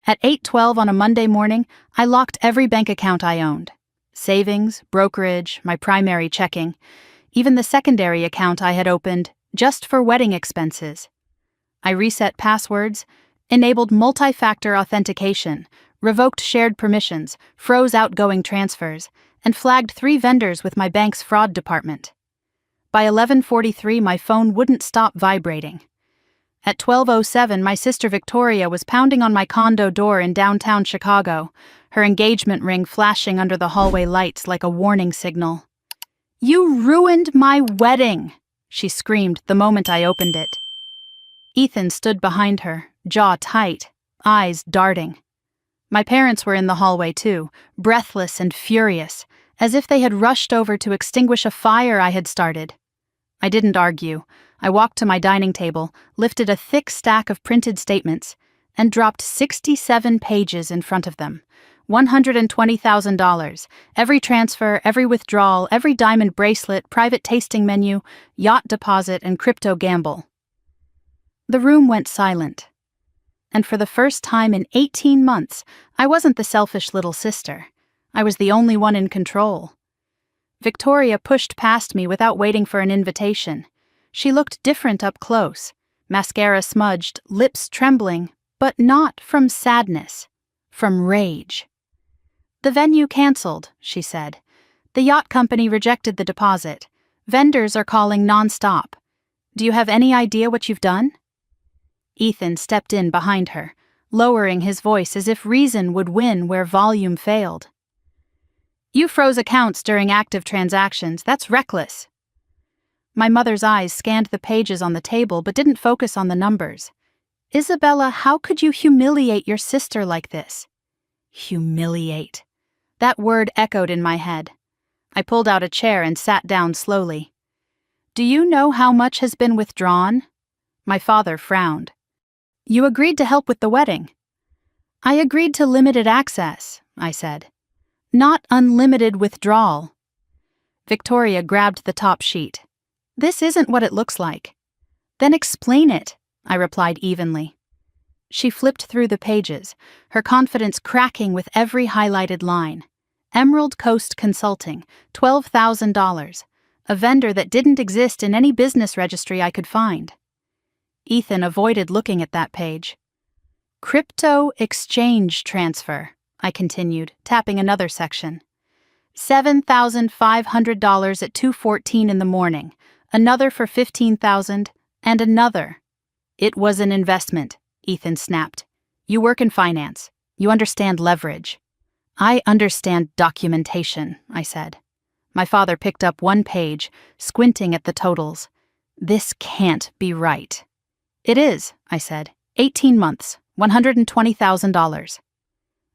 At 8:12 on a Monday morning, I locked every bank account I owned. Savings, brokerage, my primary checking, even the secondary account I had opened just for wedding expenses. I reset passwords, enabled multi-factor authentication, revoked shared permissions, froze outgoing transfers, and flagged 3 vendors with my bank's fraud department. By 11:43, my phone wouldn't stop vibrating. At 12:07, my sister Victoria was pounding on my condo door in downtown Chicago, her engagement ring flashing under the hallway lights like a warning signal. "You ruined my wedding!" she screamed the moment I opened it. Ethan stood behind her, jaw tight, eyes darting. My parents were in the hallway too, breathless and furious, as if they had rushed over to extinguish a fire I had started. I didn't argue. I walked to my dining table, lifted a thick stack of printed statements, and dropped 67 pages in front of them. $120,000, every transfer, every withdrawal, every diamond bracelet, private tasting menu, yacht deposit, and crypto gamble. The room went silent. And for the first time in 18 months, I wasn't the selfish little sister. I was the only one in control. Victoria pushed past me without waiting for an invitation. She looked different up close, mascara smudged, lips trembling, but not from sadness, from rage. "The venue canceled," she said. "The yacht company rejected the deposit. Vendors are calling non-stop. Do you have any idea what you've done?" Ethan stepped in behind her, lowering his voice as if reason would win where volume failed. "You froze accounts during active transactions. That's reckless." My mother's eyes scanned the pages on the table but didn't focus on the numbers. "Isabella, how could you humiliate your sister like this?" Humiliate. That word echoed in my head. I pulled out a chair and sat down slowly. "Do you know how much has been withdrawn?" My father frowned. "You agreed to help with the wedding." "I agreed to limited access," I said. "Not unlimited withdrawal." Victoria grabbed the top sheet. "This isn't what it looks like." "Then explain it," I replied evenly. She flipped through the pages, her confidence cracking with every highlighted line. Emerald Coast Consulting, $12,000, a vendor that didn't exist in any business registry I could find. Ethan avoided looking at that page. "Crypto exchange transfer," I continued, tapping another section. $7,500 at 2:14 in the morning, another for $15,000, and another. "It was an investment," Ethan snapped. "You work in finance. You understand leverage." "I understand documentation," I said. My father picked up one page, squinting at the totals. "This can't be right." "It is," I said. 18 months, $120,000.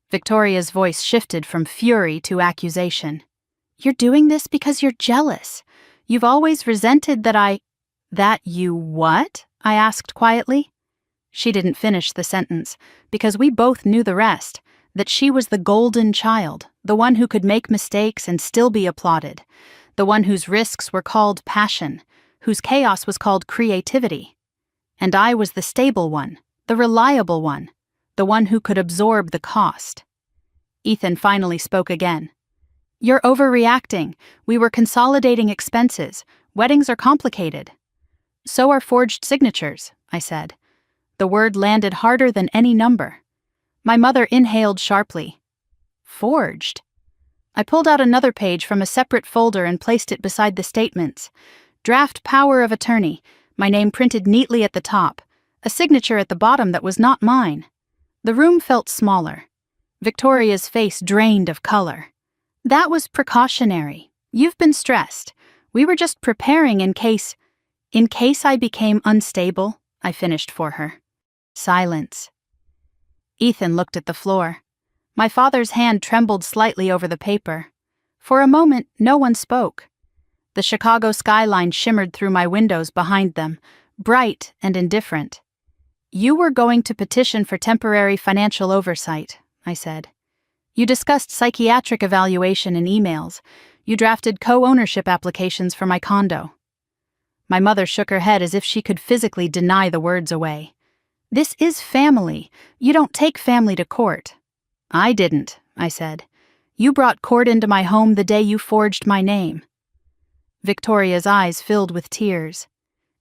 Victoria's voice shifted from fury to accusation. "You're doing this because you're jealous. You've always resented that That you what?" I asked quietly. She didn't finish the sentence, because we both knew the rest, that she was the golden child, the one who could make mistakes and still be applauded, the one whose risks were called passion, whose chaos was called creativity. And I was the stable one, the reliable one, the one who could absorb the cost. Ethan finally spoke again. "You're overreacting. We were consolidating expenses. Weddings are complicated." "So are forged signatures," I said. The word landed harder than any number. My mother inhaled sharply. "Forged?" I pulled out another page from a separate folder and placed it beside the statements. Draft power of attorney, my name printed neatly at the top, a signature at the bottom that was not mine. The room felt smaller. Victoria's face drained of color. "That was precautionary. You've been stressed. We were just preparing in case I became unstable," I finished for her. Silence. Ethan looked at the floor. My father's hand trembled slightly over the paper. For a moment, no one spoke. The Chicago skyline shimmered through my windows behind them, bright and indifferent. "You were going to petition for temporary financial oversight," I said. "You discussed psychiatric evaluation in emails. You drafted co-ownership applications for my condo." My mother shook her head as if she could physically deny the words away. This is family. You don't take family to court. I didn't, I said. You brought court into my home the day you forged my name. Victoria's eyes filled with tears.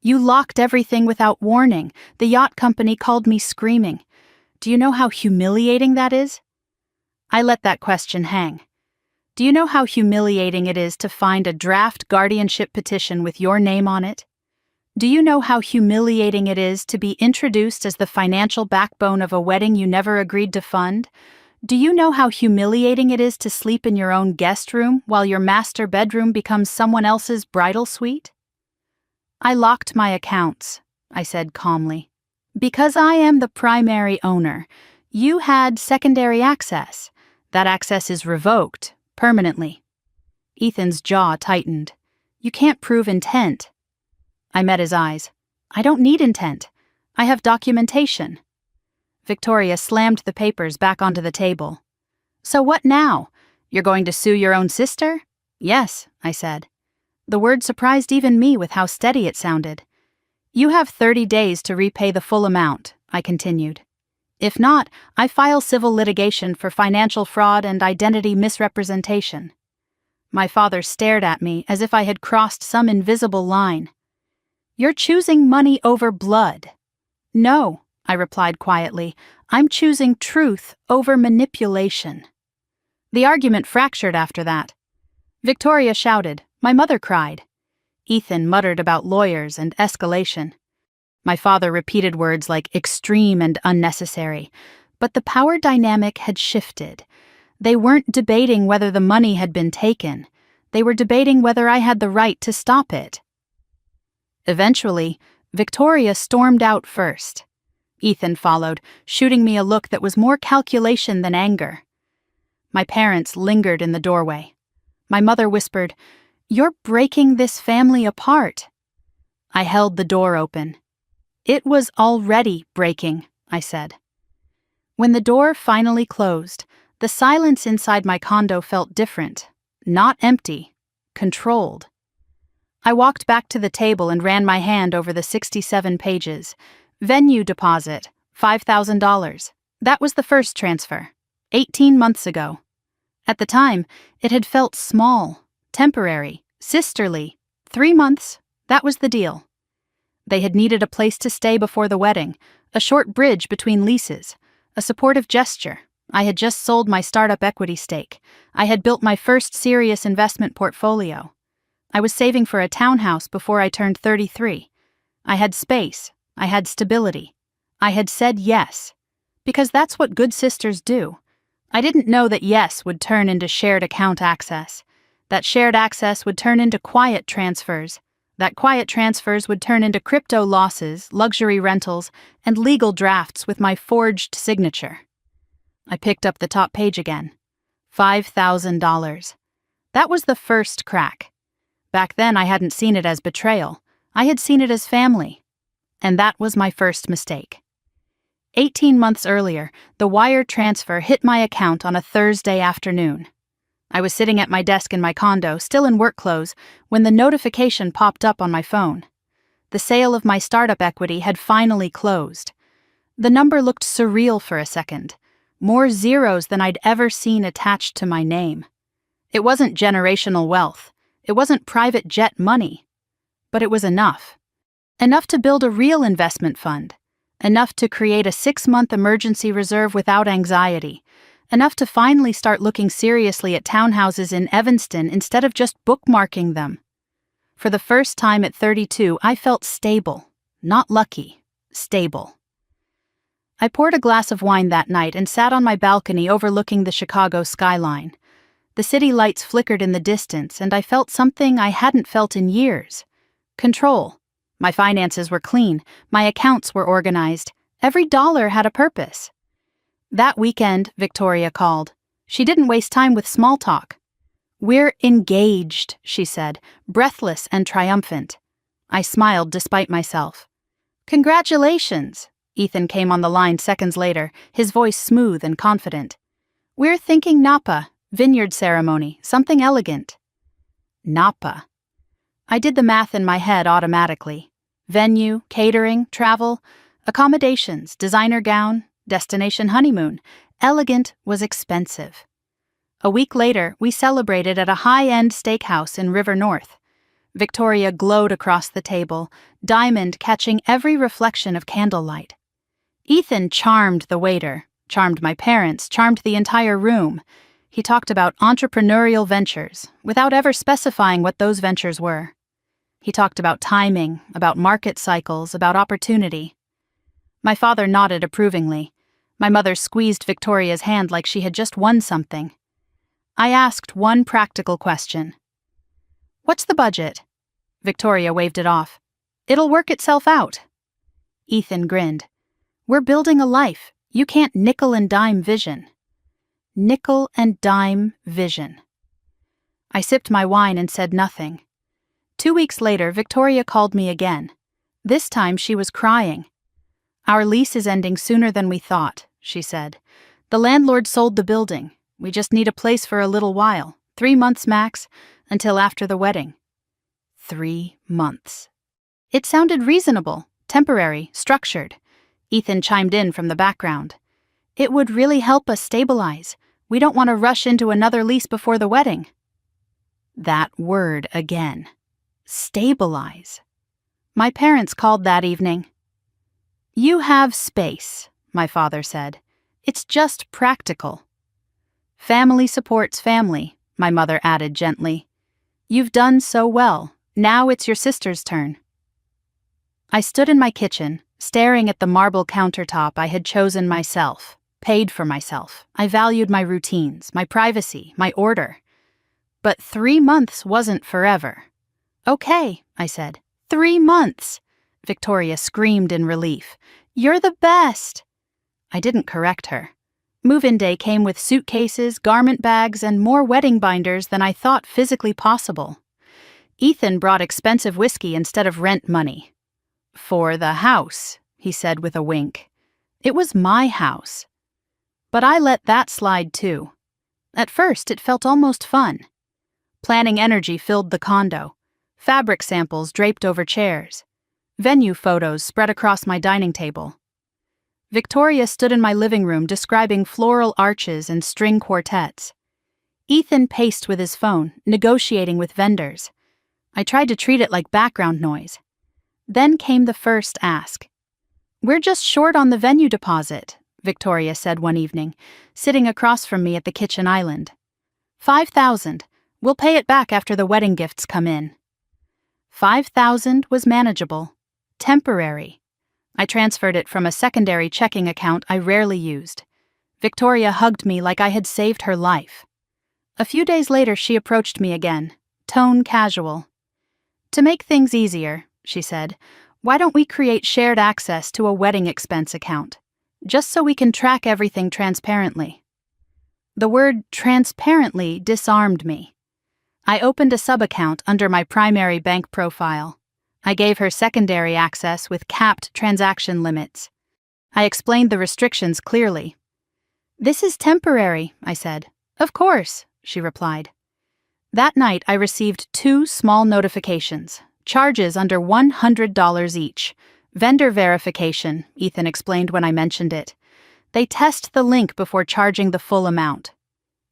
You locked everything without warning. The yacht company called me screaming. Do you know how humiliating that is? I let that question hang. Do you know how humiliating it is to find a draft guardianship petition with your name on it? Do you know how humiliating it is to be introduced as the financial backbone of a wedding you never agreed to fund? Do you know how humiliating it is to sleep in your own guest room while your master bedroom becomes someone else's bridal suite? I locked my accounts, I said calmly. Because I am the primary owner, you had secondary access. That access is revoked, permanently. Ethan's jaw tightened. You can't prove intent. I met his eyes. I don't need intent. I have documentation. Victoria slammed the papers back onto the table. So what now? You're going to sue your own sister? Yes, I said. The word surprised even me with how steady it sounded. You have 30 days to repay the full amount, I continued. If not, I file civil litigation for financial fraud and identity misrepresentation. My father stared at me as if I had crossed some invisible line. You're choosing money over blood. No, I replied quietly. I'm choosing truth over manipulation. The argument fractured after that. Victoria shouted. My mother cried. Ethan muttered about lawyers and escalation. My father repeated words like extreme and unnecessary, but the power dynamic had shifted. They weren't debating whether the money had been taken. They were debating whether I had the right to stop it. Eventually, Victoria stormed out first. Ethan followed, shooting me a look that was more calculation than anger. My parents lingered in the doorway. My mother whispered, "You're breaking this family apart." I held the door open. It was already breaking, I said. When the door finally closed, the silence inside my condo felt different. Not empty, controlled. I walked back to the table and ran my hand over the 67 pages. Venue deposit, $5,000. That was the first transfer, 18 months ago. At the time, it had felt small, temporary, sisterly. 3 months, that was the deal. They had needed a place to stay before the wedding, a short bridge between leases, a supportive gesture. I had just sold my startup equity stake. I had built my first serious investment portfolio. I was saving for a townhouse before I turned 33. I had space. I had stability. I had said yes, because that's what good sisters do. I didn't know that yes would turn into shared account access. That shared access would turn into quiet transfers. That quiet transfers would turn into crypto losses, luxury rentals, and legal drafts with my forged signature. I picked up the top page again. $5,000. That was the first crack. Back then I hadn't seen it as betrayal. I had seen it as family. And that was my first mistake. 18 months earlier, the wire transfer hit my account on a Thursday afternoon. I was sitting at my desk in my condo, still in work clothes, when the notification popped up on my phone. The sale of my startup equity had finally closed. The number looked surreal for a second. More zeros than I'd ever seen attached to my name. It wasn't generational wealth. It wasn't private jet money. But it was enough. Enough to build a real investment fund. Enough to create a 6-month emergency reserve without anxiety. Enough to finally start looking seriously at townhouses in Evanston instead of just bookmarking them. For the first time at 32, I felt stable. Not lucky. Stable. I poured a glass of wine that night and sat on my balcony overlooking the Chicago skyline. The city lights flickered in the distance, and I felt something I hadn't felt in years. Control. My finances were clean. My accounts were organized. Every dollar had a purpose. That weekend, Victoria called. She didn't waste time with small talk. "We're engaged," she said, breathless and triumphant. I smiled despite myself. "Congratulations," Ethan came on the line seconds later, his voice smooth and confident. "We're thinking Napa, vineyard ceremony, something elegant." Napa. I did the math in my head automatically. Venue, catering, travel. Accommodations, designer gown, destination honeymoon. Elegant was expensive. A week later, we celebrated at a high-end steakhouse in River North. Victoria glowed across the table, diamond catching every reflection of candlelight. Ethan charmed the waiter, charmed my parents, charmed the entire room. He talked about entrepreneurial ventures, without ever specifying what those ventures were. He talked about timing, about market cycles, about opportunity. My father nodded approvingly. My mother squeezed Victoria's hand like she had just won something. I asked one practical question. "What's the budget?" Victoria waved it off. "It'll work itself out." Ethan grinned. "We're building a life. You can't nickel and dime vision." Nickel and dime vision. I sipped my wine and said nothing. 2 weeks later, Victoria called me again. This time she was crying. "Our lease is ending sooner than we thought," she said. "The landlord sold the building. We just need a place for a little while, 3 months max, until after the wedding." 3 months. It sounded reasonable, temporary, structured. Ethan chimed in from the background. "It would really help us stabilize. We don't want to rush into another lease before the wedding." That word again. Stabilize. My parents called that evening. "You have space," my father said. "It's just practical." "Family supports family," my mother added gently. "You've done so well. Now it's your sister's turn." I stood in my kitchen, staring at the marble countertop I had chosen myself, paid for myself. I valued my routines, my privacy, my order. But 3 months wasn't forever. "Okay," I said. 3 months!" Victoria screamed in relief. "You're the best!" I didn't correct her. Move-in day came with suitcases, garment bags, and more wedding binders than I thought physically possible. Ethan brought expensive whiskey instead of rent money. "For the house," he said with a wink. It was my house. But I let that slide too. At first, it felt almost fun. Planning energy filled the condo. Fabric samples draped over chairs. Venue photos spread across my dining table. Victoria stood in my living room describing floral arches and string quartets. Ethan paced with his phone, negotiating with vendors. I tried to treat it like background noise. Then came the first ask. "We're just short on the venue deposit," Victoria said one evening, sitting across from me at the kitchen island. "5,000. We'll pay it back after the wedding gifts come in." 5,000 was manageable. Temporary. I transferred it from a secondary checking account I rarely used. Victoria hugged me like I had saved her life. A few days later, she approached me again, tone casual. "To make things easier," she said, "why don't we create shared access to a wedding expense account, just so we can track everything transparently?" The word transparently disarmed me. I opened a sub-account under my primary bank profile. I gave her secondary access with capped transaction limits. I explained the restrictions clearly. "This is temporary," I said. "Of course," she replied. That night, I received 2 small notifications, charges under $100 each. Vendor verification, Ethan explained when I mentioned it. They test the link before charging the full amount.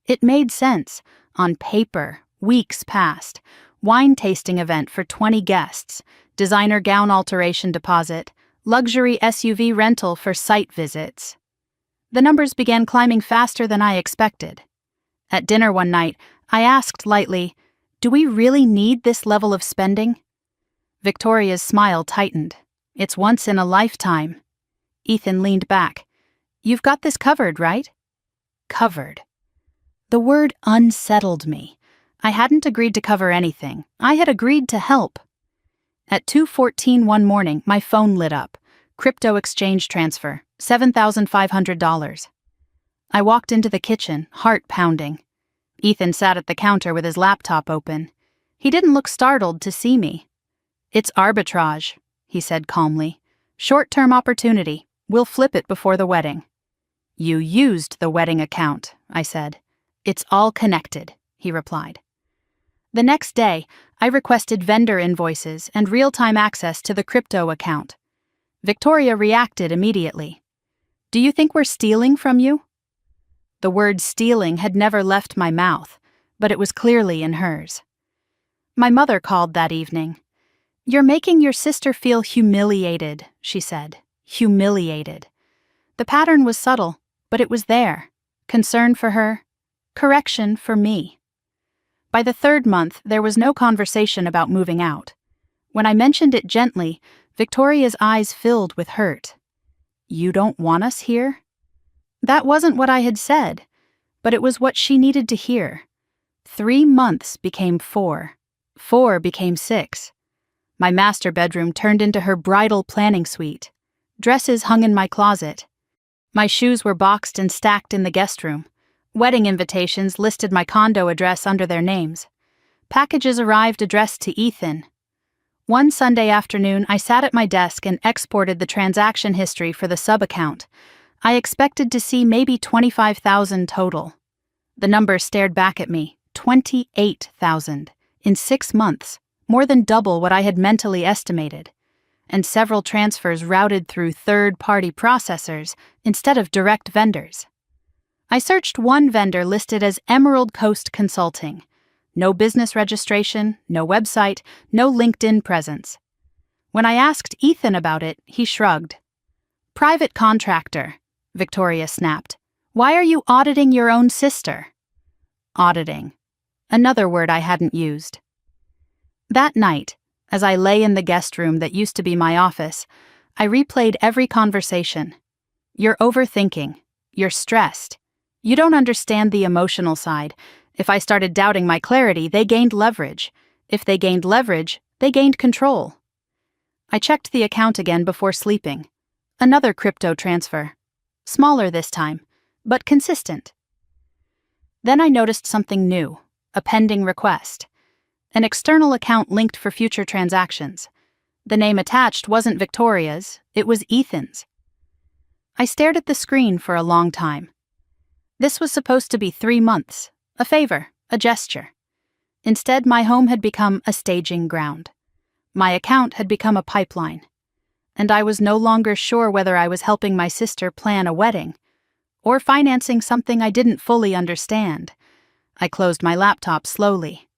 It made sense. On paper, weeks passed. Wine tasting event for 20 guests. Designer gown alteration deposit. Luxury SUV rental for site visits. The numbers began climbing faster than I expected. At dinner one night, I asked lightly, "Do we really need this level of spending?" Victoria's smile tightened. "It's once in a lifetime." Ethan leaned back. "You've got this covered, right?" Covered. The word unsettled me. I hadn't agreed to cover anything. I had agreed to help. At 2:14 one morning, my phone lit up. Crypto exchange transfer, $7,500. I walked into the kitchen, heart pounding. Ethan sat at the counter with his laptop open. He didn't look startled to see me. "It's arbitrage," he said calmly. "Short-term opportunity. We'll flip it before the wedding." "You used the wedding account," I said. "It's all connected," he replied. The next day, I requested vendor invoices and real-time access to the crypto account. Victoria reacted immediately. "Do you think we're stealing from you?" The word stealing had never left my mouth, but it was clearly in hers. My mother called that evening. "You're making your sister feel humiliated," she said. Humiliated. The pattern was subtle, but it was there. Concern for her, correction for me. By the third month, there was no conversation about moving out. When I mentioned it gently, Victoria's eyes filled with hurt. "You don't want us here?" That wasn't what I had said, but it was what she needed to hear. 3 months became 4. 4 became 6. My master bedroom turned into her bridal planning suite. Dresses hung in my closet. My shoes were boxed and stacked in the guest room. Wedding invitations listed my condo address under their names. Packages arrived addressed to Ethan. One Sunday afternoon, I sat at my desk and exported the transaction history for the sub-account. I expected to see maybe $25,000 total. The number stared back at me. $28,000. In 6 months, more than double what I had mentally estimated. And several transfers routed through third-party processors instead of direct vendors. I searched one vendor listed as Emerald Coast Consulting. No business registration, no website, no LinkedIn presence. When I asked Ethan about it, he shrugged. "Private contractor," Victoria snapped. "Why are you auditing your own sister?" Auditing. Another word I hadn't used. That night, as I lay in the guest room that used to be my office, I replayed every conversation. "You're overthinking. You're stressed. You don't understand the emotional side. If I started doubting my clarity, they gained leverage. If they gained leverage, they gained control." I checked the account again before sleeping. Another crypto transfer. Smaller this time, but consistent. Then I noticed something new, a pending request. An external account linked for future transactions. The name attached wasn't Victoria's, it was Ethan's. I stared at the screen for a long time. This was supposed to be 3 months, a favor, a gesture. Instead, my home had become a staging ground. My account had become a pipeline. And I was no longer sure whether I was helping my sister plan a wedding or financing something I didn't fully understand. I closed my laptop slowly.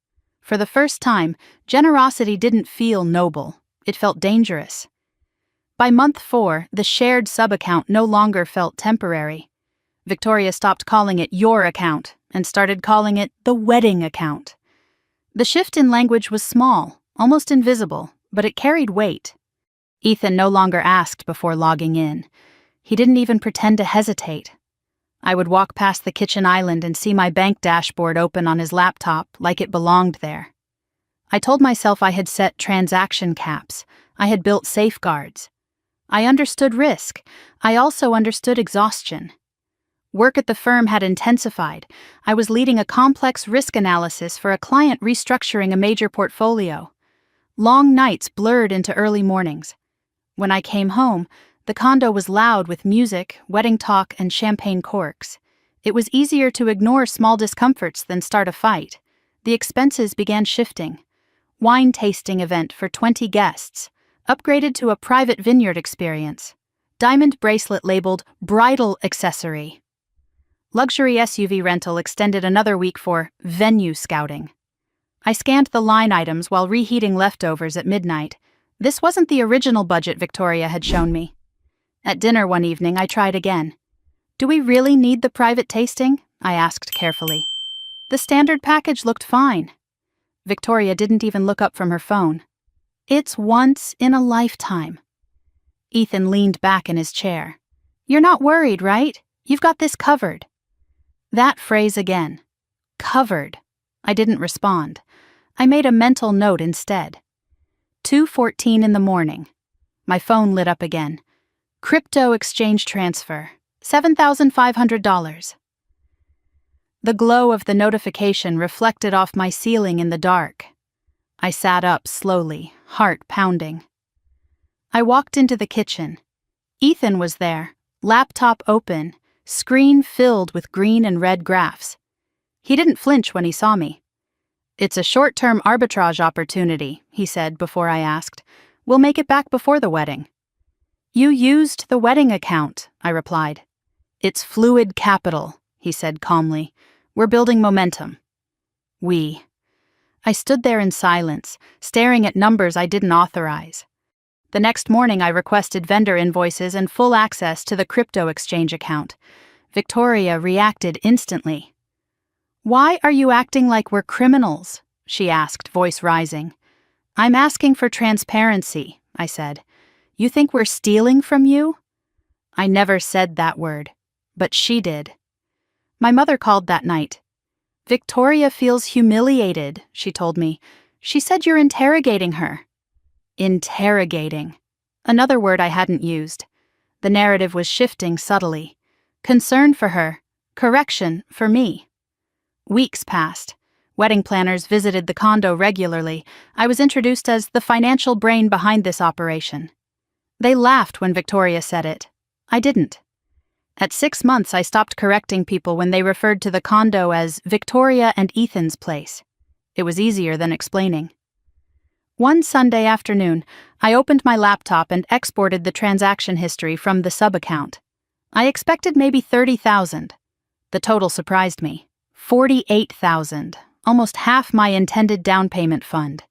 For the first time, generosity didn't feel noble. It felt dangerous. By month 4, the shared sub-account no longer felt temporary. Victoria stopped calling it your account and started calling it the wedding account. The shift in language was small, almost invisible, but it carried weight. Ethan no longer asked before logging in. He didn't even pretend to hesitate. I would walk past the kitchen island and see my bank dashboard open on his laptop like it belonged there. I told myself I had set transaction caps. I had built safeguards. I understood risk. I also understood exhaustion. Work at the firm had intensified. I was leading a complex risk analysis for a client restructuring a major portfolio. Long nights blurred into early mornings. When I came home, the condo was loud with music, wedding talk, and champagne corks. It was easier to ignore small discomforts than start a fight. The expenses began shifting. Wine tasting event for 20 guests, upgraded to a private vineyard experience. Diamond bracelet labeled bridal accessory. Luxury SUV rental extended another week for venue scouting. I scanned the line items while reheating leftovers at midnight. This wasn't the original budget Victoria had shown me. At dinner one evening, I tried again. "Do we really need the private tasting?" I asked carefully. The standard package looked fine. Victoria didn't even look up from her phone. "It's once in a lifetime." Ethan leaned back in his chair. "You're not worried, right? You've got this covered." That phrase again. Covered. I didn't respond. I made a mental note instead. 2:14 in the morning. My phone lit up again. Crypto exchange transfer. $7,500. The glow of the notification reflected off my ceiling in the dark. I sat up slowly, heart pounding. I walked into the kitchen. Ethan was there, laptop open, screen filled with green and red graphs. He didn't flinch when he saw me. "It's a short-term arbitrage opportunity," he said before I asked. "We'll make it back before the wedding." You used the wedding account, I replied. It's fluid capital, he said calmly. We're building momentum. We. I stood there in silence, staring at numbers I didn't authorize. The next morning I requested vendor invoices and full access to the crypto exchange account. Victoria reacted instantly. Why are you acting like we're criminals? She asked, voice rising. I'm asking for transparency, I said. You think we're stealing from you? I never said that word, but she did. My mother called that night. Victoria feels humiliated, she told me. She said you're interrogating her. Interrogating. Another word I hadn't used. The narrative was shifting subtly. Concern for her. Correction for me. Weeks passed. Wedding planners visited the condo regularly. I was introduced as the financial brain behind this operation. They laughed when Victoria said it. I didn't. At 6 months, I stopped correcting people when they referred to the condo as Victoria and Ethan's place. It was easier than explaining. One Sunday afternoon, I opened my laptop and exported the transaction history from the sub-account. I expected maybe $30,000. The total surprised me. $48,000, almost half my intended down payment fund.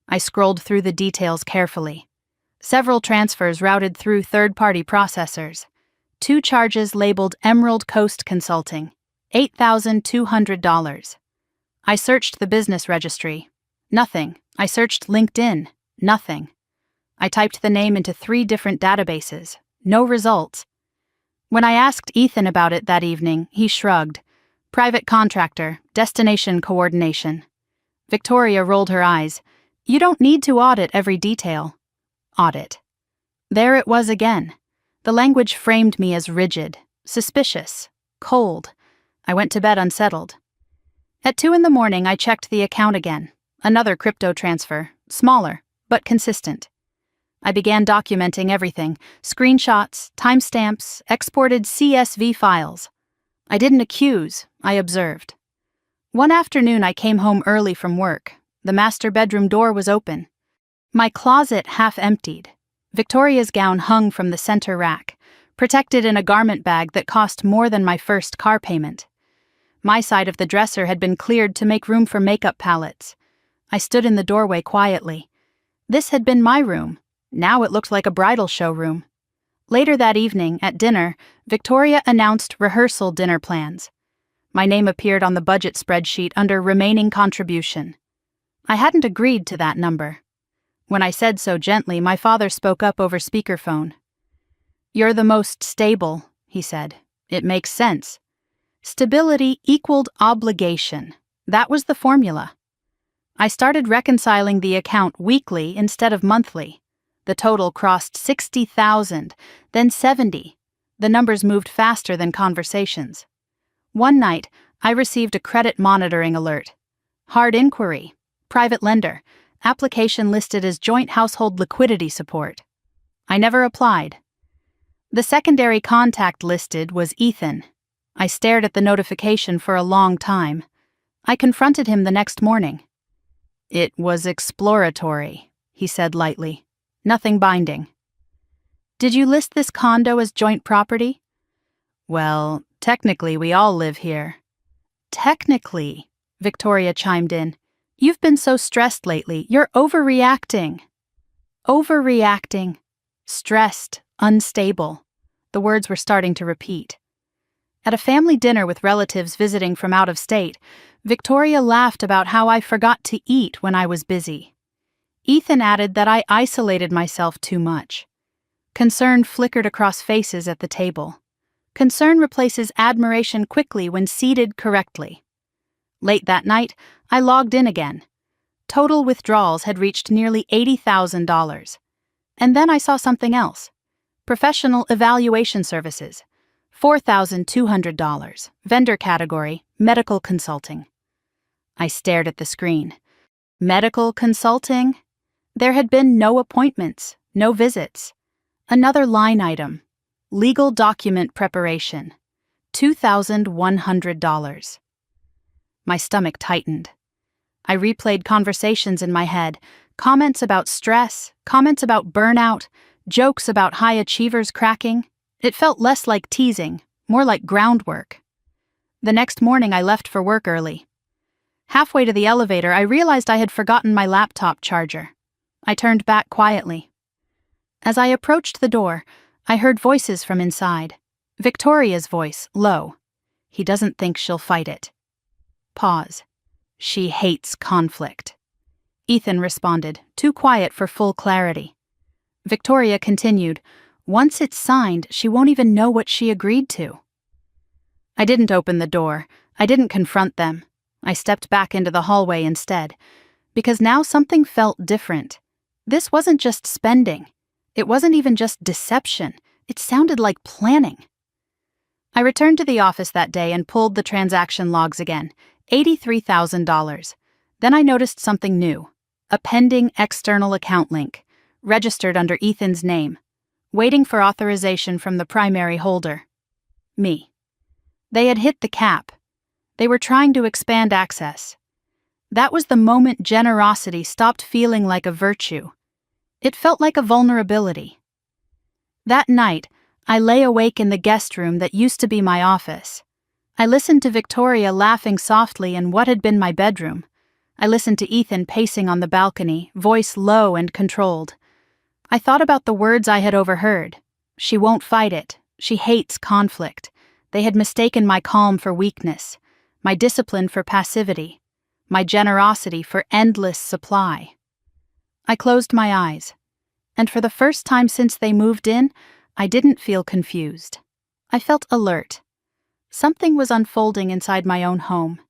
I scrolled through the details carefully. Several transfers routed through third-party processors. 2 charges labeled Emerald Coast Consulting, $8,200. I searched the business registry. Nothing. I searched LinkedIn. Nothing. I typed the name into 3 different databases. No results. When I asked Ethan about it that evening, he shrugged. Private contractor, destination coordination. Victoria rolled her eyes. You don't need to audit every detail. Audit. There it was again. The language framed me as rigid, suspicious, cold. I went to bed unsettled. At 2 a.m, I checked the account again. Another crypto transfer, smaller, but consistent. I began documenting everything, screenshots, timestamps, exported CSV files. I didn't accuse, I observed. One afternoon I came home early from work. The master bedroom door was open. My closet half emptied. Victoria's gown hung from the center rack, protected in a garment bag that cost more than my first car payment. My side of the dresser had been cleared to make room for makeup palettes. I stood in the doorway quietly. This had been my room. Now it looked like a bridal showroom. Later that evening, at dinner, Victoria announced rehearsal dinner plans. My name appeared on the budget spreadsheet under remaining contribution. I hadn't agreed to that number. When I said so gently, my father spoke up over speakerphone. You're the most stable, he said. It makes sense. Stability equaled obligation. That was the formula. I started reconciling the account weekly instead of monthly. The total crossed 60,000, then 70. The numbers moved faster than conversations. One night, I received a credit monitoring alert. Hard inquiry. Private lender. Application listed as joint household liquidity support. I never applied. The secondary contact listed was Ethan. I stared at the notification for a long time. I confronted him the next morning. It was exploratory, he said lightly. Nothing binding. Did you list this condo as joint property? Well, technically we all live here. Technically, Victoria chimed in. You've been so stressed lately. You're overreacting. Overreacting. Stressed. Unstable. The words were starting to repeat. At a family dinner with relatives visiting from out of state, Victoria laughed about how I forgot to eat when I was busy. Ethan added that I isolated myself too much. Concern flickered across faces at the table. Concern replaces admiration quickly when seated correctly. Late that night, I logged in again. Total withdrawals had reached nearly $80,000. And then I saw something else. Professional evaluation services. $4,200. Vendor category, medical consulting. I stared at the screen. Medical consulting? There had been no appointments, no visits. Another line item. Legal document preparation. $2,100. My stomach tightened. I replayed conversations in my head, comments about stress, comments about burnout, Jokes about high achievers cracking. It felt less like teasing, more like groundwork. The next morning I left for work early. Halfway to the elevator, I realized I had forgotten my laptop charger. I turned back quietly. As I approached the door, I heard voices from inside. Victoria's voice, low. He doesn't think she'll fight it. Pause. She hates conflict. Ethan responded, too quiet for full clarity. Victoria continued, once it's signed, she won't even know what she agreed to. I didn't open the door. I didn't confront them. I stepped back into the hallway instead, because now something felt different. This wasn't just spending. It wasn't even just deception. It sounded like planning. I returned to the office that day and pulled the transaction logs again, $83,000. Then I noticed something new. A pending external account link, registered under Ethan's name, waiting for authorization from the primary holder. Me. They had hit the cap. They were trying to expand access. That was the moment generosity stopped feeling like a virtue. It felt like a vulnerability. That night, I lay awake in the guest room that used to be my office. I listened to Victoria laughing softly in what had been my bedroom. I listened to Ethan pacing on the balcony, voice low and controlled. I thought about the words I had overheard. She won't fight it. She hates conflict. They had mistaken my calm for weakness, my discipline for passivity, my generosity for endless supply. I closed my eyes, and for the first time since they moved in, I didn't feel confused. I felt alert. Something was unfolding inside my own home,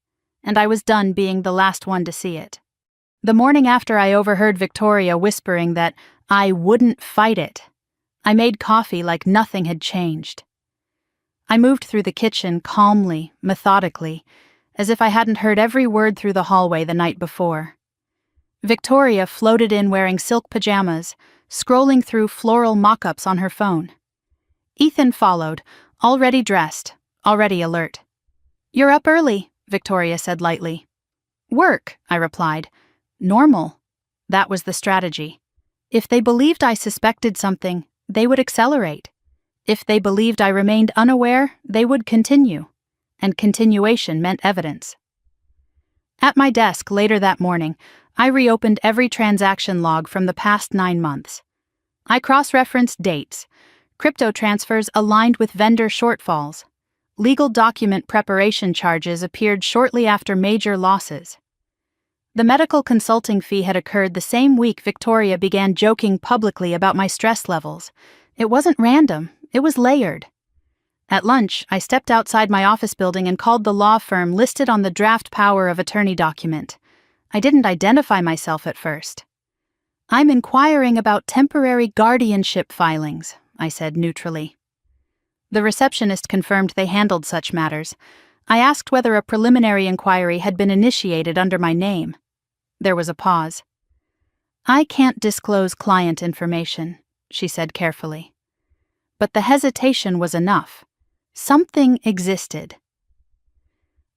and I was done being the last one to see it. The morning after I overheard Victoria whispering that I wouldn't fight it, I made coffee like nothing had changed. I moved through the kitchen calmly, methodically, as if I hadn't heard every word through the hallway the night before. Victoria floated in wearing silk pajamas, scrolling through floral mock-ups on her phone. Ethan followed, already dressed, already alert. "You're up early," Victoria said lightly. "Work," I replied. "Normal." That was the strategy. If they believed I suspected something, they would accelerate. If they believed I remained unaware, they would continue. And continuation meant evidence. At my desk later that morning, I reopened every transaction log from the past 9 months. I cross-referenced dates, crypto transfers aligned with vendor shortfalls. Legal document preparation charges appeared shortly after major losses. The medical consulting fee had occurred the same week Victoria began joking publicly about my stress levels. It wasn't random, it was layered. At lunch, I stepped outside my office building and called the law firm listed on the draft power of attorney document. I didn't identify myself at first. "I'm inquiring about temporary guardianship filings," I said neutrally. The receptionist confirmed they handled such matters. I asked whether a preliminary inquiry had been initiated under my name. There was a pause. "I can't disclose client information," she said carefully. But the hesitation was enough. Something existed.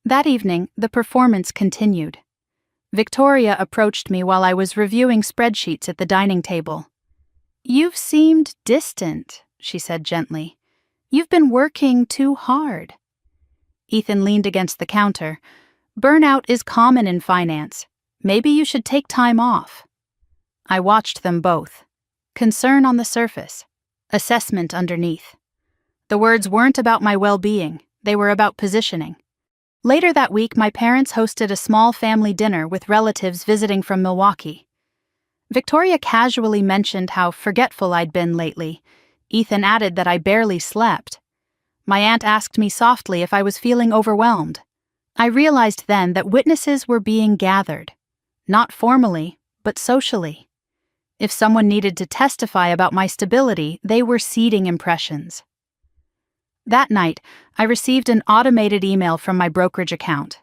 That evening, the performance continued. Victoria approached me while I was reviewing spreadsheets at the dining table. "You've seemed distant," she said gently. "You've been working too hard." Ethan leaned against the counter. "Burnout is common in finance. Maybe you should take time off." I watched them both. Concern on the surface. Assessment underneath. The words weren't about my well-being. They were about positioning. Later that week, my parents hosted a small family dinner with relatives visiting from Milwaukee. Victoria casually mentioned how forgetful I'd been lately. Ethan added that I barely slept. My aunt asked me softly if I was feeling overwhelmed. I realized then that witnesses were being gathered. Not formally, but socially. If someone needed to testify about my stability, they were seeding impressions. That night, I received an automated email from my brokerage account.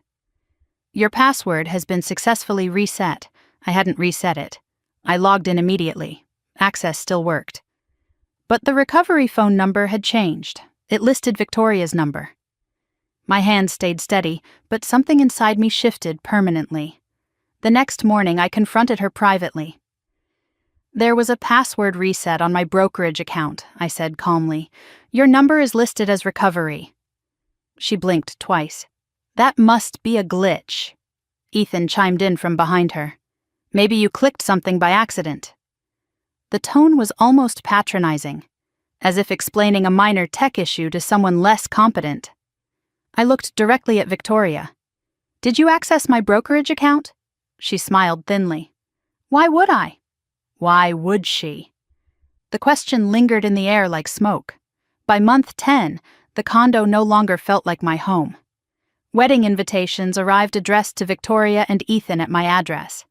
"Your password has been successfully reset." I hadn't reset it. I logged in immediately. Access still worked. But the recovery phone number had changed. It listed Victoria's number. My hand stayed steady, but something inside me shifted permanently. The next morning, I confronted her privately. There was a password reset on my brokerage account, I said calmly. Your number is listed as recovery. She blinked twice. That must be a glitch. Ethan chimed in from behind her. Maybe you clicked something by accident. The tone was almost patronizing, as if explaining a minor tech issue to someone less competent. I looked directly at Victoria. Did you access my brokerage account? She smiled thinly. Why would I? Why would she? The question lingered in the air like smoke. By month 10, the condo no longer felt like my home. Wedding invitations arrived addressed to Victoria and Ethan at my address.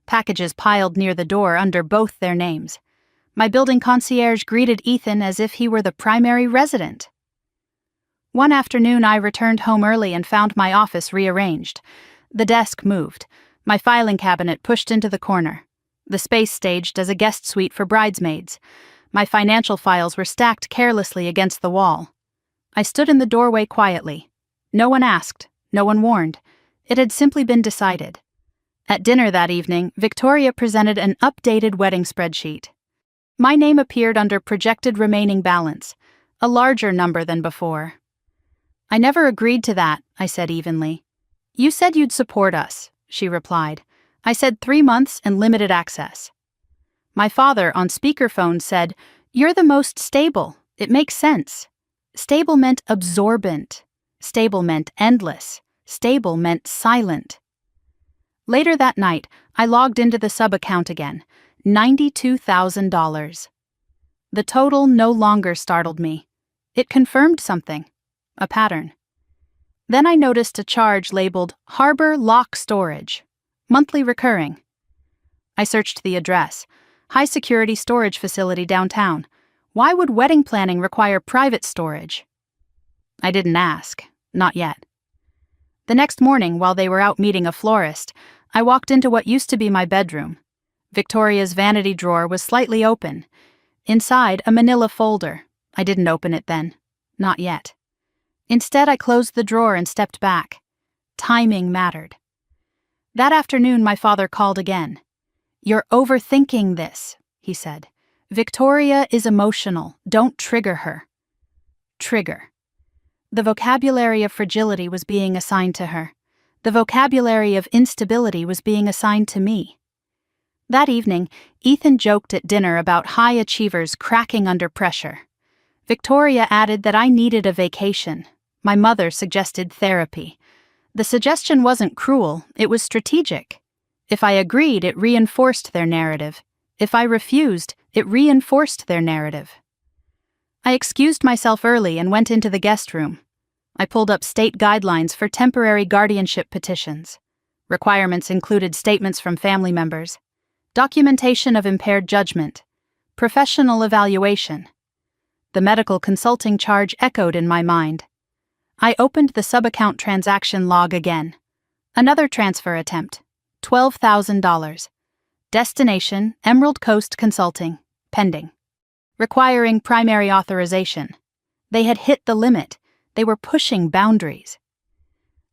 Packages piled near the door under both their names. My building concierge greeted Ethan as if he were the primary resident. One afternoon, I returned home early and found my office rearranged. The desk moved, my filing cabinet pushed into the corner, the space staged as a guest suite for bridesmaids. My financial files were stacked carelessly against the wall. I stood in the doorway quietly. No one asked, no one warned. It had simply been decided. At dinner that evening, Victoria presented an updated wedding spreadsheet. My name appeared under projected remaining balance, a larger number than before. I never agreed to that, I said evenly. You said you'd support us, she replied. I said 3 months and limited access. My father, on speakerphone, said, You're the most stable. It makes sense. Stable meant absorbent. Stable meant endless. Stable meant silent. Later that night, I logged into the sub-account again. $92,000. The total no longer startled me. It confirmed something. A pattern. Then I noticed a charge labeled Harbor Lock Storage. Monthly recurring. I searched the address. High-security storage facility downtown. Why would wedding planning require private storage? I didn't ask. Not yet. The next morning, while they were out meeting a florist, I walked into what used to be my bedroom. Victoria's vanity drawer was slightly open. Inside, a manila folder. I didn't open it then. Not yet. Instead, I closed the drawer and stepped back. Timing mattered. That afternoon, my father called again. You're overthinking this, he said. Victoria is emotional. Don't trigger her. Trigger. The vocabulary of fragility was being assigned to her. The vocabulary of instability was being assigned to me. That evening, Ethan joked at dinner about high achievers cracking under pressure. Victoria added that I needed a vacation. My mother suggested therapy. The suggestion wasn't cruel, it was strategic. If I agreed, it reinforced their narrative. If I refused, it reinforced their narrative. I excused myself early and went into the guest room. I pulled up state guidelines for temporary guardianship petitions. Requirements included statements from family members, documentation of impaired judgment, professional evaluation. The medical consulting charge echoed in my mind. I opened the sub-account transaction log again. Another transfer attempt. $12,000. Destination, Emerald Coast Consulting. Pending. Requiring primary authorization. They had hit the limit. They were pushing boundaries.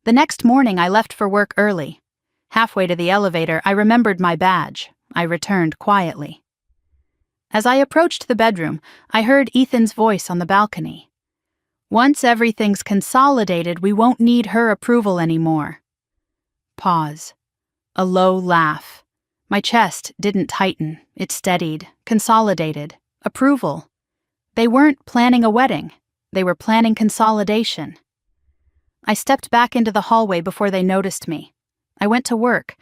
The next morning, I left for work early. Halfway to the elevator, I remembered my badge. I returned quietly. As I approached the bedroom, I heard Ethan's voice on the balcony. Once everything's consolidated, we won't need her approval anymore. Pause. A low laugh. My chest didn't tighten. It steadied, consolidated. Approval. They weren't planning a wedding. They were planning consolidation. I stepped back into the hallway before they noticed me. I went to work,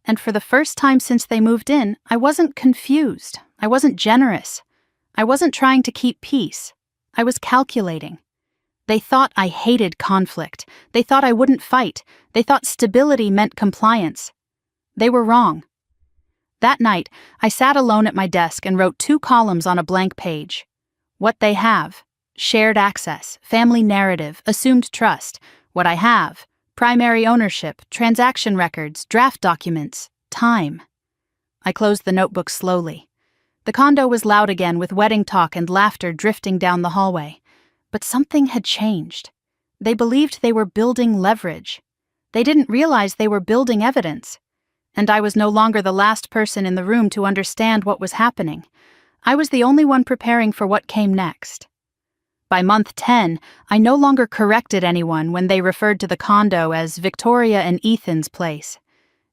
and for the first time since they moved in, I wasn't confused. I wasn't generous. I wasn't trying to keep peace. I was calculating. They thought I hated conflict. They thought I wouldn't fight. They thought stability meant compliance. They were wrong. That night, I sat alone at my desk and wrote 2 columns on a blank page. What they have. Shared access, family narrative, assumed trust. What I have. Primary ownership, transaction records, draft documents, time. I closed the notebook slowly. The condo was loud again with wedding talk and laughter drifting down the hallway. But something had changed. They believed they were building leverage. They didn't realize they were building evidence. And I was no longer the last person in the room to understand what was happening. I was the only one preparing for what came next. By month 10, I no longer corrected anyone when they referred to the condo as Victoria and Ethan's place.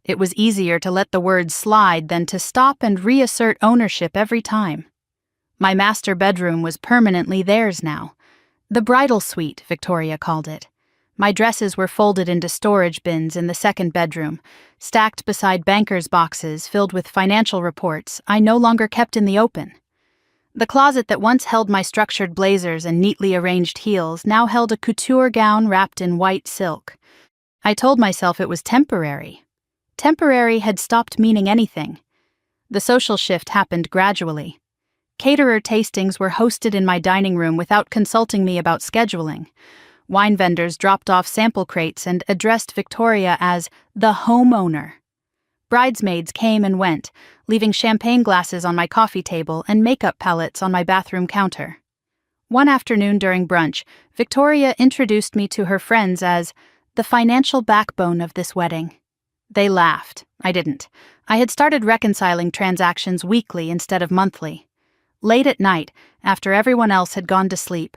It was easier to let the words slide than to stop and reassert ownership every time. My master bedroom was permanently theirs now. The bridal suite, Victoria called it. My dresses were folded into storage bins in the second bedroom, stacked beside bankers' boxes filled with financial reports I no longer kept in the open. The closet that once held my structured blazers and neatly arranged heels now held a couture gown wrapped in white silk. I told myself it was temporary. Temporary had stopped meaning anything. The social shift happened gradually. Caterer tastings were hosted in my dining room without consulting me about scheduling. Wine vendors dropped off sample crates and addressed Victoria as the homeowner. Bridesmaids came and went, leaving champagne glasses on my coffee table and makeup palettes on my bathroom counter. One afternoon during brunch, Victoria introduced me to her friends as the financial backbone of this wedding. They laughed. I didn't. I had started reconciling transactions weekly instead of monthly. Late at night, after everyone else had gone to sleep,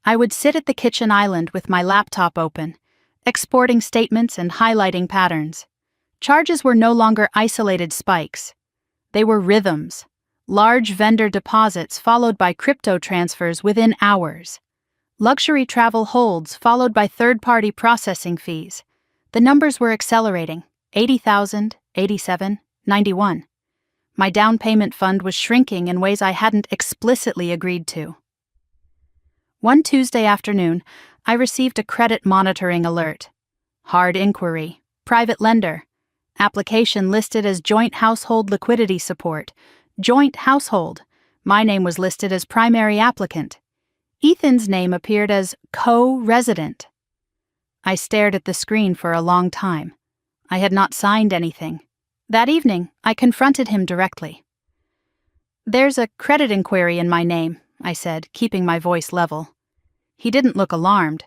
I would sit at the kitchen island with my laptop open, exporting statements and highlighting patterns. Charges were no longer isolated spikes. They were rhythms, large vendor deposits followed by crypto transfers within hours. Luxury travel holds followed by third-party processing fees. The numbers were accelerating, 80,000, 87, 91. My down payment fund was shrinking in ways I hadn't explicitly agreed to. One Tuesday afternoon, I received a credit monitoring alert. Hard inquiry, private lender. Application listed as joint household liquidity support. Joint household. My name was listed as primary applicant. Ethan's name appeared as co-resident. I stared at the screen for a long time. I had not signed anything. That evening, I confronted him directly. "There's a credit inquiry in my name," I said, keeping my voice level. He didn't look alarmed.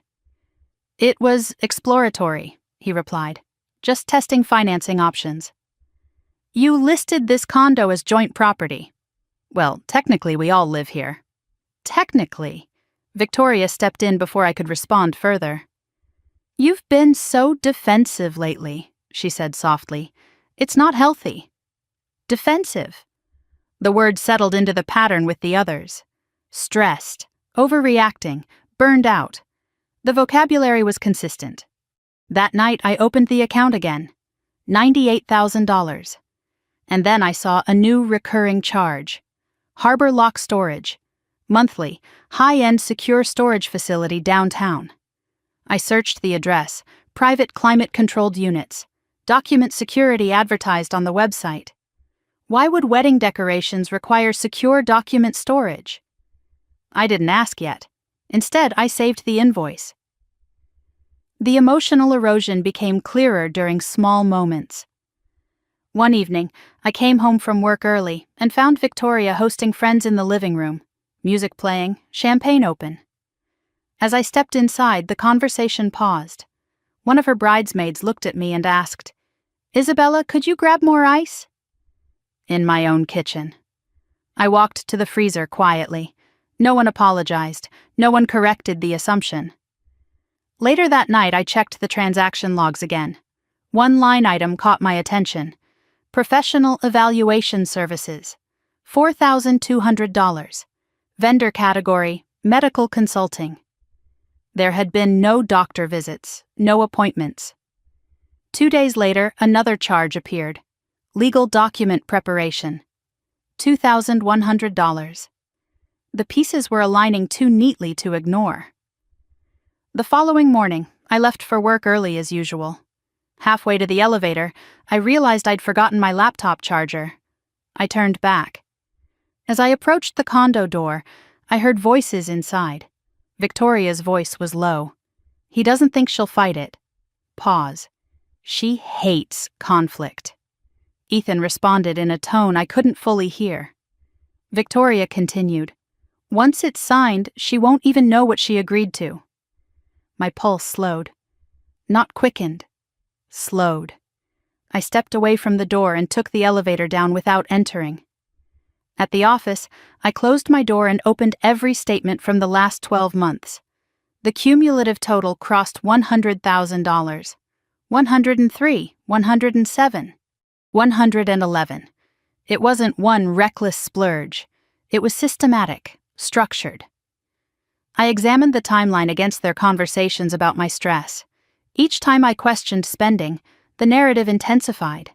"It was exploratory," he replied. "Just testing financing options." "You listed this condo as joint property." "Well, technically we all live here." "Technically?" Victoria stepped in before I could respond further. "You've been so defensive lately," she said softly. "It's not healthy." Defensive. The word settled into the pattern with the others. Stressed, overreacting, burned out. The vocabulary was consistent. That night I opened the account again. $98,000. And then I saw a new recurring charge. Harbor Lock Storage. Monthly, high-end secure storage facility downtown. I searched the address. Private climate-controlled units. Document security advertised on the website. Why would wedding decorations require secure document storage? I didn't ask yet. Instead, I saved the invoice. The emotional erosion became clearer during small moments. One evening, I came home from work early and found Victoria hosting friends in the living room, music playing, champagne open. As I stepped inside, the conversation paused. One of her bridesmaids looked at me and asked, "Isabella, could you grab more ice?" In my own kitchen. I walked to the freezer quietly. No one apologized. No one corrected the assumption. Later that night, I checked the transaction logs again. One line item caught my attention. Professional evaluation services. $4,200. Vendor category, medical consulting. There had been no doctor visits, no appointments. 2 days later, another charge appeared. Legal document preparation. $2,100. The pieces were aligning too neatly to ignore. The following morning, I left for work early as usual. Halfway to the elevator, I realized I'd forgotten my laptop charger. I turned back. As I approached the condo door, I heard voices inside. Victoria's voice was low. "He doesn't think she'll fight it." Pause. "She hates conflict." Ethan responded in a tone I couldn't fully hear. Victoria continued. "Once it's signed, she won't even know what she agreed to." My pulse slowed. Not quickened. Slowed. I stepped away from the door and took the elevator down without entering. At the office, I closed my door and opened every statement from the last 12 months. The cumulative total crossed $100,000. 103, 107, 111. It wasn't one reckless splurge. It was systematic, structured. I examined the timeline against their conversations about my stress. Each time I questioned spending, the narrative intensified.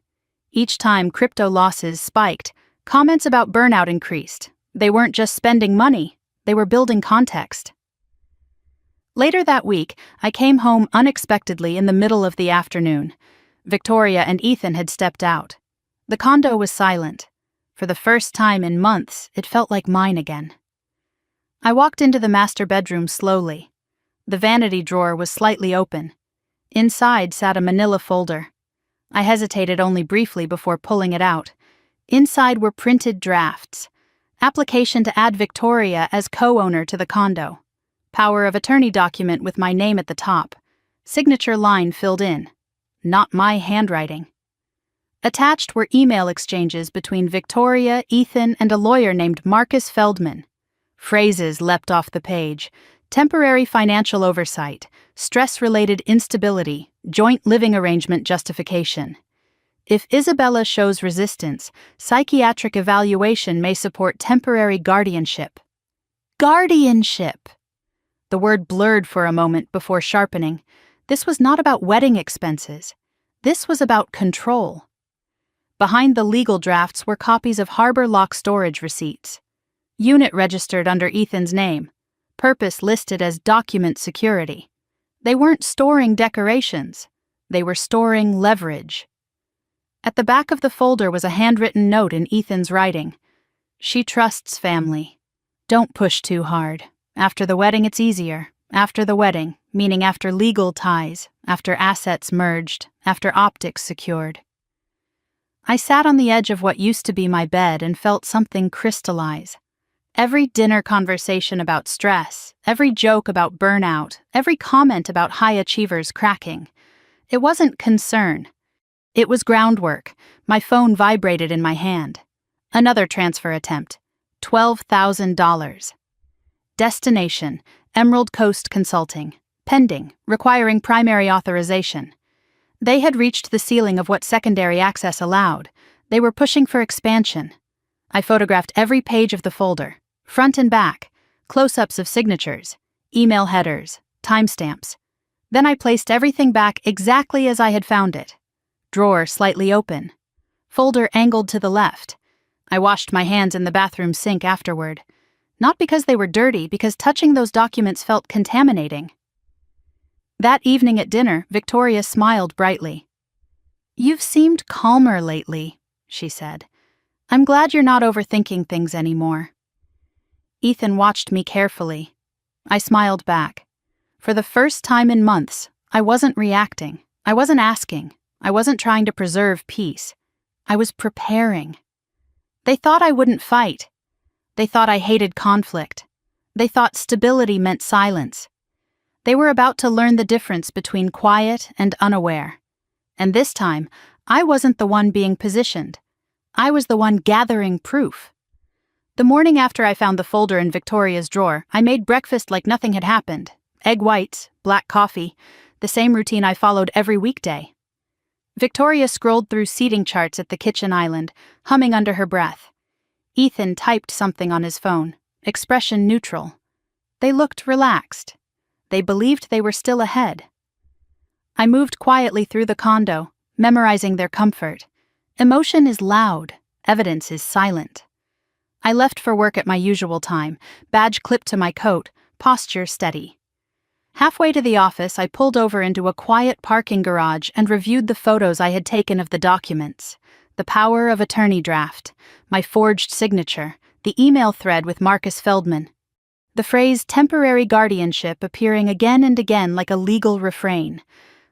Each time crypto losses spiked, comments about burnout increased. They weren't just spending money, they were building context. Later that week, I came home unexpectedly in the middle of the afternoon. Victoria and Ethan had stepped out. The condo was silent. For the first time in months, it felt like mine again. I walked into the master bedroom slowly. The vanity drawer was slightly open. Inside sat a manila folder. I hesitated only briefly before pulling it out. Inside were printed drafts. Application to add Victoria as co-owner to the condo. Power of attorney document with my name at the top. Signature line filled in. Not my handwriting. Attached were email exchanges between Victoria, Ethan, and a lawyer named Marcus Feldman. Phrases leapt off the page. Temporary financial oversight, stress-related instability, joint living arrangement justification. If Isabella shows resistance, psychiatric evaluation may support temporary guardianship. Guardianship! The word blurred for a moment before sharpening. This was not about wedding expenses. This was about control. Behind the legal drafts were copies of Harbor Lock storage receipts. Unit registered under Ethan's name. Purpose listed as document security. They weren't storing decorations. They were storing leverage. At the back of the folder was a handwritten note in Ethan's writing. She trusts family. Don't push too hard. After the wedding, it's easier. After the wedding, meaning after legal ties, after assets merged, after optics secured. I sat on the edge of what used to be my bed and felt something crystallize. Every dinner conversation about stress, every joke about burnout, every comment about high achievers cracking. It wasn't concern. It was groundwork. My phone vibrated in my hand. Another transfer attempt. $12,000. Destination, Emerald Coast Consulting. Pending, requiring primary authorization. They had reached the ceiling of what secondary access allowed. They were pushing for expansion. I photographed every page of the folder. Front and back, close-ups of signatures, email headers, timestamps. Then I placed everything back exactly as I had found it. Drawer slightly open. Folder angled to the left. I washed my hands in the bathroom sink afterward. Not because they were dirty, because touching those documents felt contaminating. That evening at dinner, Victoria smiled brightly. "You've seemed calmer lately," she said. "I'm glad you're not overthinking things anymore." Ethan watched me carefully. I smiled back. For the first time in months, I wasn't reacting. I wasn't asking. I wasn't trying to preserve peace. I was preparing. They thought I wouldn't fight. They thought I hated conflict. They thought stability meant silence. They were about to learn the difference between quiet and unaware. And this time, I wasn't the one being positioned. I was the one gathering proof. The morning after I found the folder in Victoria's drawer, I made breakfast like nothing had happened. Egg whites, black coffee, the same routine I followed every weekday. Victoria scrolled through seating charts at the kitchen island, humming under her breath. Ethan typed something on his phone, expression neutral. They looked relaxed. They believed they were still ahead. I moved quietly through the condo, memorizing their comfort. Emotion is loud, evidence is silent. I left for work at my usual time, badge clipped to my coat, posture steady. Halfway to the office, I pulled over into a quiet parking garage and reviewed the photos I had taken of the documents. The power of attorney draft, my forged signature, the email thread with Marcus Feldman. The phrase temporary guardianship appearing again and again like a legal refrain.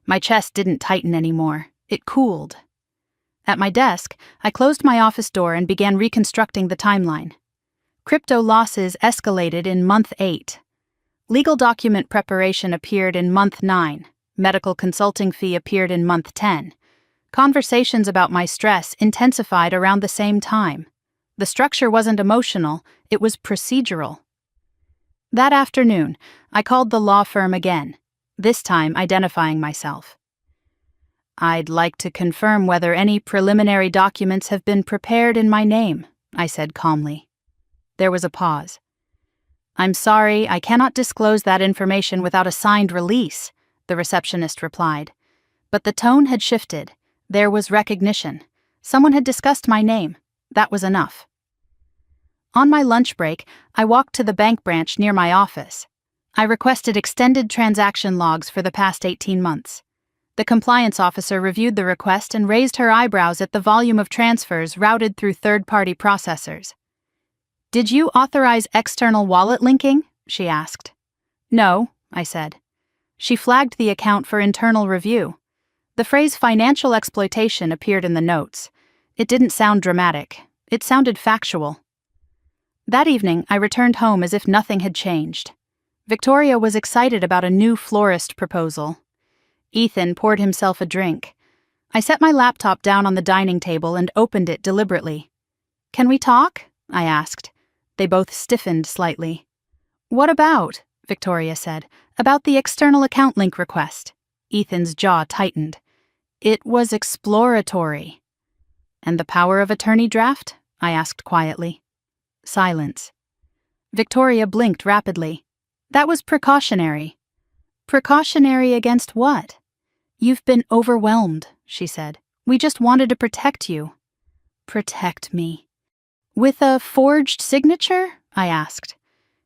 My chest didn't tighten anymore. It cooled. At my desk, I closed my office door and began reconstructing the timeline. Crypto losses escalated in month 8. Legal document preparation appeared in month 9. Medical consulting fee appeared in month 10. Conversations about my stress intensified around the same time. The structure wasn't emotional, it was procedural. That afternoon, I called the law firm again, this time identifying myself. "I'd like to confirm whether any preliminary documents have been prepared in my name," I said calmly. There was a pause. "I'm sorry, I cannot disclose that information without a signed release," the receptionist replied. But the tone had shifted. There was recognition. Someone had discussed my name. That was enough. On my lunch break, I walked to the bank branch near my office. I requested extended transaction logs for the past 18 months. The compliance officer reviewed the request and raised her eyebrows at the volume of transfers routed through third-party processors. "Did you authorize external wallet linking?" she asked. "No," I said. She flagged the account for internal review. The phrase financial exploitation appeared in the notes. It didn't sound dramatic. It sounded factual. That evening, I returned home as if nothing had changed. Victoria was excited about a new florist proposal. Ethan poured himself a drink. I set my laptop down on the dining table and opened it deliberately. "Can we talk?" I asked. They both stiffened slightly. "What about?" Victoria said. "About the external account link request." Ethan's jaw tightened. "It was exploratory." "And the power of attorney draft?" I asked quietly. Silence. Victoria blinked rapidly. "That was precautionary." "Precautionary against what?" "You've been overwhelmed," she said. "We just wanted to protect you." "Protect me." "With a forged signature?" I asked.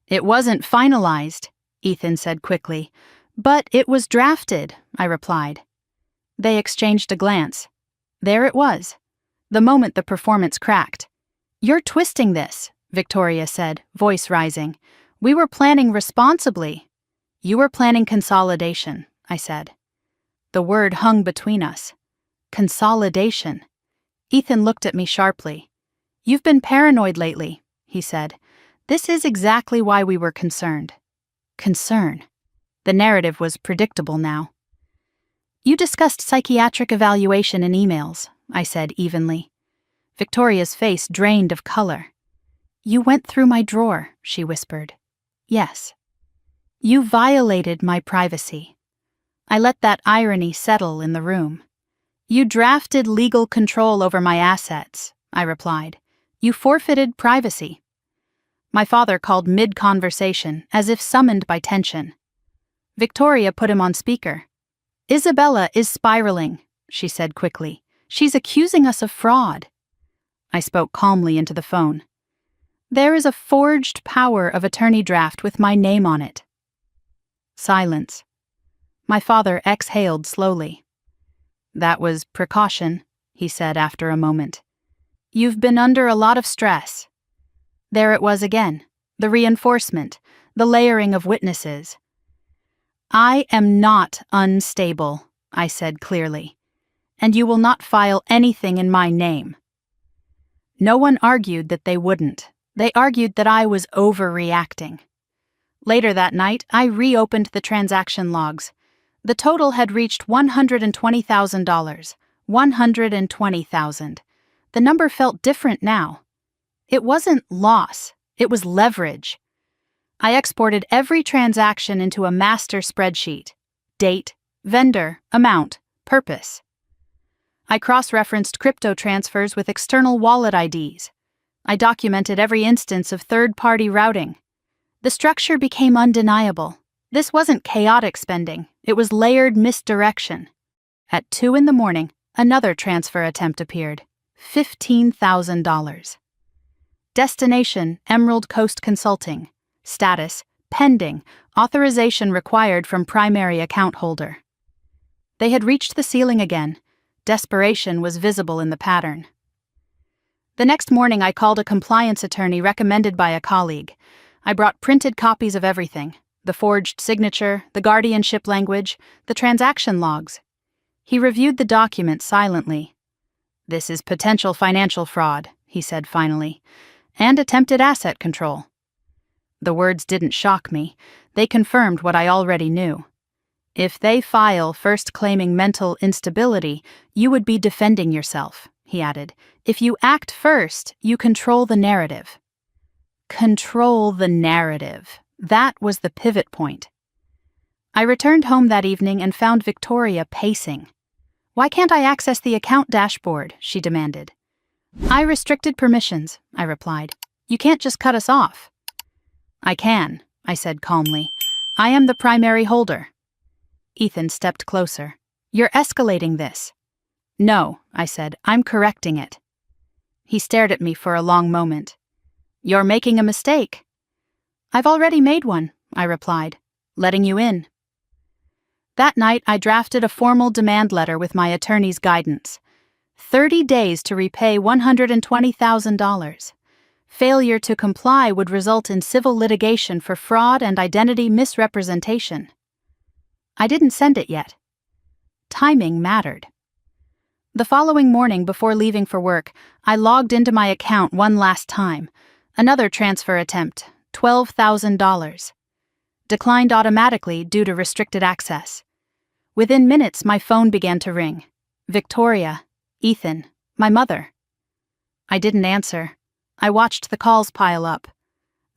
"It wasn't finalized," Ethan said quickly. "But it was drafted," I replied. They exchanged a glance. There it was. The moment the performance cracked. "You're twisting this," Victoria said, voice rising. "We were planning responsibly." "You were planning consolidation," I said. The word hung between us. Consolidation. Ethan looked at me sharply. "You've been paranoid lately," he said. "This is exactly why we were concerned." Concern. The narrative was predictable now. "You discussed psychiatric evaluation in emails," I said evenly. Victoria's face drained of color. "You went through my drawer," she whispered. "Yes." "You violated my privacy." I let that irony settle in the room. "You drafted legal control over my assets," I replied. "You forfeited privacy." My father called mid-conversation, as if summoned by tension. Victoria put him on speaker. "Isabella is spiraling," she said quickly. "She's accusing us of fraud." I spoke calmly into the phone. "There is a forged power of attorney draft with my name on it." Silence. My father exhaled slowly. "That was precaution," he said after a moment. "You've been under a lot of stress." There it was again, the reinforcement, the layering of witnesses. "I am not unstable," I said clearly, "and you will not file anything in my name." No one argued that they wouldn't. They argued that I was overreacting. Later that night, I reopened the transaction logs. The total had reached $120,000. $120,000. The number felt different now. It wasn't loss, it was leverage. I exported every transaction into a master spreadsheet. Date, vendor, amount, purpose. I cross-referenced crypto transfers with external wallet IDs. I documented every instance of third-party routing. The structure became undeniable. This wasn't chaotic spending, it was layered misdirection. At 2 a.m, another transfer attempt appeared. $15,000. Destination, Emerald Coast Consulting. Status, pending, authorization required from primary account holder. They had reached the ceiling again. Desperation was visible in the pattern. The next morning I called a compliance attorney recommended by a colleague. I brought printed copies of everything: the forged signature, the guardianship language, the transaction logs. He reviewed the document silently. "This is potential financial fraud," he said finally, "and attempted asset control." The words didn't shock me. They confirmed what I already knew. If they file first claiming mental instability, you would be defending yourself, he added. If you act first, you control the narrative. Control the narrative. That was the pivot point. I returned home that evening and found Victoria pacing. Why can't I access the account dashboard? She demanded. I restricted permissions, I replied. You can't just cut us off. I can, I said calmly. I am the primary holder. Ethan stepped closer. You're escalating this. No, I said, I'm correcting it. He stared at me for a long moment. You're making a mistake. I've already made one, I replied, letting you in. That night, I drafted a formal demand letter with my attorney's guidance. 30 days to repay $120,000. Failure to comply would result in civil litigation for fraud and identity misrepresentation. I didn't send it yet. Timing mattered. The following morning, before leaving for work, I logged into my account one last time. Another transfer attempt, $12,000. Declined automatically due to restricted access. Within minutes, my phone began to ring. Victoria, Ethan, my mother. I didn't answer. I watched the calls pile up.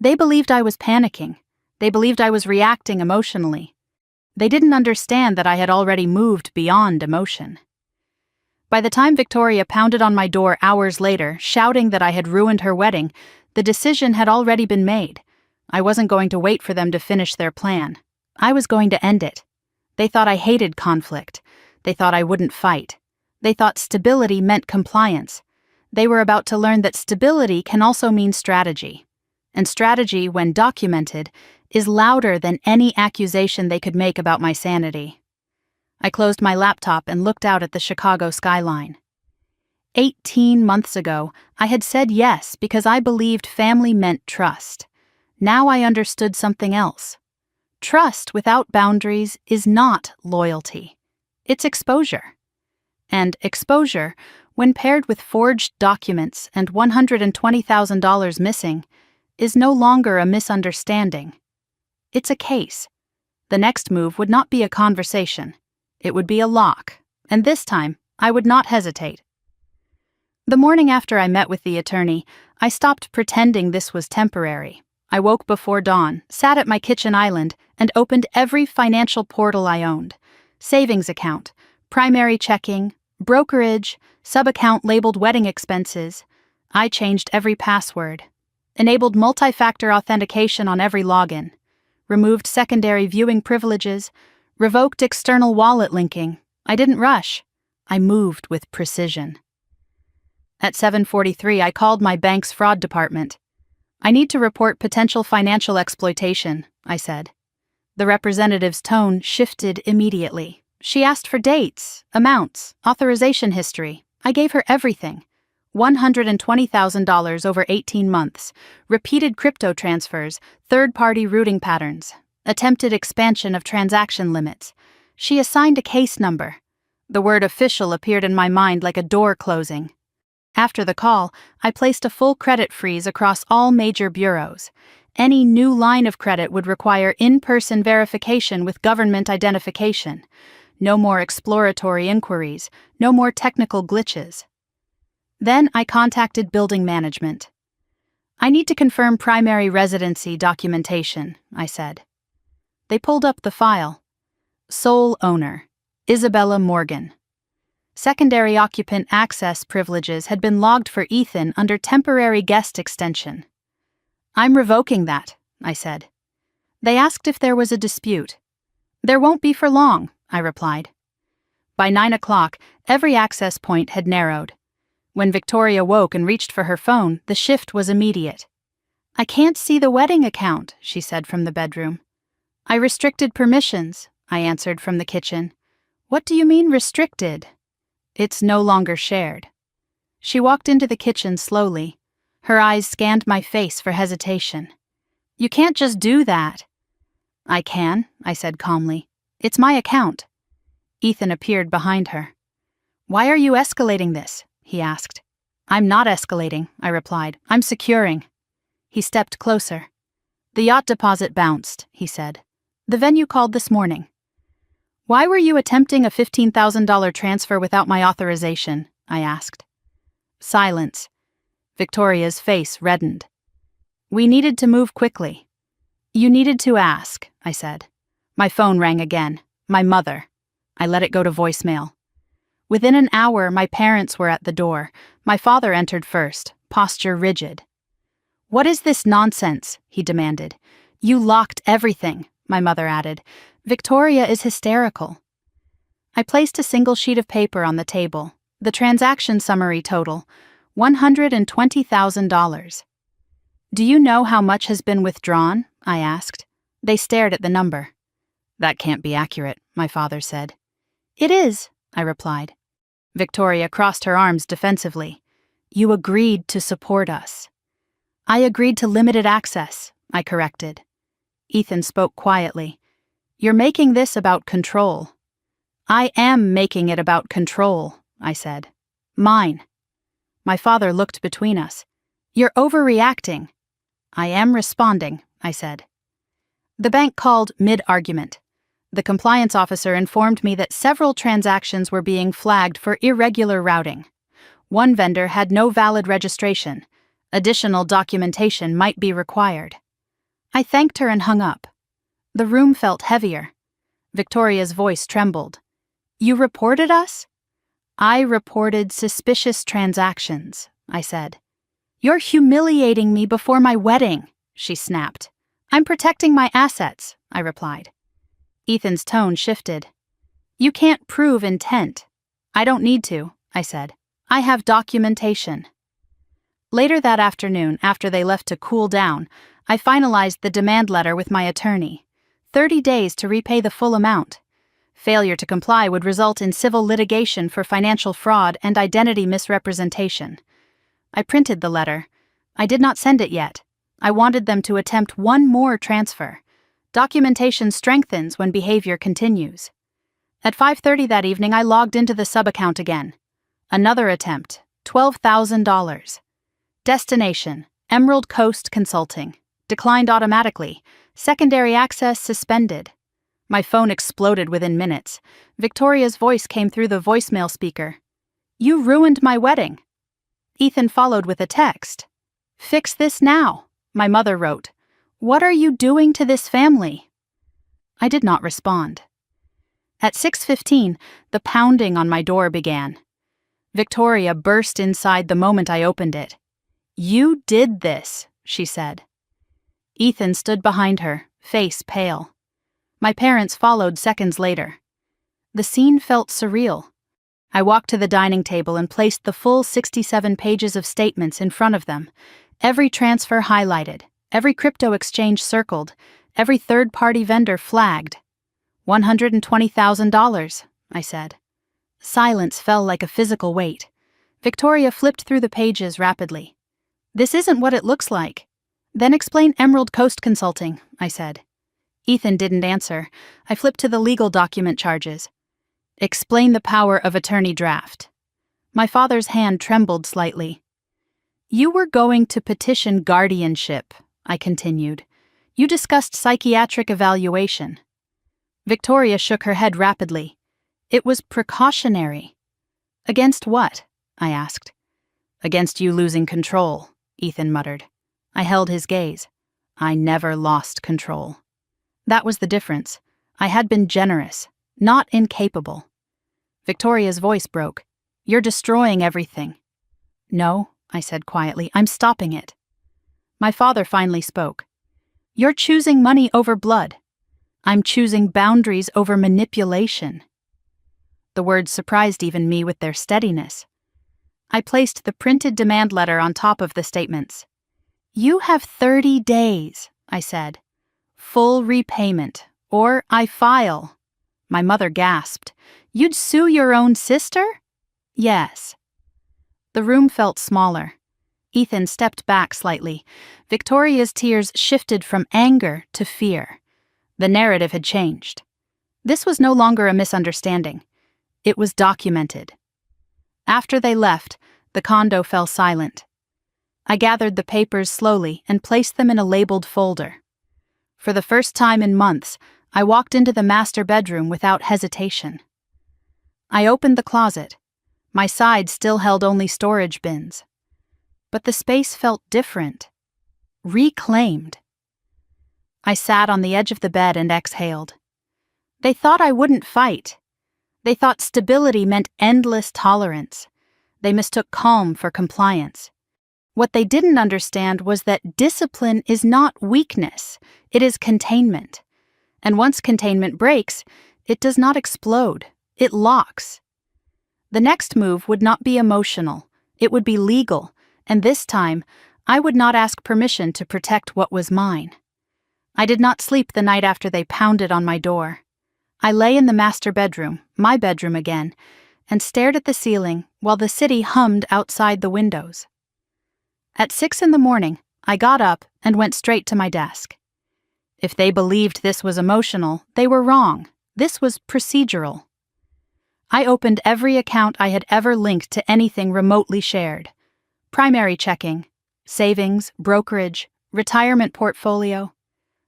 They believed I was panicking. They believed I was reacting emotionally. They didn't understand that I had already moved beyond emotion. By the time Victoria pounded on my door hours later, shouting that I had ruined her wedding, the decision had already been made. I wasn't going to wait for them to finish their plan. I was going to end it. They thought I hated conflict. They thought I wouldn't fight. They thought stability meant compliance. They were about to learn that stability can also mean strategy. And strategy, when documented, is louder than any accusation they could make about my sanity. I closed my laptop and looked out at the Chicago skyline. 18 months ago, I had said yes because I believed family meant trust. Now I understood something else. Trust without boundaries is not loyalty. It's exposure. And exposure, when paired with forged documents and $120,000 missing, is no longer a misunderstanding. It's a case. The next move would not be a conversation. It would be a lock, and this time, I would not hesitate. The morning after I met with the attorney, I stopped pretending this was temporary. I woke before dawn, sat at my kitchen island, and opened every financial portal I owned. Savings account, primary checking, brokerage, sub-account labeled wedding expenses. I changed every password. Enabled multi-factor authentication on every login. Removed secondary viewing privileges. Revoked external wallet linking. I didn't rush. I moved with precision. At 7:43, I called my bank's fraud department. I need to report potential financial exploitation, I said. The representative's tone shifted immediately. She asked for dates, amounts, authorization history. I gave her everything. $120,000 over 18 months, repeated crypto transfers, third-party routing patterns, attempted expansion of transaction limits. She assigned a case number. The word official appeared in my mind like a door closing. After the call, I placed a full credit freeze across all major bureaus. Any new line of credit would require in-person verification with government identification. No more exploratory inquiries, no more technical glitches. Then I contacted building management. I need to confirm primary residency documentation, I said. They pulled up the file. Sole owner, Isabella Morgan. Secondary occupant access privileges had been logged for Ethan under temporary guest extension. I'm revoking that, I said. They asked if there was a dispute. There won't be for long, I replied. By 9 o'clock, every access point had narrowed. When Victoria woke and reached for her phone, the shift was immediate. I can't see the wedding account, she said from the bedroom. I restricted permissions, I answered from the kitchen. What do you mean restricted? It's no longer shared. She walked into the kitchen slowly. Her eyes scanned my face for hesitation. You can't just do that. I can, I said calmly. It's my account. Ethan appeared behind her. Why are you escalating this? He asked. I'm not escalating, I replied. I'm securing. He stepped closer. The yacht deposit bounced, he said. The venue called this morning. Why were you attempting a $15,000 transfer without my authorization? I asked. Silence. Victoria's face reddened. We needed to move quickly. You needed to ask, I said. My phone rang again. My mother. I let it go to voicemail. Within an hour, my parents were at the door. My father entered first, posture rigid. What is this nonsense? He demanded. You locked everything, my mother added. Victoria is hysterical. I placed a single sheet of paper on the table. The transaction summary total, $120,000. Do you know how much has been withdrawn? I asked. They stared at the number. That can't be accurate, my father said. It is, I replied. Victoria crossed her arms defensively. You agreed to support us. I agreed to limited access, I corrected. Ethan spoke quietly. You're making this about control. I am making it about control, I said. Mine. My father looked between us. You're overreacting. I am responding, I said. The bank called mid-argument. The compliance officer informed me that several transactions were being flagged for irregular routing. One vendor had no valid registration. Additional documentation might be required. I thanked her and hung up. The room felt heavier. Victoria's voice trembled. You reported us? I reported suspicious transactions, I said. You're humiliating me before my wedding, she snapped. I'm protecting my assets, I replied. Ethan's tone shifted. You can't prove intent. I don't need to, I said. I have documentation. Later that afternoon, after they left to cool down, I finalized the demand letter with my attorney. 30 days to repay the full amount. Failure to comply would result in civil litigation for financial fraud and identity misrepresentation. I printed the letter. I did not send it yet. I wanted them to attempt one more transfer. Documentation strengthens when behavior continues. At 5:30 that evening, I logged into the sub-account again. Another attempt, $12,000. Destination, Emerald Coast Consulting. Declined automatically. Secondary access suspended. My phone exploded within minutes. Victoria's voice came through the voicemail speaker. You ruined my wedding. Ethan followed with a text. Fix this now, my mother wrote. What are you doing to this family? I did not respond. At 6:15, the pounding on my door began. Victoria burst inside the moment I opened it. You did this, she said. Ethan stood behind her, face pale. My parents followed seconds later. The scene felt surreal. I walked to the dining table and placed the full 67 pages of statements in front of them, every transfer highlighted, every crypto exchange circled, every third-party vendor flagged. $120,000, I said. Silence fell like a physical weight. Victoria flipped through the pages rapidly. This isn't what it looks like. Then explain Emerald Coast Consulting, I said. Ethan didn't answer. I flipped to the legal document charges. Explain the power of attorney draft. My father's hand trembled slightly. You were going to petition guardianship, I continued. You discussed psychiatric evaluation. Victoria shook her head rapidly. It was precautionary. Against what? I asked. Against you losing control, Ethan muttered. I held his gaze. I never lost control. That was the difference. I had been generous, not incapable. Victoria's voice broke. You're destroying everything. No, I said quietly, I'm stopping it. My father finally spoke. You're choosing money over blood. I'm choosing boundaries over manipulation. The words surprised even me with their steadiness. I placed the printed demand letter on top of the statements. You have 30 days, I said. Full repayment, or I file. My mother gasped. You'd sue your own sister? Yes. The room felt smaller. Ethan stepped back slightly. Victoria's tears shifted from anger to fear. The narrative had changed. This was no longer a misunderstanding. It was documented. After they left, the condo fell silent. I gathered the papers slowly and placed them in a labeled folder. For the first time in months, I walked into the master bedroom without hesitation. I opened the closet. My side still held only storage bins. But the space felt different. Reclaimed. I sat on the edge of the bed and exhaled. They thought I wouldn't fight. They thought stability meant endless tolerance. They mistook calm for compliance. What they didn't understand was that discipline is not weakness, it is containment. And once containment breaks, it does not explode, it locks. The next move would not be emotional, it would be legal, and this time, I would not ask permission to protect what was mine. I did not sleep the night after they pounded on my door. I lay in the master bedroom, my bedroom again, and stared at the ceiling while the city hummed outside the windows. At 6 a.m, I got up and went straight to my desk. If they believed this was emotional, they were wrong. This was procedural. I opened every account I had ever linked to anything remotely shared. Primary checking, savings, brokerage, retirement portfolio,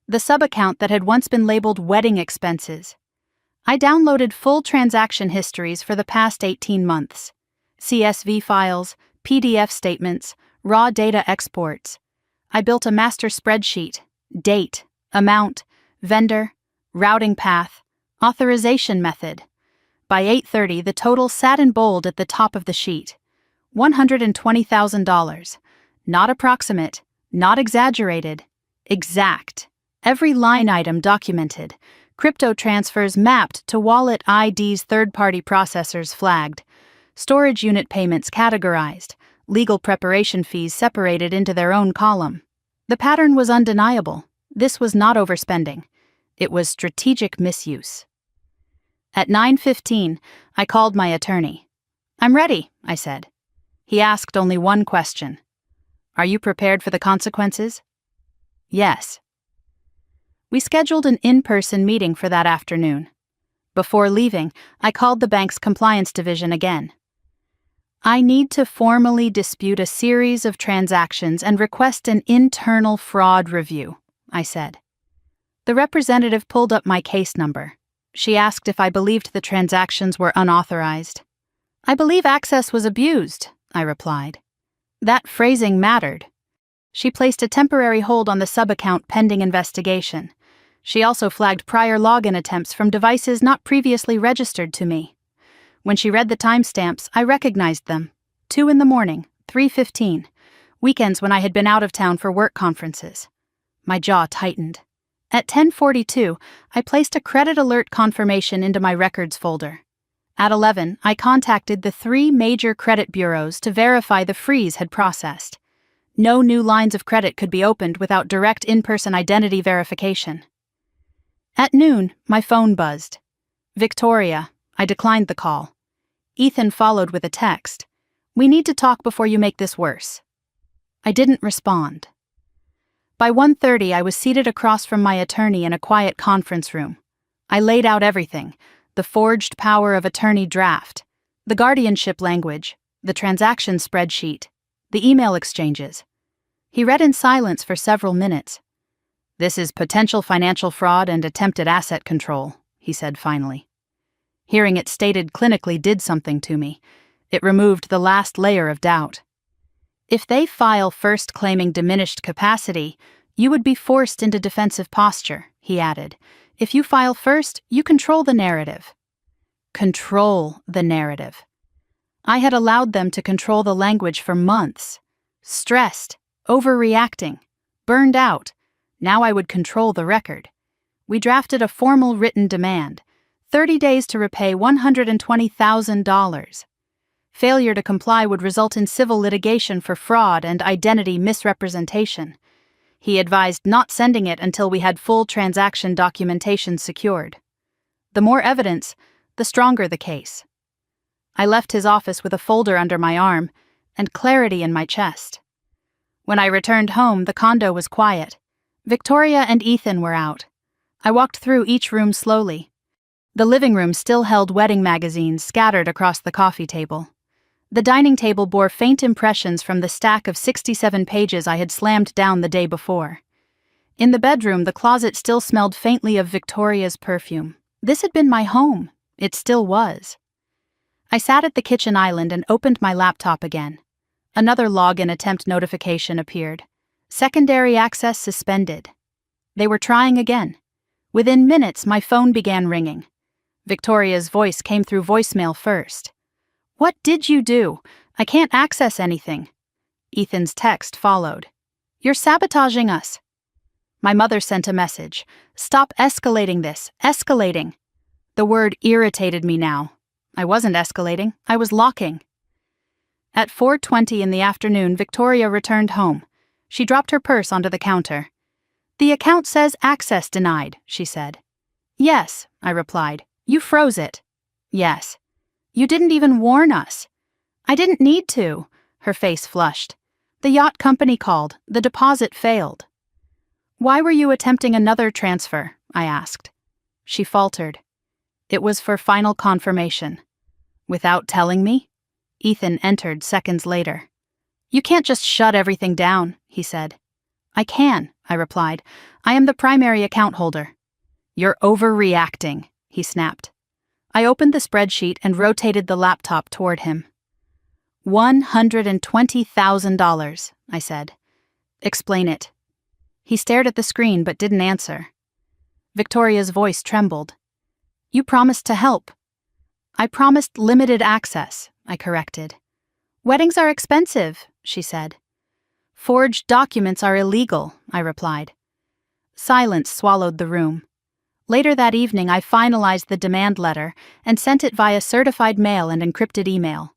the sub-account that had once been labeled wedding expenses. I downloaded full transaction histories for the past 18 months, CSV files, PDF statements, raw data exports. I built a master spreadsheet, date, amount, vendor, routing path, authorization method. By 8:30, the total sat in bold at the top of the sheet. $120,000. Not approximate, not exaggerated, exact. Every line item documented. Crypto transfers mapped to wallet IDs, third-party processors flagged. Storage unit payments categorized. Legal preparation fees separated into their own column. The pattern was undeniable. This was not overspending. It was strategic misuse. At 9:15, I called my attorney. "I'm ready," I said. He asked only one question. "Are you prepared for the consequences?" "Yes." We scheduled an in-person meeting for that afternoon. Before leaving, I called the bank's compliance division again. "I need to formally dispute a series of transactions and request an internal fraud review," I said. The representative pulled up my case number. She asked if I believed the transactions were unauthorized. "I believe access was abused," I replied. That phrasing mattered. She placed a temporary hold on the sub-account pending investigation. She also flagged prior login attempts from devices not previously registered to me. When she read the timestamps, I recognized them. 2 a.m, 3:15, weekends when I had been out of town for work conferences. My jaw tightened. At 10:42, I placed a credit alert confirmation into my records folder. At 11, I contacted the 3 major credit bureaus to verify the freeze had processed. No new lines of credit could be opened without direct in-person identity verification. At noon, my phone buzzed. "Victoria," I declined the call. Ethan followed with a text. "We need to talk before you make this worse." I didn't respond. By 1:30, I was seated across from my attorney in a quiet conference room. I laid out everything: the forged power of attorney draft, the guardianship language, the transaction spreadsheet, the email exchanges. He read in silence for several minutes. "This is potential financial fraud and attempted asset control," he said finally. Hearing it stated clinically did something to me. It removed the last layer of doubt. "If they file first claiming diminished capacity, you would be forced into defensive posture," he added. "If you file first, you control the narrative." Control the narrative. I had allowed them to control the language for months. Stressed, overreacting, burned out. Now I would control the record. We drafted a formal written demand: 30 days to repay $120,000. Failure to comply would result in civil litigation for fraud and identity misrepresentation. He advised not sending it until we had full transaction documentation secured. The more evidence, the stronger the case. I left his office with a folder under my arm and clarity in my chest. When I returned home, the condo was quiet. Victoria and Ethan were out. I walked through each room slowly. The living room still held wedding magazines scattered across the coffee table. The dining table bore faint impressions from the stack of 67 pages I had slammed down the day before. In the bedroom, the closet still smelled faintly of Victoria's perfume. This had been my home. It still was. I sat at the kitchen island and opened my laptop again. Another login attempt notification appeared. Secondary access suspended. They were trying again. Within minutes, my phone began ringing. Victoria's voice came through voicemail first. "What did you do? I can't access anything." Ethan's text followed. "You're sabotaging us." My mother sent a message. "Stop escalating this. Escalating." The word irritated me now. I wasn't escalating. I was locking. At 4:20 in the afternoon, Victoria returned home. She dropped her purse onto the counter. "The account says access denied," she said. "Yes," I replied. "You froze it." "Yes." "You didn't even warn us." "I didn't need to." Her face flushed. "The yacht company called. The deposit failed." "Why were you attempting another transfer?" I asked. She faltered. "It was for final confirmation." "Without telling me?" Ethan entered seconds later. "You can't just shut everything down," he said. "I can," I replied. "I am the primary account holder." "You're overreacting," he snapped. I opened the spreadsheet and rotated the laptop toward him. $120,000, I said. "Explain it." He stared at the screen but didn't answer. Victoria's voice trembled. "You promised to help." "I promised limited access," I corrected. "Weddings are expensive," she said. "Forged documents are illegal," I replied. Silence swallowed the room. Later that evening, I finalized the demand letter and sent it via certified mail and encrypted email.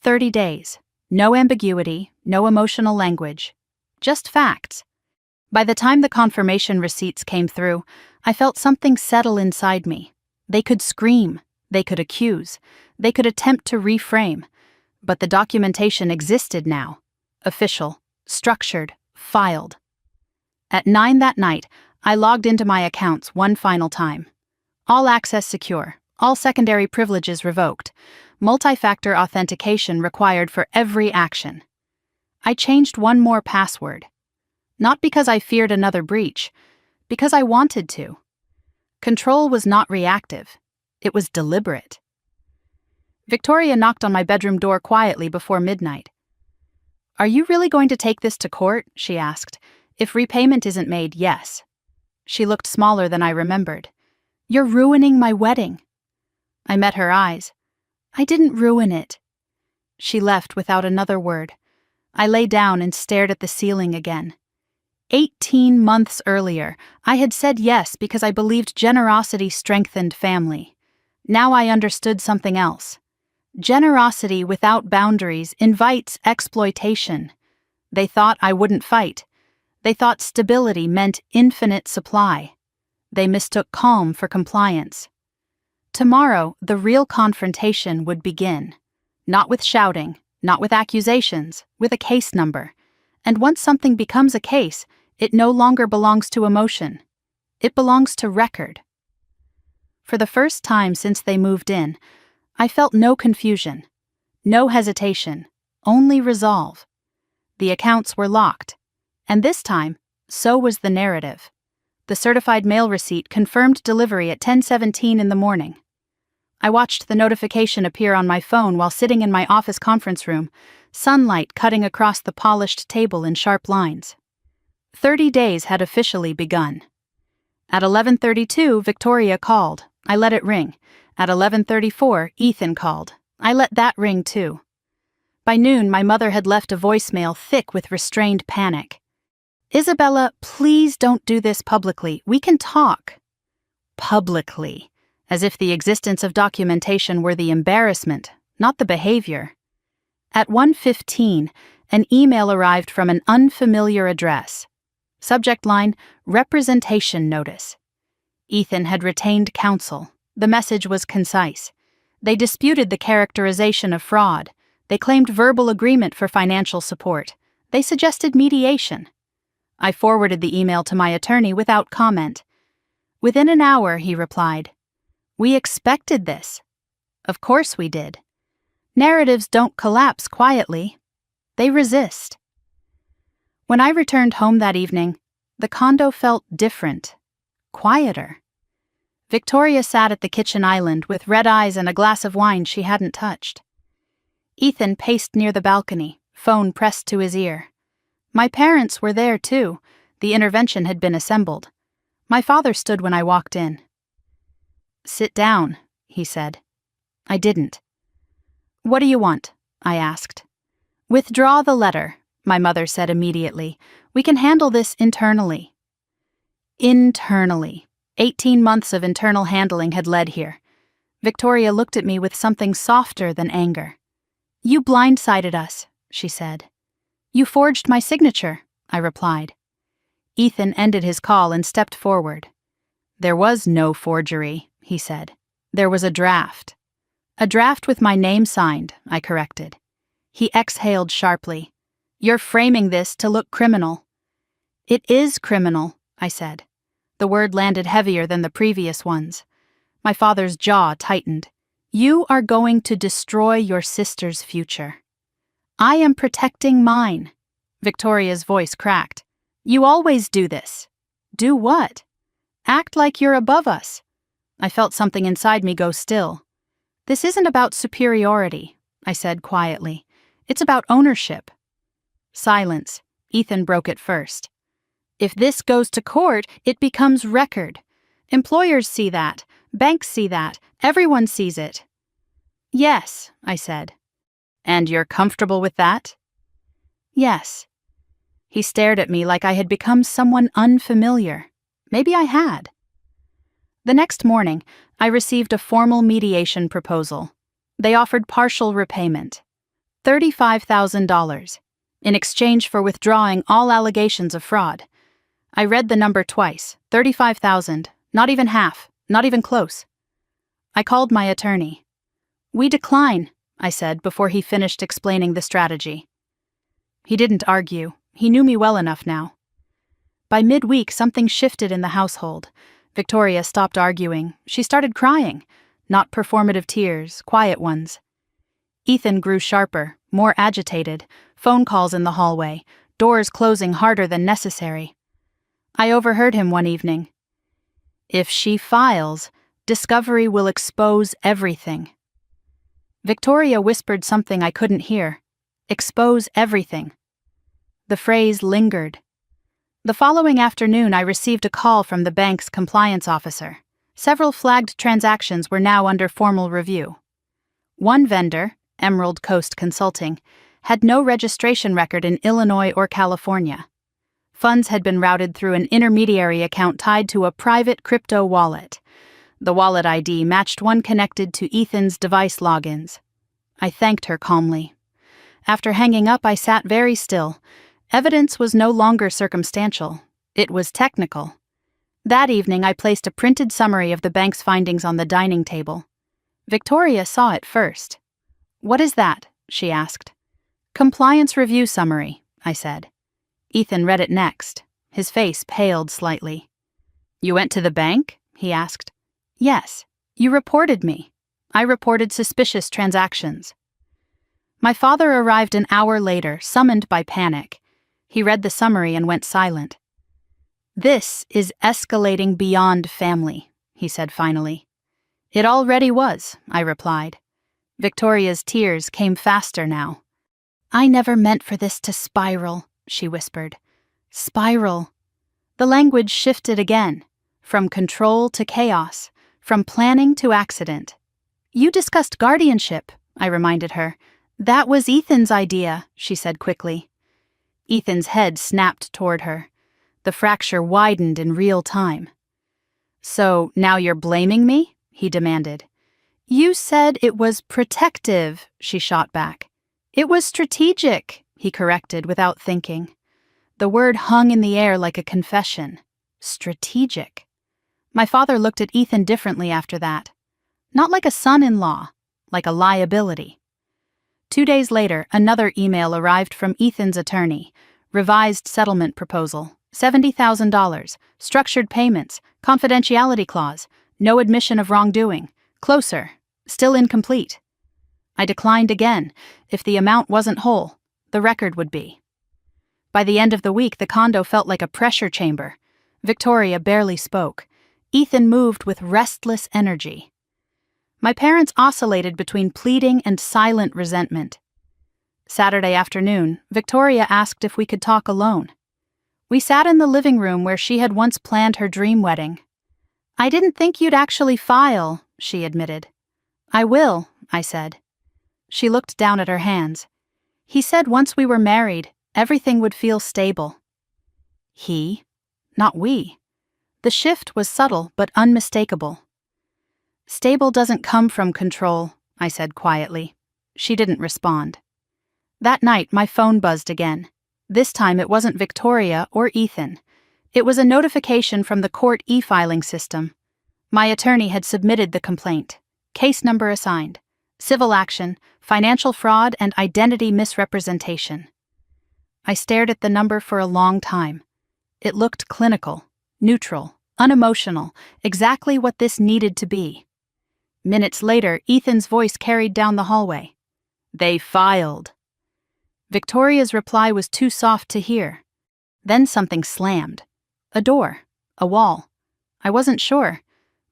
30 days. No ambiguity, no emotional language. Just facts. By the time the confirmation receipts came through, I felt something settle inside me. They could scream, they could accuse, they could attempt to reframe, but the documentation existed now. Official, structured, filed. At 9 that night, I logged into my accounts one final time. All access secure, all secondary privileges revoked, multi-factor authentication required for every action. I changed one more password. Not because I feared another breach, because I wanted to. Control was not reactive. It was deliberate. Victoria knocked on my bedroom door quietly before midnight. "Are you really going to take this to court?" she asked. "If repayment isn't made, yes." She looked smaller than I remembered. "You're ruining my wedding." I met her eyes. "I didn't ruin it." She left without another word. I lay down and stared at the ceiling again. 18 months earlier, I had said yes because I believed generosity strengthened family. Now I understood something else. Generosity without boundaries invites exploitation. They thought I wouldn't fight. They thought stability meant infinite supply. They mistook calm for compliance. Tomorrow, the real confrontation would begin. Not with shouting, not with accusations, with a case number. And once something becomes a case, it no longer belongs to emotion. It belongs to record. For the first time since they moved in, I felt no confusion, no hesitation, only resolve. The accounts were locked. And this time, so was the narrative. The certified mail receipt confirmed delivery at 10:17 in the morning. I watched the notification appear on my phone while sitting in my office conference room, sunlight cutting across the polished table in sharp lines. 30 days had officially begun. At 11:32, Victoria called. I let it ring. At 11:34, Ethan called. I let that ring too. By noon, my mother had left a voicemail thick with restrained panic. "Isabella, please don't do this publicly. We can talk." Publicly, as if the existence of documentation were the embarrassment, not the behavior. At 1:15, an email arrived from an unfamiliar address. Subject line, representation notice. Ethan had retained counsel. The message was concise. They disputed the characterization of fraud. They claimed verbal agreement for financial support. They suggested mediation. I forwarded the email to my attorney without comment. Within an hour, he replied, "We expected this." Of course we did. Narratives don't collapse quietly. They resist. When I returned home that evening, The condo felt different, quieter. Victoria sat at the kitchen island with red eyes and a glass of wine she hadn't touched. Ethan paced near the balcony, phone pressed to his ear. My parents were there too. The intervention had been assembled. My father stood when I walked in. "Sit down," he said. I didn't. "What do you want?" I asked. "Withdraw the letter," my mother said immediately. "We can handle this internally." Internally. 18 months of internal handling had led here. Victoria looked at me with something softer than anger. "You blindsided us," she said. "You forged my signature," I replied. Ethan ended his call and stepped forward. "There was no forgery," he said. "There was a draft." "A draft with my name signed," I corrected. He exhaled sharply. "You're framing this to look criminal." "It is criminal," I said. The word landed heavier than the previous ones. My father's jaw tightened. "You are going to destroy your sister's future." "I am protecting mine." Victoria's voice cracked. "You always do this." "Do what?" "Act like you're above us." I felt something inside me go still. "This isn't about superiority," I said quietly. "It's about ownership." Silence. Ethan broke it first. "If this goes to court, it becomes record. Employers see that. Banks see that. Everyone sees it." "Yes," I said. "And you're comfortable with that?" "Yes." He stared at me like I had become someone unfamiliar. Maybe I had. The next morning, I received a formal mediation proposal. They offered partial repayment. $35,000, in exchange for withdrawing all allegations of fraud. I read the number twice. 35,000, not even half, not even close. I called my attorney. "We decline," I said before he finished explaining the strategy. He didn't argue. He knew me well enough now. By midweek, something shifted in the household. Victoria stopped arguing. She started crying. Not performative tears, quiet ones. Ethan grew sharper, more agitated, phone calls in the hallway, doors closing harder than necessary. I overheard him one evening. "If she files, discovery will expose everything." Victoria whispered something I couldn't hear. "Expose everything." The phrase lingered. The following afternoon, I received a call from the bank's compliance officer. Several flagged transactions were now under formal review. One vendor, Emerald Coast Consulting, had no registration record in Illinois or California. Funds had been routed through an intermediary account tied to a private crypto wallet. The wallet ID matched one connected to Ethan's device logins. I thanked her calmly. After hanging up, I sat very still. Evidence was no longer circumstantial. It was technical. That evening, I placed a printed summary of the bank's findings on the dining table. Victoria saw it first. "What is that?" she asked. "Compliance review summary," I said. Ethan read it next. His face paled slightly. "You went to the bank?" he asked. "Yes. You reported me. I reported suspicious transactions." My father arrived an hour later, summoned by panic. He read the summary and went silent. "This is escalating beyond family," he said finally. "It already was," I replied. Victoria's tears came faster now. "I never meant for this to spiral," she whispered. "Spiral." The language shifted again, from control to chaos, from planning to accident. "You discussed guardianship," I reminded her. "That was Ethan's idea," she said quickly. Ethan's head snapped toward her. The fracture widened in real time. "So now you're blaming me?" he demanded. "You said it was protective," she shot back. "It was strategic," he corrected without thinking. The word hung in the air like a confession. Strategic. My father looked at Ethan differently after that. Not like a son-in-law, like a liability. 2 days later, another email arrived from Ethan's attorney. Revised settlement proposal. $70,000. Structured payments. Confidentiality clause. No admission of wrongdoing. Closer. Still incomplete. I declined again. If the amount wasn't whole, the record would be. By the end of the week, the condo felt like a pressure chamber. Victoria barely spoke. Ethan moved with restless energy. My parents oscillated between pleading and silent resentment. Saturday afternoon, Victoria asked if we could talk alone. We sat in the living room where she had once planned her dream wedding. "I didn't think you'd actually file," she admitted. "I will," I said. She looked down at her hands. "He said once we were married, everything would feel stable." He? Not we. The shift was subtle but unmistakable. "Stable doesn't come from control," I said quietly. She didn't respond. That night, my phone buzzed again. This time it wasn't Victoria or Ethan. It was a notification from the court e-filing system. My attorney had submitted the complaint. Case number assigned. Civil action, financial fraud, and identity misrepresentation. I stared at the number for a long time. It looked clinical, neutral, unemotional, exactly what this needed to be. Minutes later, Ethan's voice carried down the hallway. "They filed." Victoria's reply was too soft to hear. Then something slammed. A door. A wall. I wasn't sure,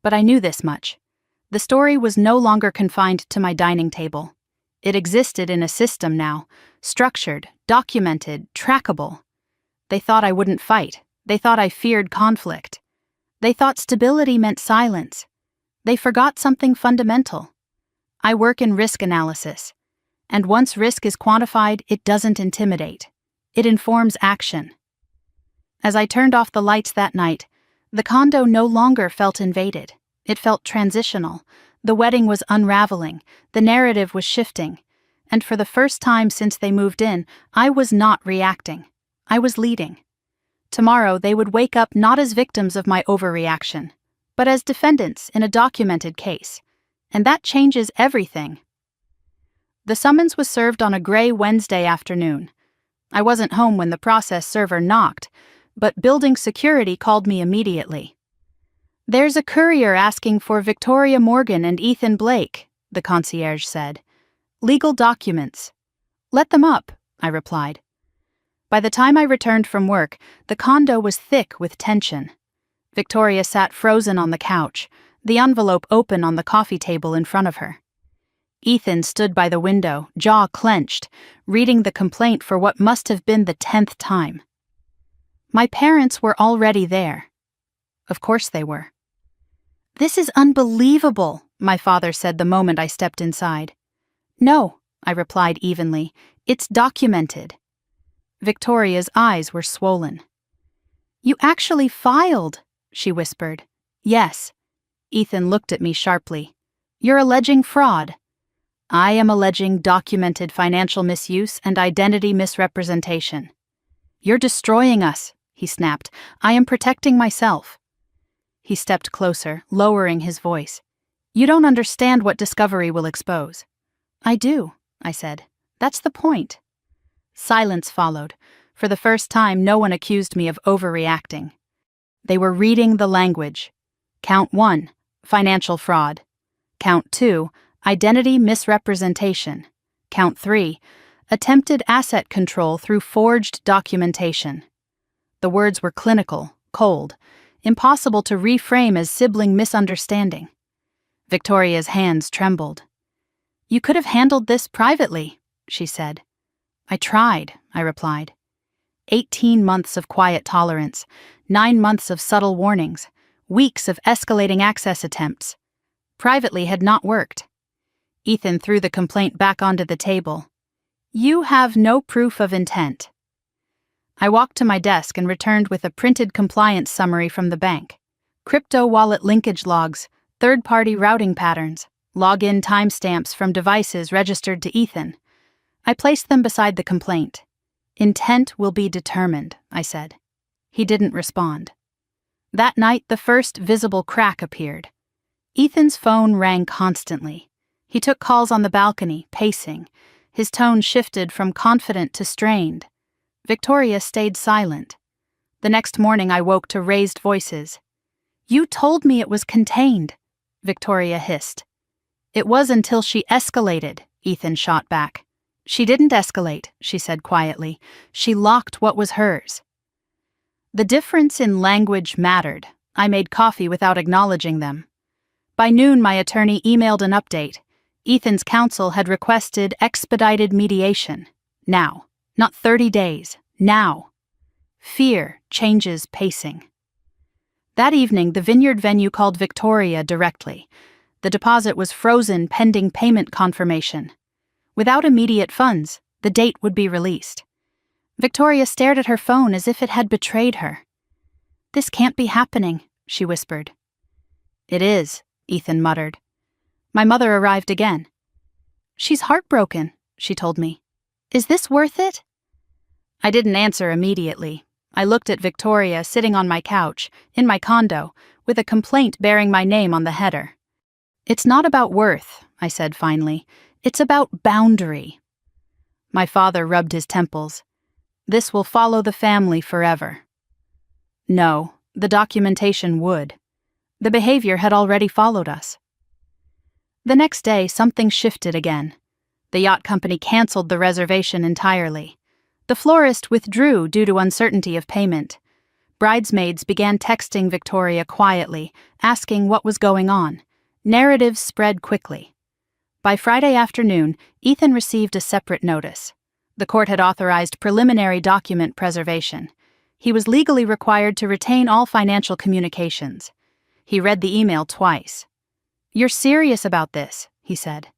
but I knew this much. The story was no longer confined to my dining table. It existed in a system now, structured, documented, trackable. They thought I wouldn't fight. They thought I feared conflict. They thought stability meant silence. They forgot something fundamental. I work in risk analysis. And once risk is quantified, it doesn't intimidate. It informs action. As I turned off the lights that night, the condo no longer felt invaded. It felt transitional. The wedding was unraveling. The narrative was shifting. And for the first time since they moved in, I was not reacting. I was leading. Tomorrow, they would wake up not as victims of my overreaction, but as defendants in a documented case. And that changes everything. The summons was served on a gray Wednesday afternoon. I wasn't home when the process server knocked, but building security called me immediately. "There's a courier asking for Victoria Morgan and Ethan Blake," the concierge said. "Legal documents." "Let them up," I replied. By the time I returned from work, the condo was thick with tension. Victoria sat frozen on the couch, the envelope open on the coffee table in front of her. Ethan stood by the window, jaw clenched, reading the complaint for what must have been the 10th time. My parents were already there. Of course they were. "This is unbelievable," my father said the moment I stepped inside. "No," I replied evenly, "it's documented." Victoria's eyes were swollen. "You actually filed," she whispered. "Yes." Ethan looked at me sharply. "You're alleging fraud." "I am alleging documented financial misuse and identity misrepresentation." "You're destroying us," he snapped. "I am protecting myself." He stepped closer, lowering his voice. "You don't understand what discovery will expose." "I do," I said. "That's the point." Silence followed. For the first time, no one accused me of overreacting. They were reading the language. Count 1, financial fraud. Count 2, identity misrepresentation. Count 3, attempted asset control through forged documentation. The words were clinical, cold, impossible to reframe as sibling misunderstanding. Victoria's hands trembled. "You could have handled this privately," she said. "I tried," I replied. 18 months of quiet tolerance, 9 months of subtle warnings, weeks of escalating access attempts. Privately had not worked. Ethan threw the complaint back onto the table. "You have no proof of intent." I walked to my desk and returned with a printed compliance summary from the bank. Crypto wallet linkage logs, third-party routing patterns, login timestamps from devices registered to Ethan. I placed them beside the complaint. "Intent will be determined," I said. He didn't respond. That night, the first visible crack appeared. Ethan's phone rang constantly. He took calls on the balcony, pacing. His tone shifted from confident to strained. Victoria stayed silent. The next morning, I woke to raised voices. "You told me it was contained," Victoria hissed. "It was until she escalated," Ethan shot back. She didn't escalate, she said quietly. She locked what was hers. The difference in language mattered. I made coffee without acknowledging them. By noon, my attorney emailed an update. Ethan's counsel had requested expedited mediation. Now. Not 30 days. Now. Fear changes pacing. That evening, the vineyard venue called Victoria directly. The deposit was frozen pending payment confirmation. Without immediate funds, the date would be released. Victoria stared at her phone as if it had betrayed her. "This can't be happening," she whispered. "It is," Ethan muttered. My mother arrived again. "She's heartbroken," she told me. "Is this worth it?" I didn't answer immediately. I looked at Victoria sitting on my couch, in my condo, with a complaint bearing my name on the header. "It's not about worth," I said finally. "It's about boundary." My father rubbed his temples. "This will follow the family forever." No, the documentation would. The behavior had already followed us. The next day, something shifted again. The yacht company canceled the reservation entirely. The florist withdrew due to uncertainty of payment. Bridesmaids began texting Victoria quietly, asking what was going on. Narratives spread quickly. By Friday afternoon, Ethan received a separate notice. The court had authorized preliminary document preservation. He was legally required to retain all financial communications. He read the email twice. "You're serious about this," he said.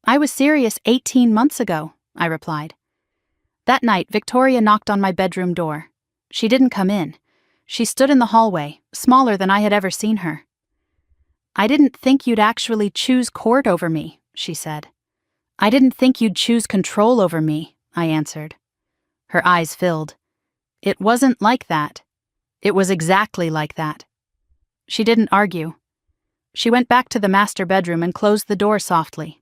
"I was serious 18 months ago," I replied. That night, Victoria knocked on my bedroom door. She didn't come in. She stood in the hallway, smaller than I had ever seen her. "I didn't think you'd actually choose court over me," she said. "I didn't think you'd choose control over me," I answered. Her eyes filled. "It wasn't like that. It was exactly like that." She didn't argue. She went back to the master bedroom and closed the door softly.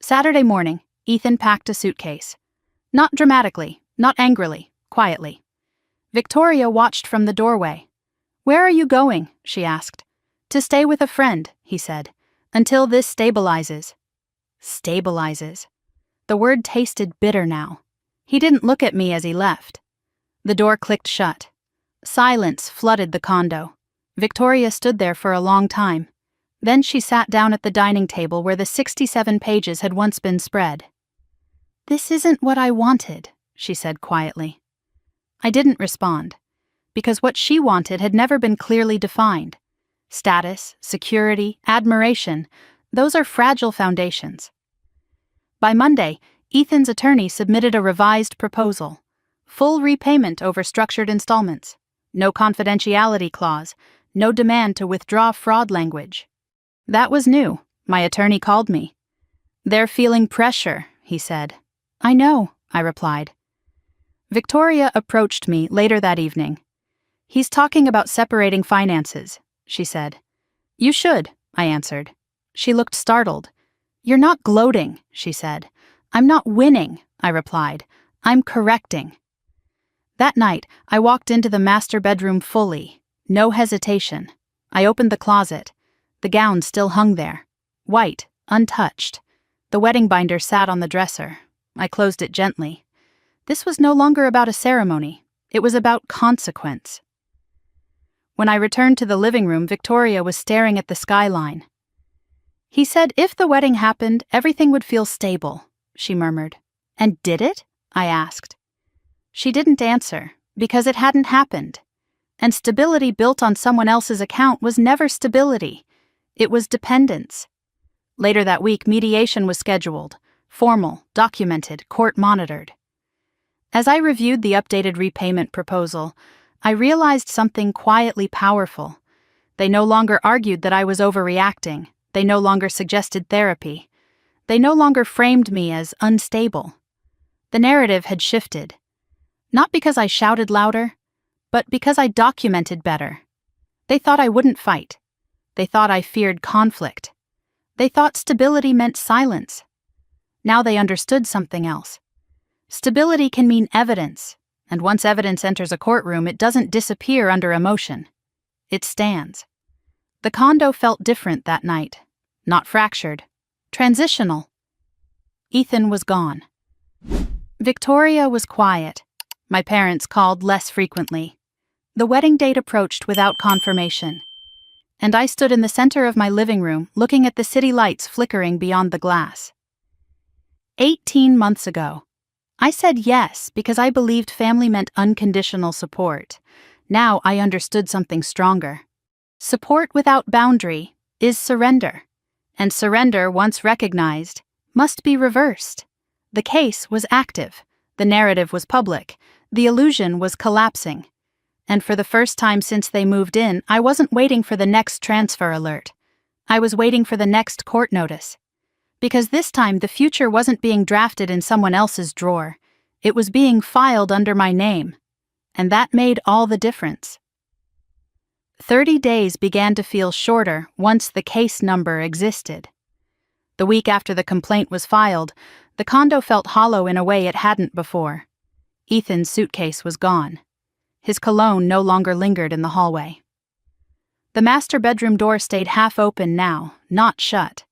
Saturday morning, Ethan packed a suitcase. Not dramatically, not angrily, quietly. Victoria watched from the doorway. "Where are you going?" she asked. "To stay with a friend," he said, "until this stabilizes." Stabilizes. The word tasted bitter now. He didn't look at me as he left. The door clicked shut. Silence flooded the condo. Victoria stood there for a long time. Then she sat down at the dining table where the 67 pages had once been spread. "This isn't what I wanted," she said quietly. I didn't respond, because what she wanted had never been clearly defined. Status, security, admiration, those are fragile foundations. By Monday, Ethan's attorney submitted a revised proposal. Full repayment over structured installments. No confidentiality clause. No demand to withdraw fraud language. That was new. My attorney called me. "They're feeling pressure," he said. "I know," I replied. Victoria approached me later that evening. "He's talking about separating finances," she said. "You should," I answered. She looked startled. "You're not gloating," she said. "I'm not winning," I replied. "I'm correcting." That night, I walked into the master bedroom fully. No hesitation. I opened the closet. The gown still hung there. White, untouched. The wedding binder sat on the dresser. I closed it gently. This was no longer about a ceremony. It was about consequence. When I returned to the living room, Victoria was staring at the skyline. "He said if the wedding happened, everything would feel stable," she murmured. "And did it?" I asked. She didn't answer, because it hadn't happened. And stability built on someone else's account was never stability. It was dependence. Later that week, mediation was scheduled. Formal, documented, court-monitored. As I reviewed the updated repayment proposal, I realized something quietly powerful. They no longer argued that I was overreacting. They no longer suggested therapy. They no longer framed me as unstable. The narrative had shifted. Not because I shouted louder, but because I documented better. They thought I wouldn't fight. They thought I feared conflict. They thought stability meant silence. Now they understood something else. Stability can mean evidence, and once evidence enters a courtroom, it doesn't disappear under emotion. It stands. The condo felt different that night. Not fractured. Transitional. Ethan was gone. Victoria was quiet. My parents called less frequently. The wedding date approached without confirmation, and I stood in the center of my living room looking at the city lights flickering beyond the glass. 18 months ago, I said yes because I believed family meant unconditional support. Now I understood something stronger. Support without boundary is surrender, and surrender, once recognized, must be reversed. The case was active, the narrative was public, the illusion was collapsing. And for the first time since they moved in, I wasn't waiting for the next transfer alert. I was waiting for the next court notice. Because this time the future wasn't being drafted in someone else's drawer. It was being filed under my name. And that made all the difference. 30 days began to feel shorter once the case number existed. The week after the complaint was filed, the condo felt hollow in a way it hadn't before. Ethan's suitcase was gone. His cologne no longer lingered in the hallway. The master bedroom door stayed half open now, not shut.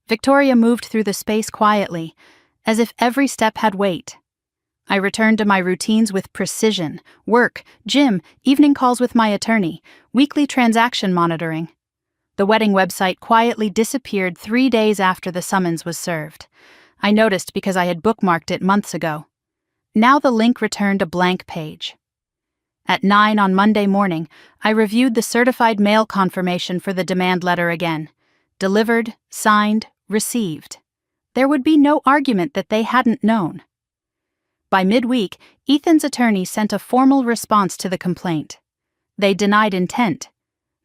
Victoria moved through the space quietly, as if every step had weight. I returned to my routines with precision: work, gym, evening calls with my attorney, weekly transaction monitoring. The wedding website quietly disappeared 3 days after the summons was served. I noticed because I had bookmarked it months ago. Now the link returned a blank page. At 9 on Monday morning, I reviewed the certified mail confirmation for the demand letter again. Delivered, signed, received. There would be no argument that they hadn't known. By midweek, Ethan's attorney sent a formal response to the complaint. They denied intent.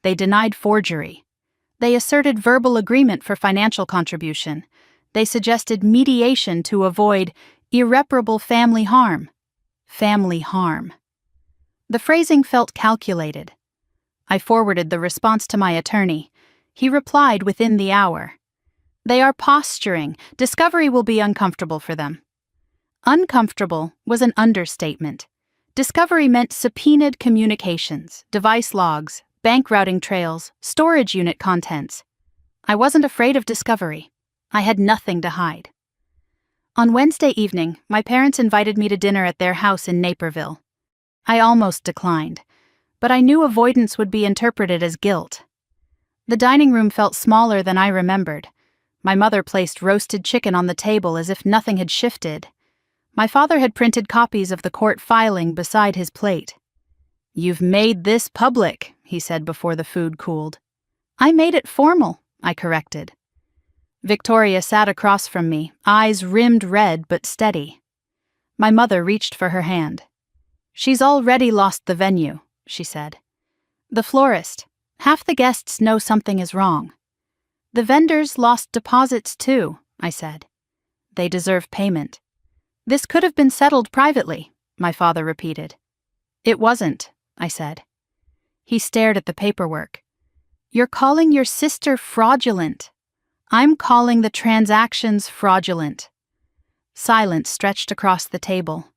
They denied forgery. They asserted verbal agreement for financial contribution. They suggested mediation to avoid irreparable family harm. Family harm. The phrasing felt calculated. I forwarded the response to my attorney. He replied within the hour. They are posturing. Discovery will be uncomfortable for them. Uncomfortable was an understatement. Discovery meant subpoenaed communications, device logs, bank routing trails, storage unit contents. I wasn't afraid of discovery. I had nothing to hide. On Wednesday evening, my parents invited me to dinner at their house in Naperville. I almost declined, but I knew avoidance would be interpreted as guilt. The dining room felt smaller than I remembered. My mother placed roasted chicken on the table as if nothing had shifted. My father had printed copies of the court filing beside his plate. "You've made this public," he said before the food cooled. "I made it formal," I corrected. Victoria sat across from me, eyes rimmed red but steady. My mother reached for her hand. "She's already lost the venue," she said. "The florist. Half the guests know something is wrong." "The vendors lost deposits too," I said. "They deserve payment." "This could have been settled privately," my father repeated. "It wasn't," I said. He stared at the paperwork. "You're calling your sister fraudulent. I'm calling the transactions fraudulent." Silence stretched across the table.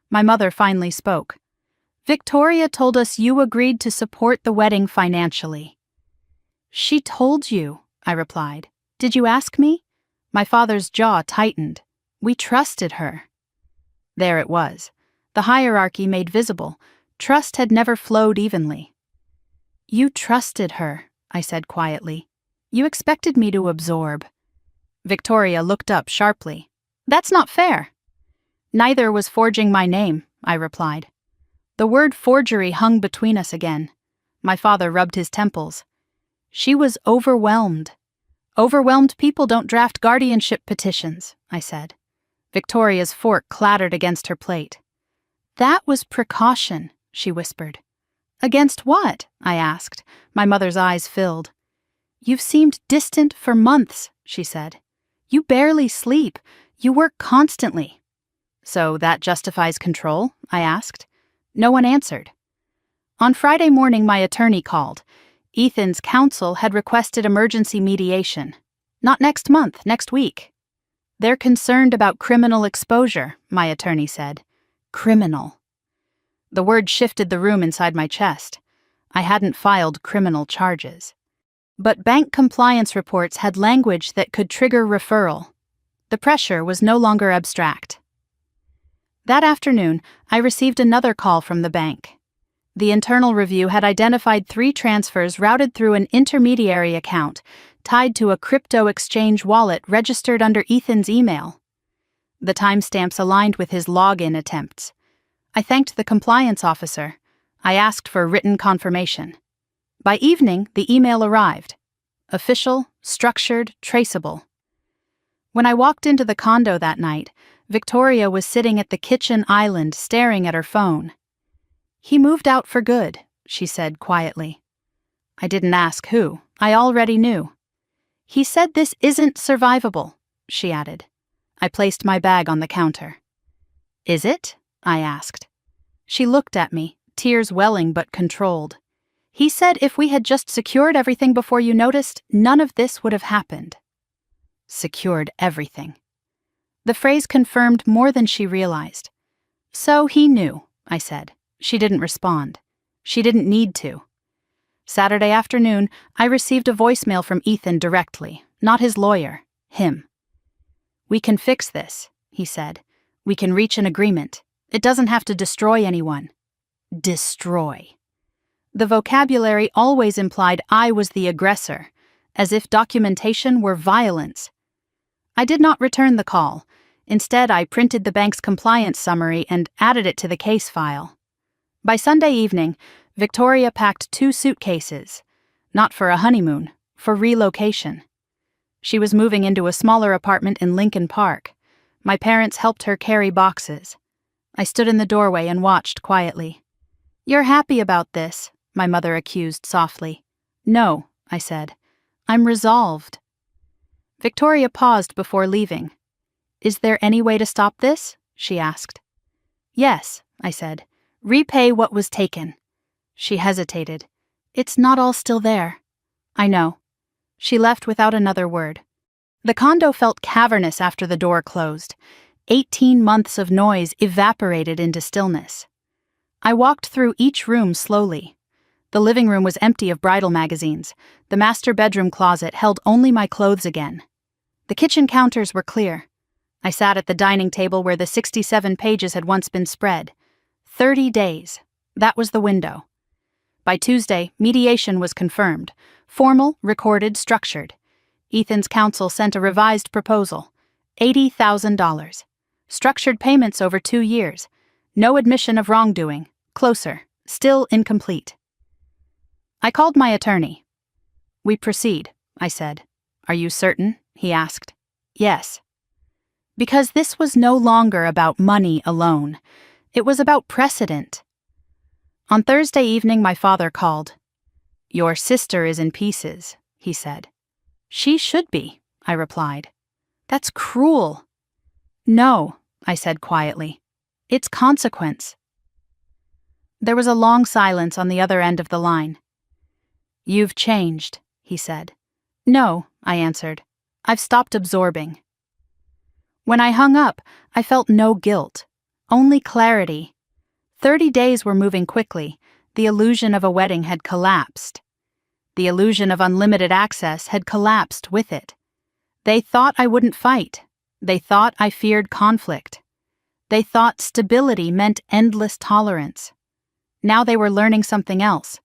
My mother finally spoke. "Victoria told us you agreed to support the wedding financially." "She told you," I replied. "Did you ask me?" My father's jaw tightened. "We trusted her." There it was. The hierarchy made visible. Trust had never flowed evenly. "You trusted her," I said quietly. "You expected me to absorb." Victoria looked up sharply. "That's not fair." "Neither was forging my name," I replied. The word forgery hung between us again. My father rubbed his temples. "She was overwhelmed." "Overwhelmed people don't draft guardianship petitions," I said. Victoria's fork clattered against her plate. "That was precaution," she whispered. "Against what?" I asked. My mother's eyes filled. "You've seemed distant for months," she said. "You barely sleep. You work constantly." "So that justifies control?" I asked. No one answered. On Friday morning, my attorney called. Ethan's counsel had requested emergency mediation. "Not next month, next week." "They're concerned about criminal exposure," my attorney said. Criminal. The word shifted the room inside my chest. I hadn't filed criminal charges. But bank compliance reports had language that could trigger referral. The pressure was no longer abstract. That afternoon, I received another call from the bank. The internal review had identified 3 transfers routed through an intermediary account tied to a crypto exchange wallet registered under Ethan's email. The timestamps aligned with his login attempts. I thanked the compliance officer. I asked for written confirmation. By evening, the email arrived. Official, structured, traceable. When I walked into the condo that night, Victoria was sitting at the kitchen island staring at her phone. "He moved out for good," she said quietly. I didn't ask who. I already knew. "He said this isn't survivable," she added. I placed my bag on the counter. "Is it?" I asked. She looked at me, tears welling but controlled. "He said if we had just secured everything before you noticed, none of this would have happened." Secured everything. The phrase confirmed more than she realized. "So he knew," I said. She didn't respond. She didn't need to. Saturday afternoon, I received a voicemail from Ethan directly, not his lawyer, him. "We can fix this," he said. "We can reach an agreement. It doesn't have to destroy anyone." Destroy. The vocabulary always implied I was the aggressor, as if documentation were violence. I did not return the call. Instead, I printed the bank's compliance summary and added it to the case file. By Sunday evening, Victoria packed 2 suitcases, not for a honeymoon, for relocation. She was moving into a smaller apartment in Lincoln Park. My parents helped her carry boxes. I stood in the doorway and watched quietly. "You're happy about this," my mother accused softly. "No," I said. "I'm resolved." Victoria paused before leaving. "Is there any way to stop this?" she asked. "Yes," I said. "Repay what was taken." She hesitated. "It's not all still there." "I know." She left without another word. The condo felt cavernous after the door closed. 18 months of noise evaporated into stillness. I walked through each room slowly. The living room was empty of bridal magazines. The master bedroom closet held only my clothes again. The kitchen counters were clear. I sat at the dining table where the 67 pages had once been spread. 30 days. That was the window. By Tuesday, mediation was confirmed. Formal, recorded, structured. Ethan's counsel sent a revised proposal. $80,000. Structured payments over 2 years. No admission of wrongdoing. Closer. Still incomplete. I called my attorney. "We proceed," I said. "Are you certain?" he asked. "Yes." Because this was no longer about money alone. It was about precedent. On Thursday evening, my father called. "Your sister is in pieces," he said. "She should be," I replied. "That's cruel." "No," I said quietly. "It's consequence." There was a long silence on the other end of the line. "You've changed," he said. "No," I answered. "I've stopped absorbing." When I hung up, I felt no guilt, only clarity. 30 days were moving quickly. The illusion of a wedding had collapsed. The illusion of unlimited access had collapsed with it. They thought I wouldn't fight. They thought I feared conflict. They thought stability meant endless tolerance. Now they were learning something else.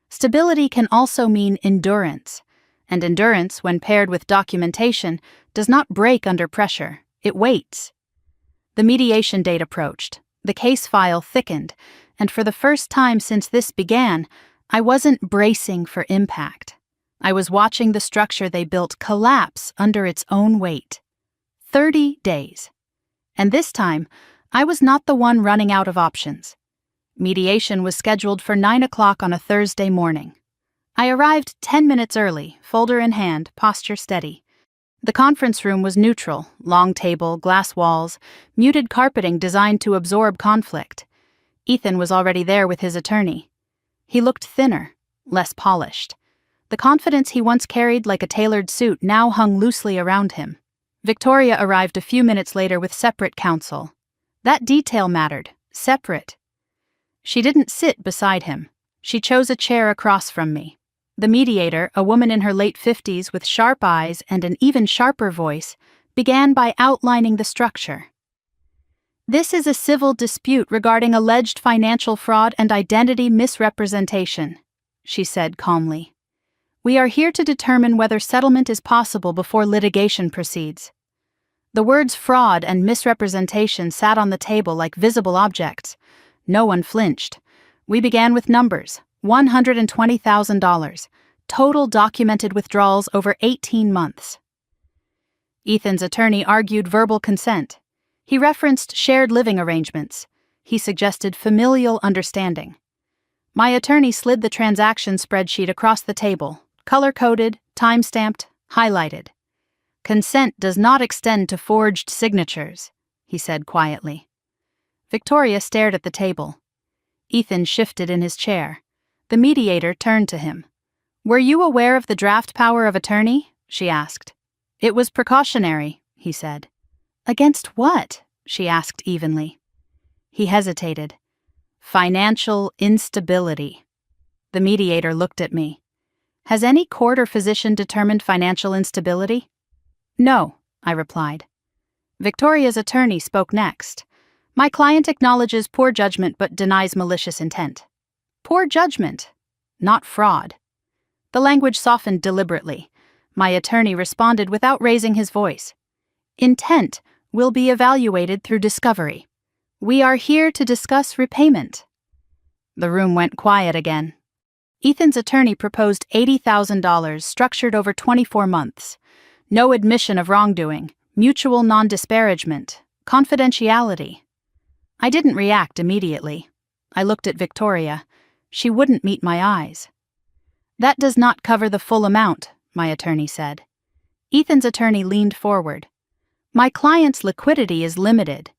Stability can also mean endurance, and endurance, when paired with documentation, does not break under pressure. It waits. The mediation date approached. The case file thickened, and for the first time since this began, I wasn't bracing for impact. I was watching the structure they built collapse under its own weight. 30 days. And this time, I was not the one running out of options. Mediation was scheduled for 9 o'clock on a Thursday morning. I arrived 10 minutes early, folder in hand, posture steady. The conference room was neutral, long table, glass walls, muted carpeting designed to absorb conflict. Ethan was already there with his attorney. He looked thinner, less polished. The confidence he once carried like a tailored suit now hung loosely around him. Victoria arrived a few minutes later with separate counsel. That detail mattered, separate. She didn't sit beside him. She chose a chair across from me. The mediator, a woman in her late 50s with sharp eyes and an even sharper voice, began by outlining the structure. This is a civil dispute regarding alleged financial fraud and identity misrepresentation, she said calmly. We are here to determine whether settlement is possible before litigation proceeds. The words fraud and misrepresentation sat on the table like visible objects. No one flinched. We began with numbers: $120,000, total documented withdrawals over 18 months. Ethan's attorney argued verbal consent. He referenced shared living arrangements. He suggested familial understanding. My attorney slid the transaction spreadsheet across the table, color-coded, time-stamped, highlighted. Consent does not extend to forged signatures, he said quietly. Victoria stared at the table. Ethan shifted in his chair. The mediator turned to him. Were you aware of the draft power of attorney? She asked. It was precautionary, he said. Against what? She asked evenly. He hesitated. Financial instability. The mediator looked at me. Has any court or physician determined financial instability? No, I replied. Victoria's attorney spoke next. My client acknowledges poor judgment but denies malicious intent. Poor judgment, not fraud. The language softened deliberately. My attorney responded without raising his voice. Intent will be evaluated through discovery. We are here to discuss repayment. The room went quiet again. Ethan's attorney proposed $80,000 structured over 24 months. No admission of wrongdoing, mutual non-disparagement, confidentiality. I didn't react immediately. I looked at Victoria. She wouldn't meet my eyes. That does not cover the full amount, my attorney said. Ethan's attorney leaned forward. My client's liquidity is limited.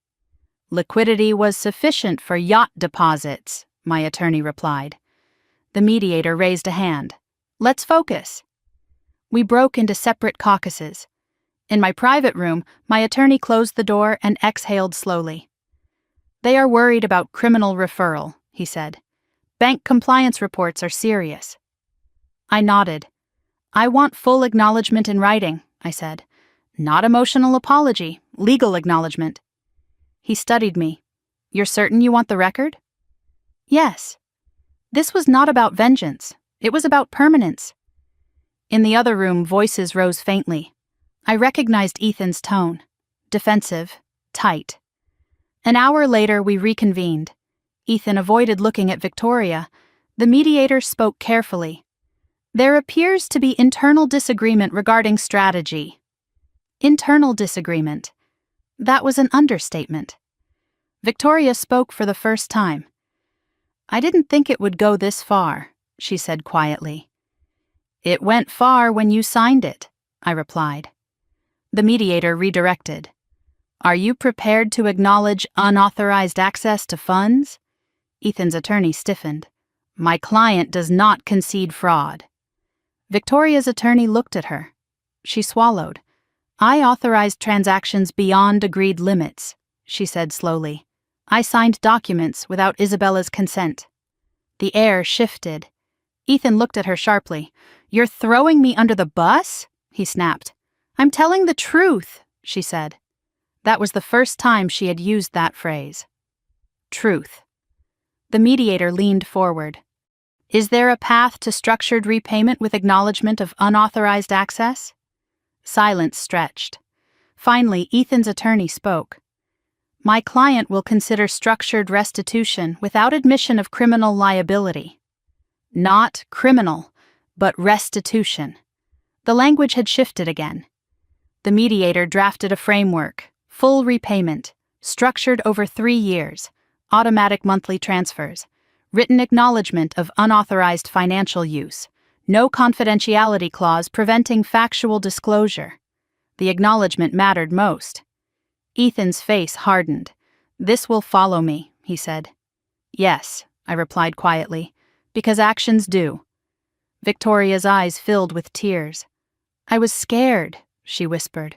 Liquidity was sufficient for yacht deposits, my attorney replied. The mediator raised a hand. Let's focus. We broke into separate caucuses. In my private room, my attorney closed the door and exhaled slowly. They are worried about criminal referral, he said. Bank compliance reports are serious. I nodded. I want full acknowledgement in writing, I said. Not emotional apology, legal acknowledgement. He studied me. You're certain you want the record? Yes. This was not about vengeance. It was about permanence. In the other room, voices rose faintly. I recognized Ethan's tone. Defensive, tight. An hour later, we reconvened. Ethan avoided looking at Victoria. The mediator spoke carefully. There appears to be internal disagreement regarding strategy. Internal disagreement. That was an understatement. Victoria spoke for the first time. I didn't think it would go this far, she said quietly. It went far when you signed it, I replied. The mediator redirected. Are you prepared to acknowledge unauthorized access to funds? Ethan's attorney stiffened. My client does not concede fraud. Victoria's attorney looked at her. She swallowed. I authorized transactions beyond agreed limits, she said slowly. I signed documents without Isabella's consent. The air shifted. Ethan looked at her sharply. You're throwing me under the bus? He snapped. I'm telling the truth, she said. That was the first time she had used that phrase. Truth. The mediator leaned forward. Is there a path to structured repayment with acknowledgement of unauthorized access? Silence stretched. Finally, Ethan's attorney spoke. My client will consider structured restitution without admission of criminal liability. Not criminal, but restitution. The language had shifted again. The mediator drafted a framework, full repayment, structured over 3 years, automatic monthly transfers, written acknowledgement of unauthorized financial use, no confidentiality clause preventing factual disclosure. The acknowledgement mattered most. Ethan's face hardened. This will follow me, he said. Yes, I replied quietly, because actions do. Victoria's eyes filled with tears. I was scared, she whispered.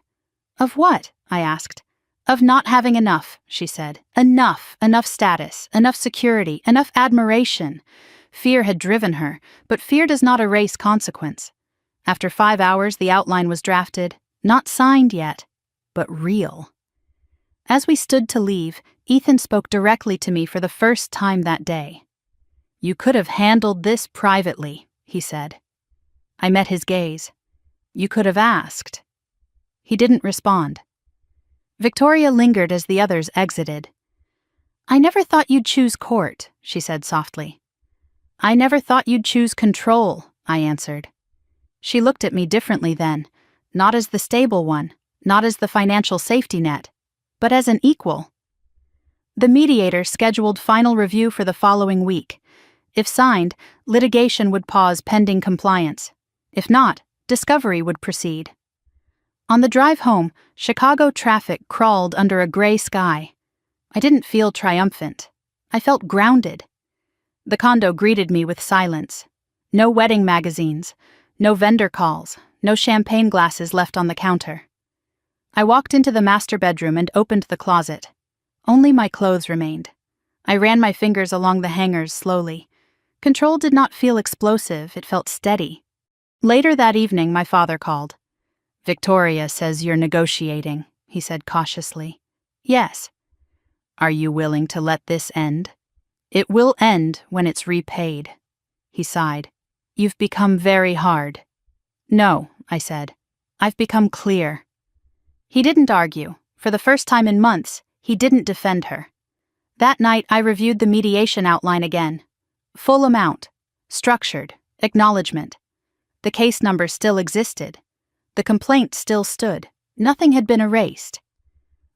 Of what? I asked. Of not having enough, she said. Enough status, enough security, enough admiration. Fear had driven her, but fear does not erase consequence. After 5 hours, the outline was drafted, not signed yet, but real. As we stood to leave, Ethan spoke directly to me for the first time that day. "You could have handled this privately," he said. I met his gaze. "You could have asked." He didn't respond. Victoria lingered as the others exited. "I never thought you'd choose court," she said softly. "I never thought you'd choose control," I answered. She looked at me differently then, not as the stable one, not as the financial safety net, but as an equal. The mediator scheduled final review for the following week. If signed, litigation would pause pending compliance. If not, discovery would proceed. On the drive home, Chicago traffic crawled under a gray sky. I didn't feel triumphant. I felt grounded. The condo greeted me with silence. No wedding magazines, no vendor calls, no champagne glasses left on the counter. I walked into the master bedroom and opened the closet. Only my clothes remained. I ran my fingers along the hangers slowly. Control did not feel explosive, it felt steady. Later that evening, my father called. "Victoria says you're negotiating," he said cautiously. "Yes." "Are you willing to let this end?" "It will end when it's repaid." He sighed. "You've become very hard." "No," I said. "I've become clear." He didn't argue. For the first time in months, he didn't defend her. That night, I reviewed the mediation outline again. Full amount. Structured. Acknowledgement. The case number still existed. The complaint still stood. Nothing had been erased.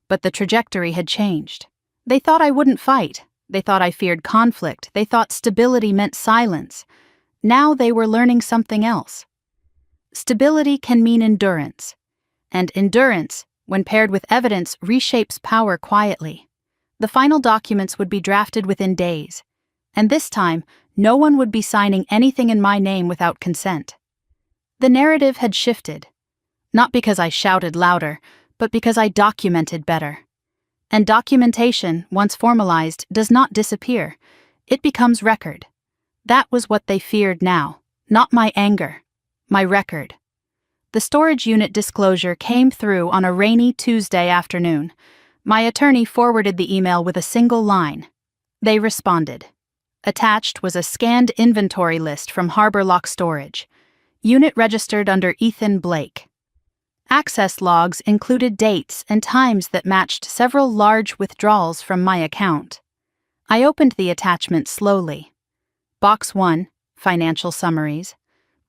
But the trajectory had changed. They thought I wouldn't fight. They thought I feared conflict. They thought stability meant silence. Now they were learning something else. Stability can mean endurance. And endurance, when paired with evidence, reshapes power quietly. The final documents would be drafted within days. And this time, no one would be signing anything in my name without consent. The narrative had shifted. Not because I shouted louder, but because I documented better. And documentation, once formalized, does not disappear. It becomes record. That was what they feared now, not my anger, my record. The storage unit disclosure came through on a rainy Tuesday afternoon. My attorney forwarded the email with a single line. They responded. Attached was a scanned inventory list from Harbor Lock Storage. Unit registered under Ethan Blake. Access logs included dates and times that matched several large withdrawals from my account. I opened the attachment slowly. Box 1, financial summaries.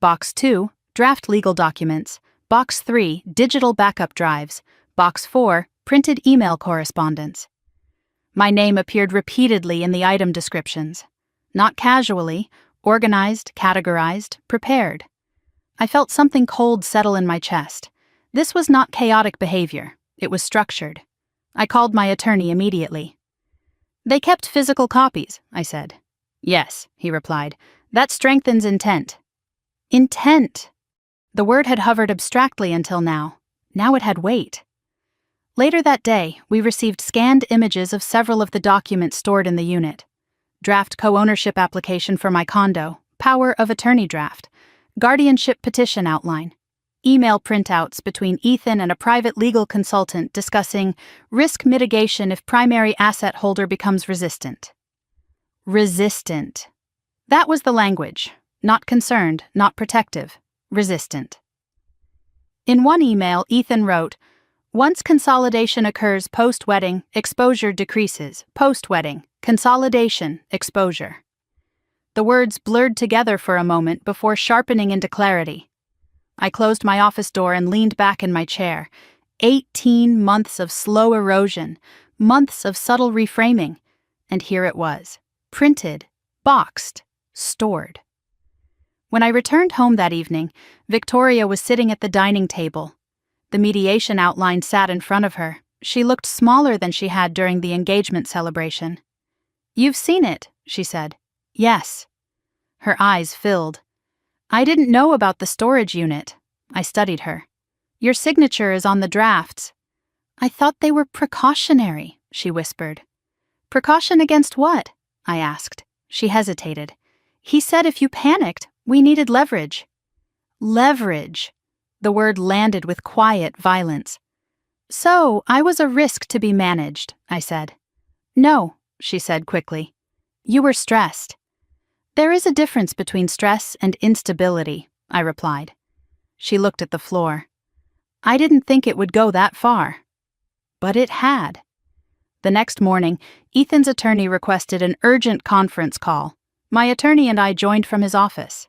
Box 2, draft legal documents. Box 3, digital backup drives. Box 4, printed email correspondence. My name appeared repeatedly in the item descriptions. Not casually, organized, categorized, prepared. I felt something cold settle in my chest. This was not chaotic behavior. It was structured. I called my attorney immediately. "They kept physical copies," I said. "Yes," he replied. "That strengthens intent." Intent! The word had hovered abstractly until now. Now it had weight. Later that day, we received scanned images of several of the documents stored in the unit. Draft co-ownership application for my condo, power of attorney draft, guardianship petition outline, email printouts between Ethan and a private legal consultant discussing risk mitigation if primary asset holder becomes resistant. Resistant. That was the language. Not concerned, not protective. Resistant. In one email, Ethan wrote, "Once consolidation occurs post-wedding, exposure decreases. Post-wedding, consolidation, exposure." The words blurred together for a moment before sharpening into clarity. I closed my office door and leaned back in my chair. 18 months of slow erosion, months of subtle reframing, and here it was, printed, boxed, stored. When I returned home that evening, Victoria was sitting at the dining table. The mediation outline sat in front of her. She looked smaller than she had during the engagement celebration. "You've seen it," she said. "Yes." Her eyes filled. "I didn't know about the storage unit." I studied her. "Your signature is on the drafts." "I thought they were precautionary," she whispered. "Precaution against what?" I asked. She hesitated. "He said if you panicked, we needed leverage." Leverage. The word landed with quiet violence. So, I was a risk to be managed, I said. No, she said quickly. You were stressed. There is a difference between stress and instability, I replied. She looked at the floor. I didn't think it would go that far. But it had. The next morning, Ethan's attorney requested an urgent conference call. My attorney and I joined from his office.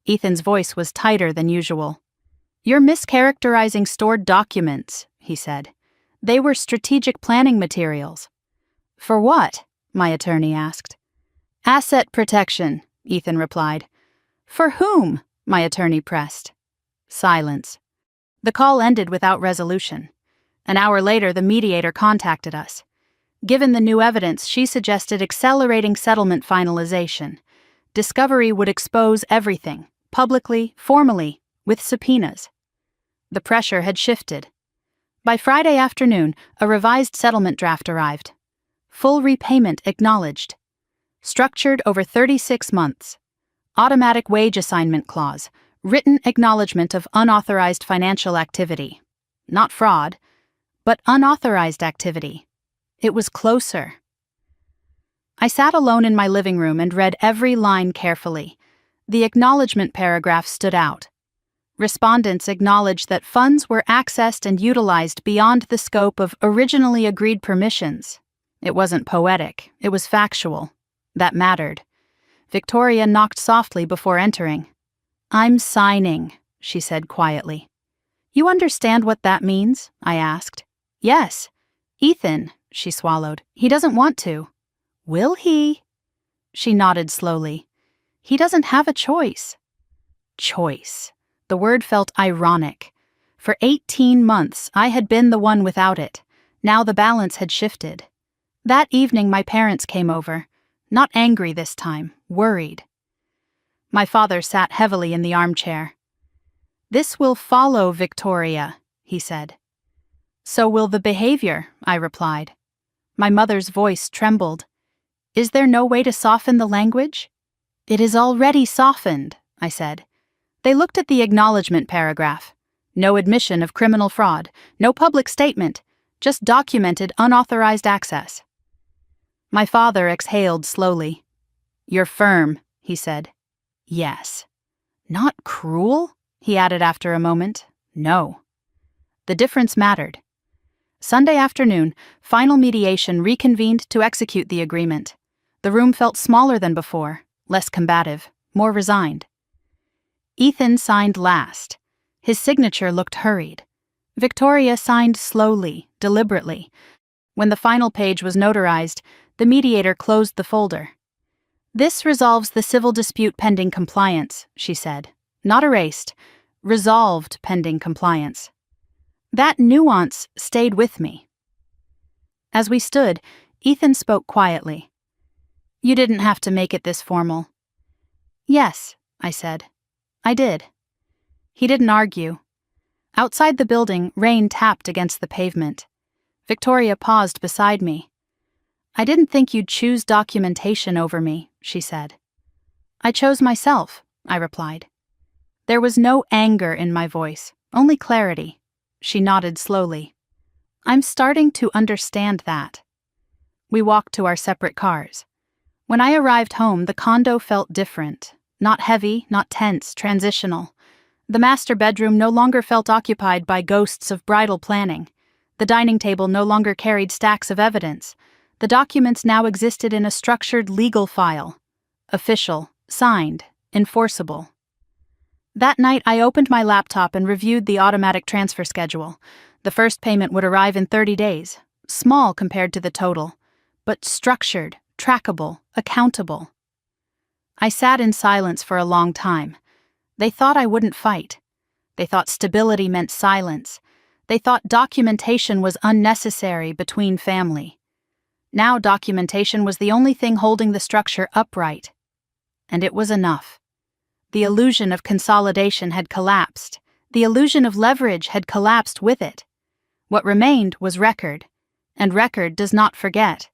Ethan's voice was tighter than usual. You're mischaracterizing stored documents, he said. They were strategic planning materials. For what? My attorney asked. Asset protection, Ethan replied. For whom? My attorney pressed. Silence. The call ended without resolution. An hour later, the mediator contacted us. Given the new evidence, she suggested accelerating settlement finalization. Discovery would expose everything, publicly, formally, with subpoenas. The pressure had shifted. By Friday afternoon, a revised settlement draft arrived. Full repayment acknowledged. Structured over 36 months. Automatic wage assignment clause. Written acknowledgement of unauthorized financial activity. Not fraud, but unauthorized activity. It was closer. I sat alone in my living room and read every line carefully. The acknowledgement paragraph stood out. Respondents acknowledged that funds were accessed and utilized beyond the scope of originally agreed permissions. It wasn't poetic, it was factual. That mattered. Victoria knocked softly before entering. I'm signing, she said quietly. You understand what that means? I asked. Yes. Ethan, she swallowed. He doesn't want to. Will he? She nodded slowly. He doesn't have a choice. Choice. The word felt ironic. For 18 months, I had been the one without it. Now the balance had shifted. That evening, my parents came over. Not angry this time, worried. My father sat heavily in the armchair. This will follow, Victoria, he said. So will the behavior, I replied. My mother's voice trembled. Is there no way to soften the language? It is already softened, I said. They looked at the acknowledgement paragraph. No admission of criminal fraud, no public statement, just documented unauthorized access. My father exhaled slowly. You're firm, he said. Yes. Not cruel? He added after a moment. No. The difference mattered. Sunday afternoon, final mediation reconvened to execute the agreement. The room felt smaller than before, less combative, more resigned. Ethan signed last. His signature looked hurried. Victoria signed slowly, deliberately. When the final page was notarized, the mediator closed the folder. This resolves the civil dispute pending compliance, she said. Not erased, resolved pending compliance. That nuance stayed with me. As we stood, Ethan spoke quietly. You didn't have to make it this formal. Yes, I said. I did. He didn't argue. Outside the building, rain tapped against the pavement. Victoria paused beside me. I didn't think you'd choose documentation over me, she said. I chose myself, I replied. There was no anger in my voice, only clarity. She nodded slowly. I'm starting to understand that. We walked to our separate cars. When I arrived home, the condo felt different. Not heavy, not tense, transitional. The master bedroom no longer felt occupied by ghosts of bridal planning. The dining table no longer carried stacks of evidence. The documents now existed in a structured legal file. Official, signed, enforceable. That night, I opened my laptop and reviewed the automatic transfer schedule. The first payment would arrive in 30 days. Small compared to the total, but structured, trackable, accountable. I sat in silence for a long time. They thought I wouldn't fight. They thought stability meant silence. They thought documentation was unnecessary between family. Now documentation was the only thing holding the structure upright. And it was enough. The illusion of consolidation had collapsed. The illusion of leverage had collapsed with it. What remained was record, and record does not forget.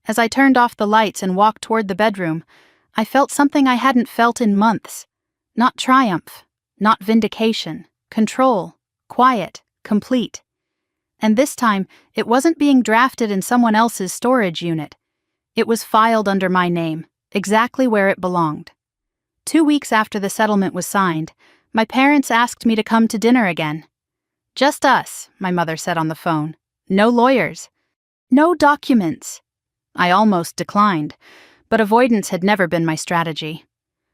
As I turned off the lights and walked toward the bedroom, I felt something I hadn't felt in months. Not triumph, not vindication, control, quiet, complete. And this time, it wasn't being drafted in someone else's storage unit. It was filed under my name, exactly where it belonged. 2 weeks after the settlement was signed, my parents asked me to come to dinner again. "Just us," my mother said on the phone. "No lawyers. No documents." I almost declined, but avoidance had never been my strategy.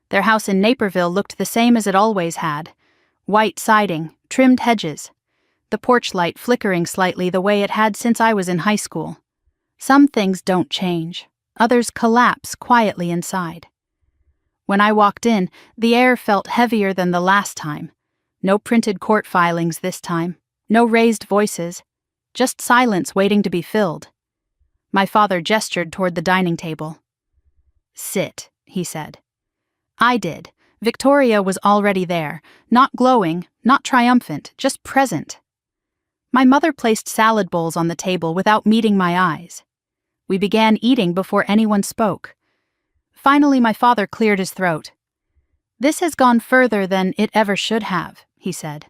Their house in Naperville looked the same as it always had. White siding, trimmed hedges. The porch light flickering slightly the way it had since I was in high school. Some things don't change. Others collapse quietly inside. When I walked in, the air felt heavier than the last time. No printed court filings this time. No raised voices. Just silence waiting to be filled. My father gestured toward the dining table. "Sit," he said. I did. Victoria was already there, not glowing, not triumphant, just present. My mother placed salad bowls on the table without meeting my eyes. We began eating before anyone spoke. Finally, my father cleared his throat. "This has gone further than it ever should have," he said.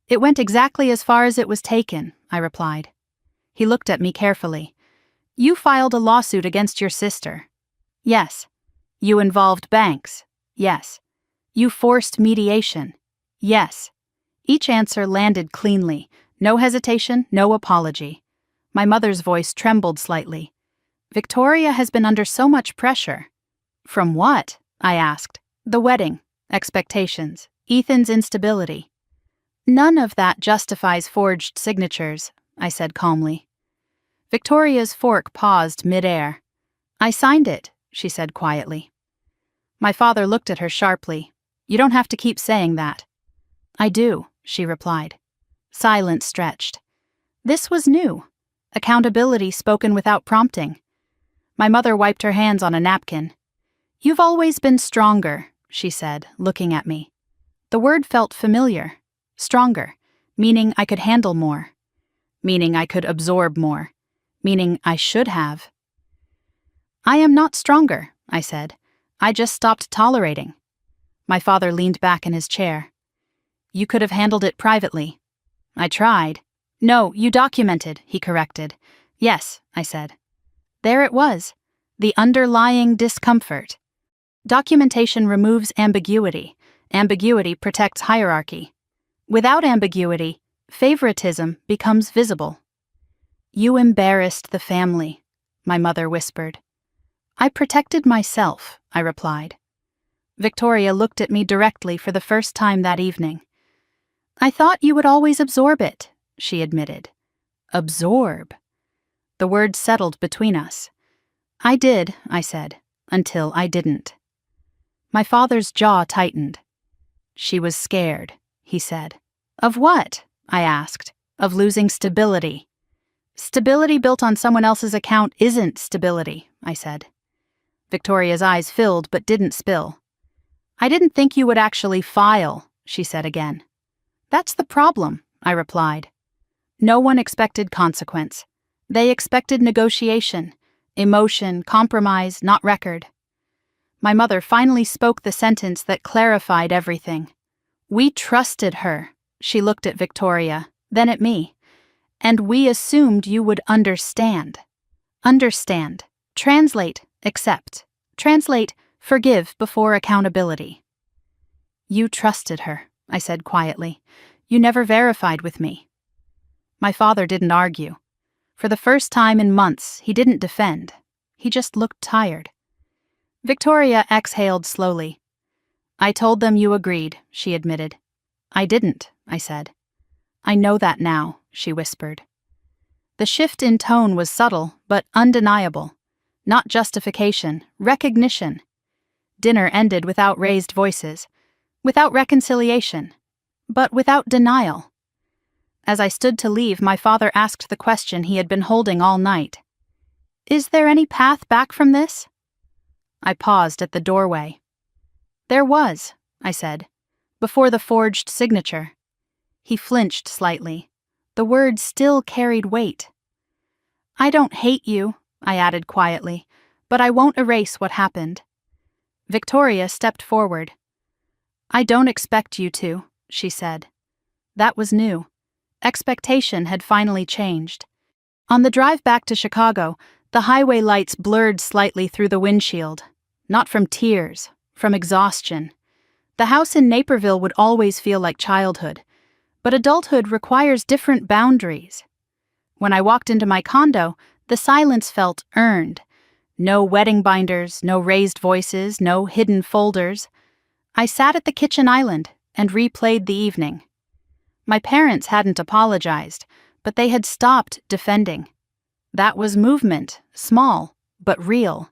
"It went exactly as far as it was taken," I replied. He looked at me carefully. "You filed a lawsuit against your sister." "Yes." "You involved banks." "Yes." "You forced mediation." "Yes." Each answer landed cleanly. No hesitation, no apology. My mother's voice trembled slightly. "Victoria has been under so much pressure." "From what?" I asked. "The wedding, expectations, Ethan's instability." "None of that justifies forged signatures," I said calmly. Victoria's fork paused mid-air. "I signed it," she said quietly. My father looked at her sharply. "You don't have to keep saying that." "I do," she replied. Silence stretched. This was new. Accountability spoken without prompting. My mother wiped her hands on a napkin. "You've always been stronger," she said, looking at me. The word felt familiar. Stronger, meaning I could handle more. Meaning I could absorb more. Meaning I should have. "I am not stronger," I said. "I just stopped tolerating." My father leaned back in his chair. "You could have handled it privately." I tried. "No, you documented," he corrected. "Yes," I said. There it was. The underlying discomfort. Documentation removes ambiguity. Ambiguity protects hierarchy. Without ambiguity, favoritism becomes visible. "You embarrassed the family," my mother whispered. "I protected myself," I replied. Victoria looked at me directly for the first time that evening. "I thought you would always absorb it," she admitted. Absorb. The word settled between us. "I did," I said, "until I didn't." My father's jaw tightened. "She was scared," he said. "Of what?" I asked. "Of losing stability." "Stability built on someone else's account isn't stability," I said. Victoria's eyes filled but didn't spill. "I didn't think you would actually file," she said again. "That's the problem," I replied. No one expected consequence. They expected negotiation, emotion, compromise, not record. My mother finally spoke the sentence that clarified everything. "We trusted her." She looked at Victoria, then at me. "And we assumed you would understand." Understand. Translate, accept. Translate, forgive before accountability. "You trusted her," I said quietly. "You never verified with me." My father didn't argue. For the first time in months, he didn't defend. He just looked tired. Victoria exhaled slowly. "I told them you agreed," she admitted. "I didn't," I said. "I know that now," she whispered. The shift in tone was subtle, but undeniable. Not justification, recognition. Dinner ended without raised voices, without reconciliation, but without denial. As I stood to leave, my father asked the question he had been holding all night. "Is there any path back from this?" I paused at the doorway. "There was," I said, "before the forged signature." He flinched slightly. The word still carried weight. "I don't hate you," I added quietly, "but I won't erase what happened." Victoria stepped forward. "I don't expect you to," she said. That was new. Expectation had finally changed. On the drive back to Chicago, the highway lights blurred slightly through the windshield. Not from tears, from exhaustion. The house in Naperville would always feel like childhood, but adulthood requires different boundaries. When I walked into my condo, the silence felt earned. No wedding binders, no raised voices, no hidden folders. I sat at the kitchen island and replayed the evening. My parents hadn't apologized, but they had stopped defending. That was movement, small, but real.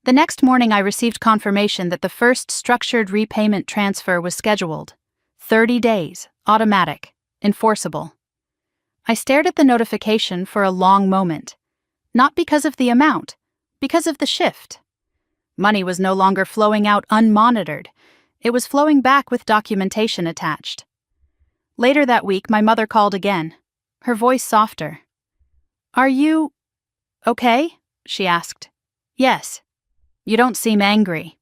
The next morning I received confirmation that the first structured repayment transfer was scheduled. 30 days, automatic, enforceable. I stared at the notification for a long moment. Not because of the amount, because of the shift. Money was no longer flowing out unmonitored. It was flowing back with documentation attached. Later that week, my mother called again, her voice softer. "Are you okay?" she asked. "Yes." "You don't seem angry."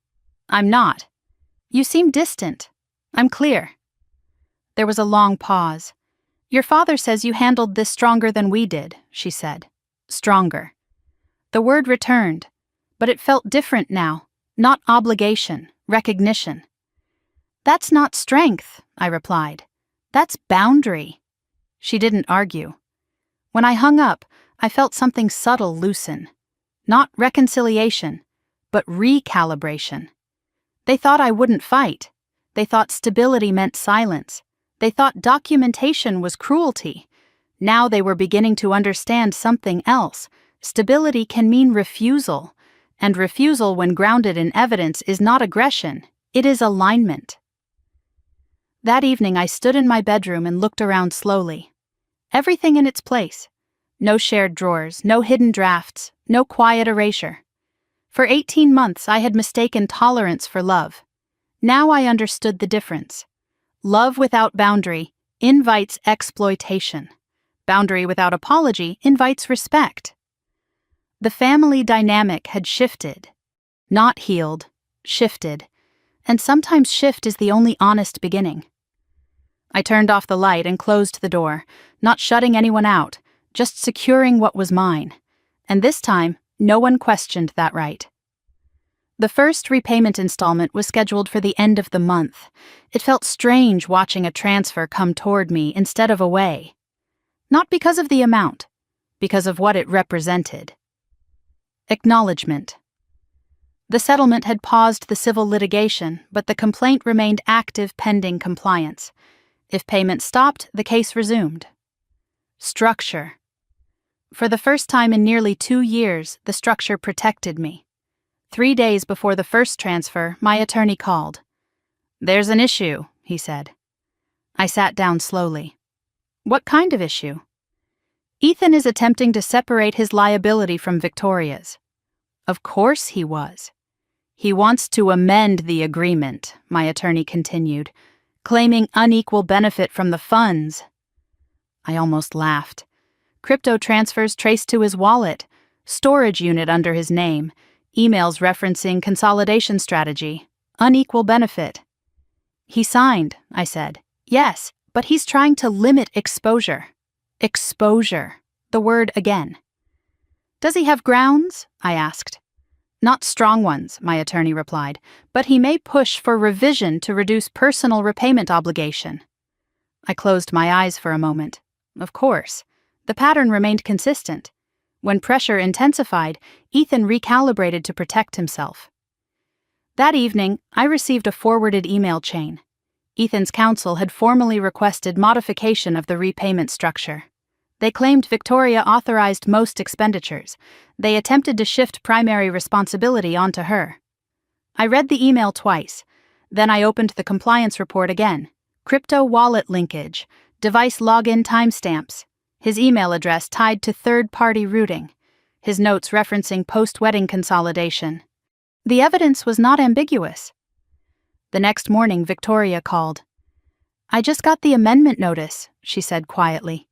"I'm not." "You seem distant." "I'm clear." There was a long pause. "Your father says you handled this stronger than we did," she said. Stronger. The word returned, but it felt different now, not obligation, recognition. "That's not strength," I replied. "That's boundary." She didn't argue. When I hung up, I felt something subtle loosen. Not reconciliation, but recalibration. They thought I wouldn't fight. They thought stability meant silence. They thought documentation was cruelty. Now they were beginning to understand something else. Stability can mean refusal, and refusal when grounded in evidence is not aggression, it is alignment. That evening I stood in my bedroom and looked around slowly. Everything in its place. No shared drawers, no hidden drafts, no quiet erasure. For 18 months I had mistaken tolerance for love. Now I understood the difference. Love without boundary invites exploitation. Boundary without apology invites respect. The family dynamic had shifted. Not healed, shifted. And sometimes shift is the only honest beginning. I turned off the light and closed the door, not shutting anyone out, just securing what was mine. And this time, no one questioned that right. The first repayment installment was scheduled for the end of the month. It felt strange watching a transfer come toward me instead of away. Not because of the amount, because of what it represented. Acknowledgement. The settlement had paused the civil litigation, but the complaint remained active pending compliance. If payment stopped, the case resumed. Structure. For the first time in nearly 2 years, the structure protected me. 3 days before the first transfer, my attorney called. "There's an issue," he said. I sat down slowly. "What kind of issue?" "Ethan is attempting to separate his liability from Victoria's." Of course he was. "He wants to amend the agreement," my attorney continued, "claiming unequal benefit from the funds." I almost laughed. Crypto transfers traced to his wallet, storage unit under his name, emails referencing consolidation strategy, unequal benefit. "He signed," I said. "Yes, but he's trying to limit exposure." Exposure. The word again. "Does he have grounds?" I asked. "Not strong ones," my attorney replied, "but he may push for revision to reduce personal repayment obligation." I closed my eyes for a moment. Of course. The pattern remained consistent. When pressure intensified, Ethan recalibrated to protect himself. That evening, I received a forwarded email chain. Ethan's counsel had formally requested modification of the repayment structure. They claimed Victoria authorized most expenditures. They attempted to shift primary responsibility onto her. I read the email twice. Then I opened the compliance report again. Crypto wallet linkage, device login timestamps, his email address tied to third-party routing, his notes referencing post-wedding consolidation. The evidence was not ambiguous. The next morning, Victoria called. "I just got the amendment notice," she said quietly.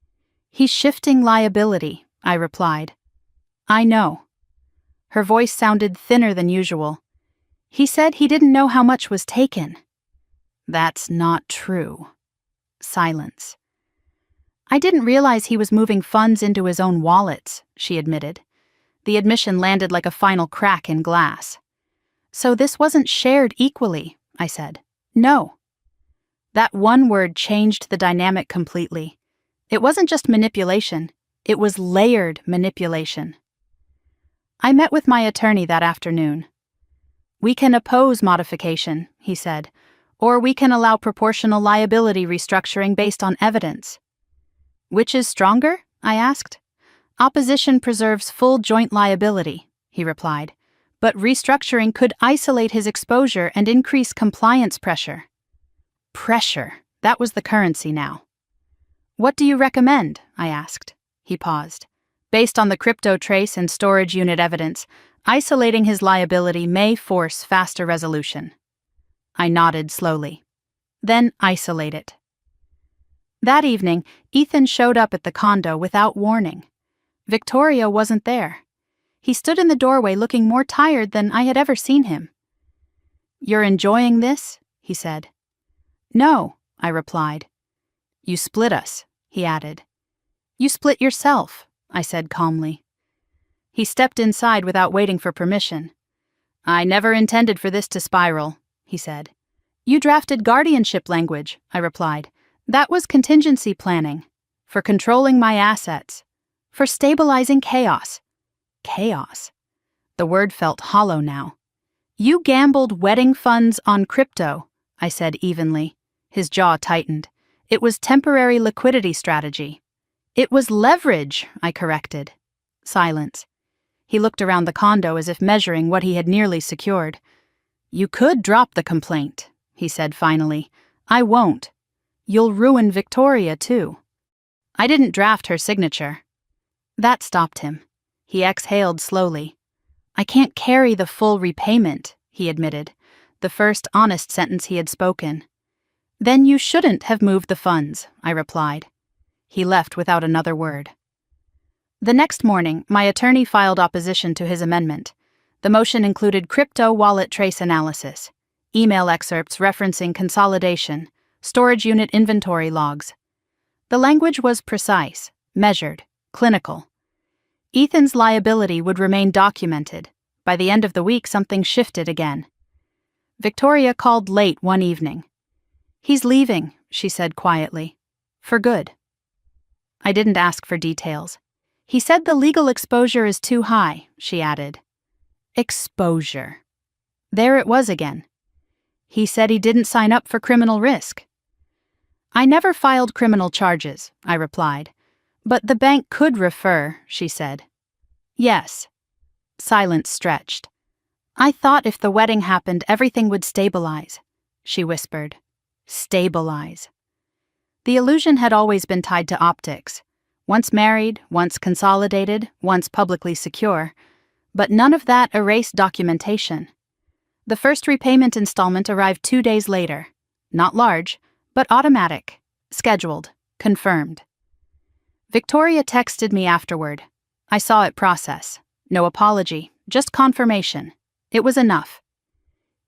"He's shifting liability," I replied. "I know." Her voice sounded thinner than usual. "He said he didn't know how much was taken." "That's not true." Silence. I didn't realize he was moving funds into his own wallets, she admitted. The admission landed like a final crack in glass. So this wasn't shared equally, I said. No. That one word changed the dynamic completely. It wasn't just manipulation, it was layered manipulation. I met with my attorney that afternoon. We can oppose modification, he said, or we can allow proportional liability restructuring based on evidence. Which is stronger? I asked. Opposition preserves full joint liability, he replied, but restructuring could isolate his exposure and increase compliance pressure. Pressure, that was the currency now. What do you recommend? I asked. He paused. Based on the crypto trace and storage unit evidence, isolating his liability may force faster resolution. I nodded slowly. Then isolate it. That evening, Ethan showed up at the condo without warning. Victoria wasn't there. He stood in the doorway looking more tired than I had ever seen him. "You're enjoying this?" he said. "No," I replied. "You split us," he added. "You split yourself," I said calmly. He stepped inside without waiting for permission. "I never intended for this to spiral," he said. "You drafted guardianship language," I replied. "That was contingency planning. For controlling my assets. For stabilizing chaos." Chaos. The word felt hollow now. "You gambled wedding funds on crypto," I said evenly. His jaw tightened. "It was temporary liquidity strategy." "It was leverage," I corrected. Silence. He looked around the condo as if measuring what he had nearly secured. "You could drop the complaint," he said finally. "I won't. You'll ruin Victoria, too." I didn't draft her signature. That stopped him. He exhaled slowly. "I can't carry the full repayment," he admitted, the first honest sentence he had spoken. "Then you shouldn't have moved the funds," I replied. He left without another word. The next morning, my attorney filed opposition to his amendment. The motion included crypto wallet trace analysis, email excerpts referencing consolidation, storage unit inventory logs. The language was precise, measured, clinical. Ethan's liability would remain documented. By the end of the week, something shifted again. Victoria called late one evening. "He's leaving," she said quietly. "For good." I didn't ask for details. "He said the legal exposure is too high," she added. Exposure. There it was again. "He said he didn't sign up for criminal risk." "I never filed criminal charges," I replied. "But the bank could refer," she said. "Yes." Silence stretched. "I thought if the wedding happened, everything would stabilize," she whispered. Stabilize. The illusion had always been tied to optics. Once married, once consolidated, once publicly secure. But none of that erased documentation. The first repayment installment arrived 2 days later. Not large, but automatic. Scheduled. Confirmed. Victoria texted me afterward. I saw it process. No apology, just confirmation. It was enough.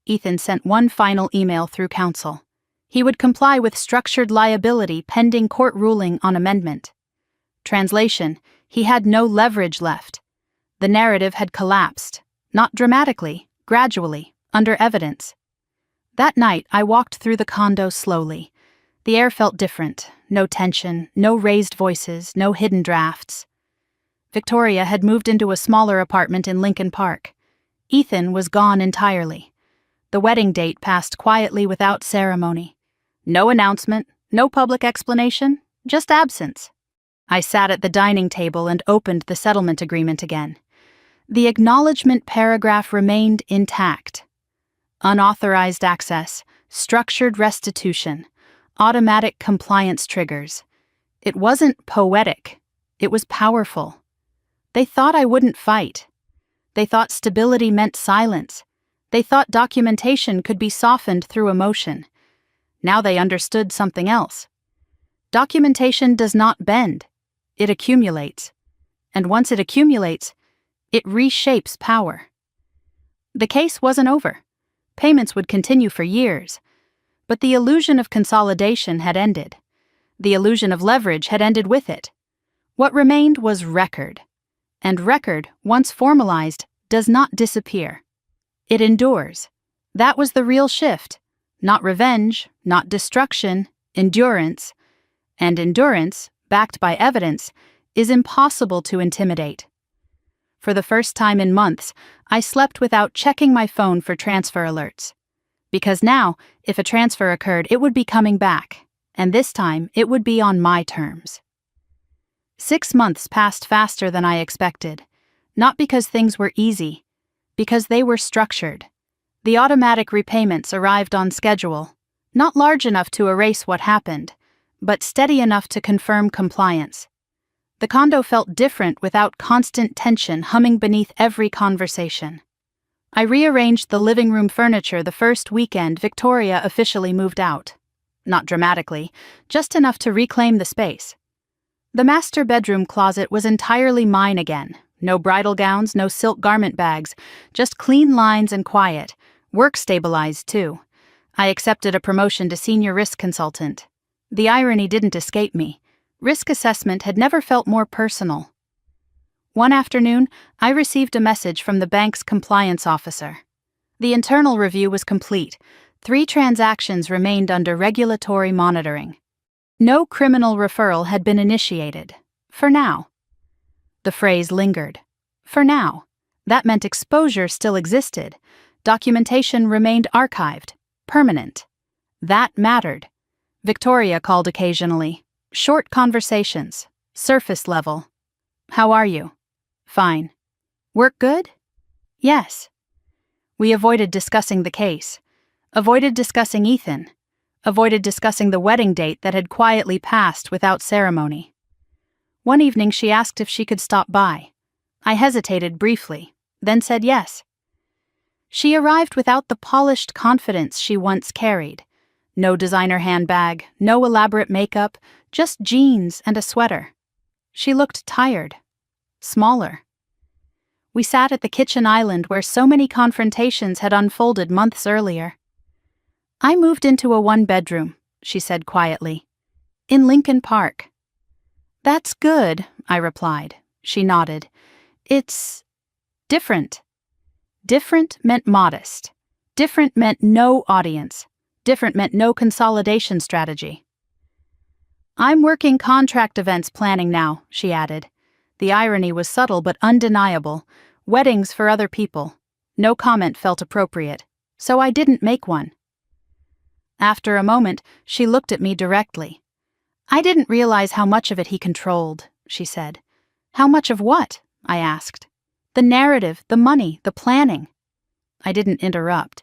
Ethan sent one final email through counsel. He would comply with structured liability pending court ruling on amendment. Translation: he had no leverage left. The narrative had collapsed, not dramatically, gradually, under evidence. That night, I walked through the condo slowly. The air felt different. No tension, no raised voices, no hidden drafts. Victoria had moved into a smaller apartment in Lincoln Park. Ethan was gone entirely. The wedding date passed quietly without ceremony. No announcement, no public explanation, just absence. I sat at the dining table and opened the settlement agreement again. The acknowledgement paragraph remained intact. Unauthorized access, structured restitution, automatic compliance triggers. It wasn't poetic. It was powerful. They thought I wouldn't fight. They thought stability meant silence. They thought documentation could be softened through emotion. Now they understood something else. Documentation does not bend. It accumulates. And once it accumulates, it reshapes power. The case wasn't over. Payments would continue for years. But the illusion of consolidation had ended. The illusion of leverage had ended with it. What remained was record. And record, once formalized, does not disappear. It endures. That was the real shift. Not revenge, not destruction, endurance. And endurance, backed by evidence, is impossible to intimidate. For the first time in months, I slept without checking my phone for transfer alerts. Because now, if a transfer occurred, it would be coming back, and this time it would be on my terms. 6 months passed faster than I expected, not because things were easy, because they were structured. The automatic repayments arrived on schedule, not large enough to erase what happened, but steady enough to confirm compliance. The condo felt different without constant tension humming beneath every conversation. I rearranged the living room furniture the first weekend Victoria officially moved out. Not dramatically, just enough to reclaim the space. The master bedroom closet was entirely mine again. No bridal gowns, no silk garment bags, just clean lines and quiet. Work stabilized, too. I accepted a promotion to senior risk consultant. The irony didn't escape me. Risk assessment had never felt more personal. One afternoon, I received a message from the bank's compliance officer. The internal review was complete. 3 transactions remained under regulatory monitoring. No criminal referral had been initiated. For now. The phrase lingered. For now. That meant exposure still existed. Documentation remained archived. Permanent. That mattered. Victoria called occasionally. Short conversations. Surface level. How are you? Fine. Work good? Yes. We avoided discussing the case. Avoided discussing Ethan. Avoided discussing the wedding date that had quietly passed without ceremony. One evening she asked if she could stop by. I hesitated briefly, then said yes. She arrived without the polished confidence she once carried. No designer handbag, no elaborate makeup, just jeans and a sweater. She looked tired. Smaller. We sat at the kitchen island where so many confrontations had unfolded months earlier. I moved into a 1-bedroom, she said quietly. In Lincoln Park. That's good, I replied. She nodded. It's different. Different meant modest. Different meant no audience. Different meant no consolidation strategy. I'm working contract events planning now, she added. The irony was subtle but undeniable. Weddings for other people. No comment felt appropriate, so I didn't make one. After a moment, she looked at me directly. I didn't realize how much of it he controlled, she said. How much of what? I asked. The narrative, the money, the planning. I didn't interrupt.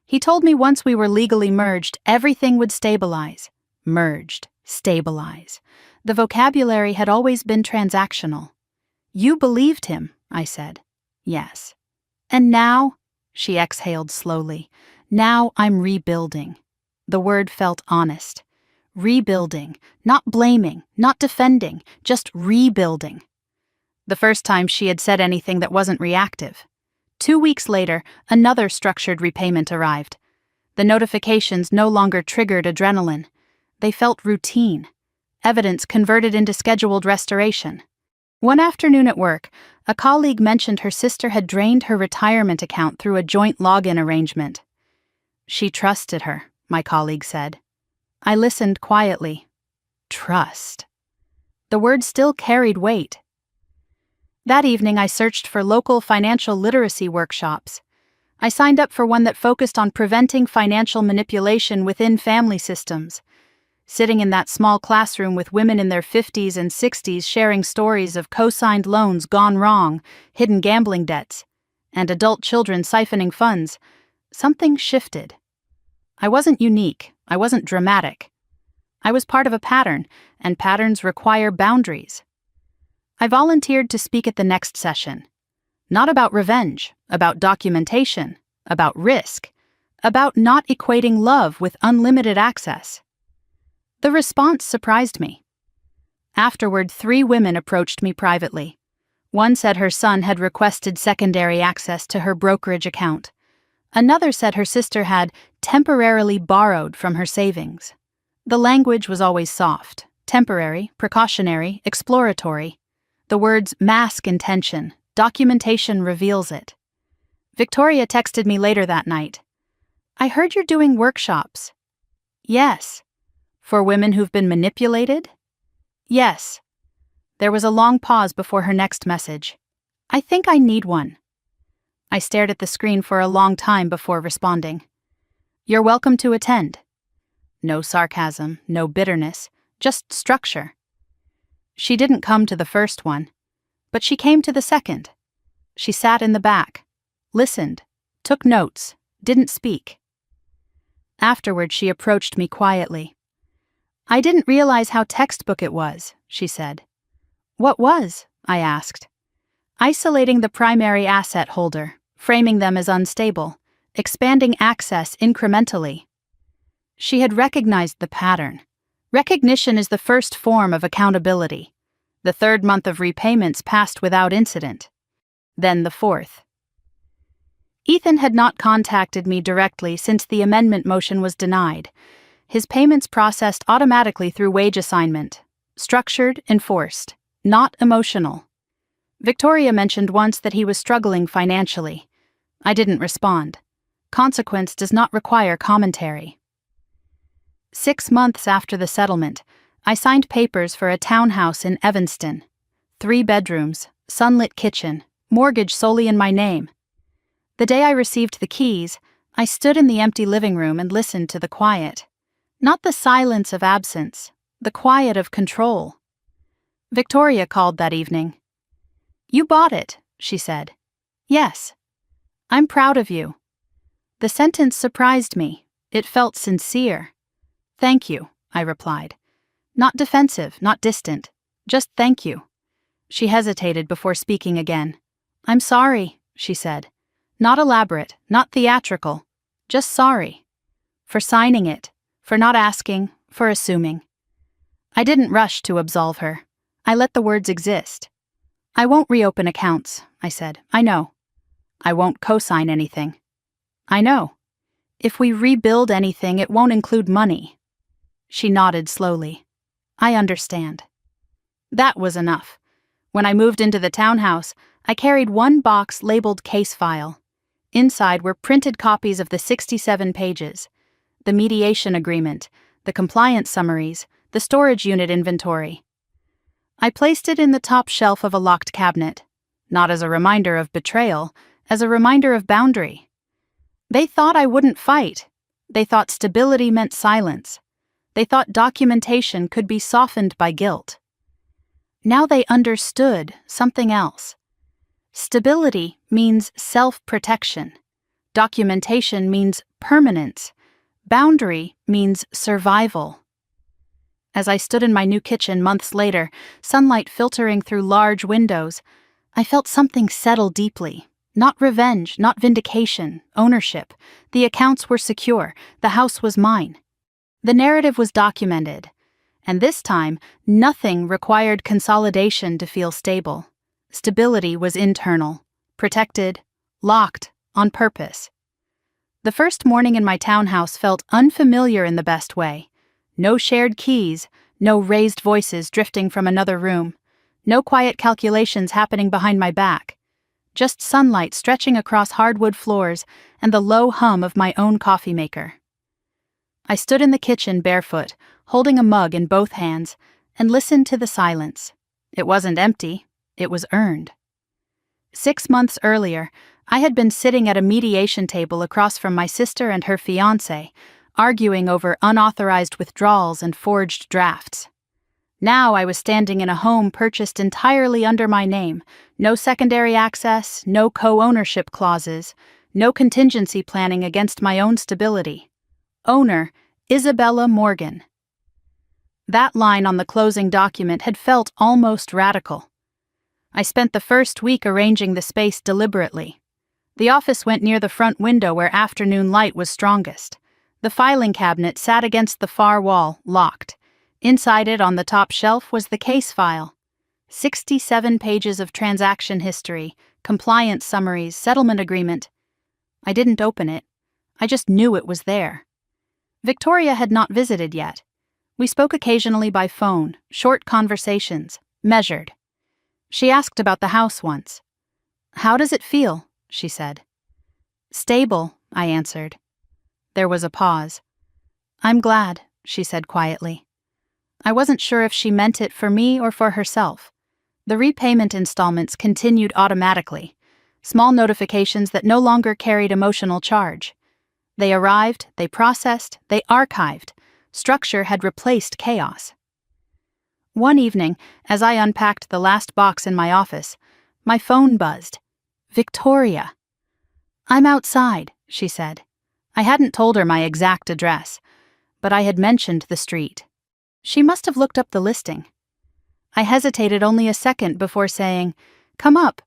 He told me once we were legally merged, everything would stabilize. Merged, stabilize. The vocabulary had always been transactional. You believed him, I said. Yes. And now, she exhaled slowly, now I'm rebuilding. The word felt honest. Rebuilding, not blaming, not defending, just rebuilding. The first time she had said anything that wasn't reactive. 2 weeks later, another structured repayment arrived. The notifications no longer triggered adrenaline. They felt routine. Evidence converted into scheduled restoration. One afternoon at work, a colleague mentioned her sister had drained her retirement account through a joint login arrangement. She trusted her, my colleague said. I listened quietly. Trust. The word still carried weight. That evening I searched for local financial literacy workshops. I signed up for one that focused on preventing financial manipulation within family systems. Sitting in that small classroom with women in their 50s and 60s sharing stories of co-signed loans gone wrong, hidden gambling debts, and adult children siphoning funds, something shifted. I wasn't unique. I wasn't dramatic. I was part of a pattern, and patterns require boundaries. I volunteered to speak at the next session. Not about revenge, about documentation, about risk, about not equating love with unlimited access. The response surprised me. Afterward, 3 women approached me privately. One said her son had requested secondary access to her brokerage account. Another said her sister had temporarily borrowed from her savings. The language was always soft, temporary, precautionary, exploratory. The words mask intention, documentation reveals it. Victoria texted me later that night. "I heard you're doing workshops." "Yes." "For women who've been manipulated?" "Yes." There was a long pause before her next message. "I think I need one." I stared at the screen for a long time before responding. "You're welcome to attend." No sarcasm, no bitterness, just structure. She didn't come to the first one, but she came to the second. She sat in the back, listened, took notes, didn't speak. Afterward, she approached me quietly. "I didn't realize how textbook it was," she said. "What was?" I asked. "Isolating the primary asset holder, framing them as unstable, expanding access incrementally." She had recognized the pattern. Recognition is the first form of accountability. The third month of repayments passed without incident. Then the fourth. Ethan had not contacted me directly since the amendment motion was denied. His payments processed automatically through wage assignment. Structured, enforced, not emotional. Victoria mentioned once that he was struggling financially. I didn't respond. Consequence does not require commentary. 6 months after the settlement, I signed papers for a townhouse in Evanston. 3 bedrooms, sunlit kitchen, mortgage solely in my name. The day I received the keys, I stood in the empty living room and listened to the quiet. Not the silence of absence, the quiet of control. Victoria called that evening. "You bought it," she said. "Yes." "I'm proud of you." The sentence surprised me. It felt sincere. "Thank you," I replied. Not defensive, not distant. Just thank you. She hesitated before speaking again. "I'm sorry," she said. Not elaborate, not theatrical. Just sorry. For signing it, for not asking, for assuming. I didn't rush to absolve her. I let the words exist. "I won't reopen accounts," I said. "I know." "I won't co-sign anything." "I know." "If we rebuild anything, it won't include money." She nodded slowly. "I understand." That was enough. When I moved into the townhouse, I carried one box labeled case file. Inside were printed copies of the 67 pages, the mediation agreement, the compliance summaries, the storage unit inventory. I placed it in the top shelf of a locked cabinet, not as a reminder of betrayal, as a reminder of boundary. They thought I wouldn't fight. They thought stability meant silence. They thought documentation could be softened by guilt. Now they understood something else. Stability means self-protection. Documentation means permanence. Boundary means survival. As I stood in my new kitchen months later, sunlight filtering through large windows, I felt something settle deeply. Not revenge, not vindication, ownership. The accounts were secure. The house was mine. The narrative was documented. And this time, nothing required consolidation to feel stable. Stability was internal, protected, locked, on purpose. The first morning in my townhouse felt unfamiliar in the best way. No shared keys, no raised voices drifting from another room, no quiet calculations happening behind my back. Just sunlight stretching across hardwood floors and the low hum of my own coffee maker. I stood in the kitchen barefoot, holding a mug in both hands, and listened to the silence. It wasn't empty, it was earned. 6 months earlier, I had been sitting at a mediation table across from my sister and her fiancé, arguing over unauthorized withdrawals and forged drafts. Now I was standing in a home purchased entirely under my name, no secondary access, no co-ownership clauses, no contingency planning against my own stability. Owner, Isabella Morgan. That line on the closing document had felt almost radical. I spent the first week arranging the space deliberately. The office went near the front window where afternoon light was strongest. The filing cabinet sat against the far wall, locked. Inside it, on the top shelf, was the case file. 67 pages of transaction history, compliance summaries, settlement agreement. I didn't open it. I just knew it was there. Victoria had not visited yet. We spoke occasionally by phone, short conversations, measured. She asked about the house once. "How does it feel?" she said. "Stable," I answered. There was a pause. "I'm glad," she said quietly. I wasn't sure if she meant it for me or for herself. The repayment installments continued automatically, small notifications that no longer carried emotional charge. They arrived, they processed, they archived. Structure had replaced chaos. One evening, as I unpacked the last box in my office, my phone buzzed. Victoria. "I'm outside," she said. I hadn't told her my exact address, but I had mentioned the street. She must have looked up the listing. I hesitated only a second before saying, "Come up."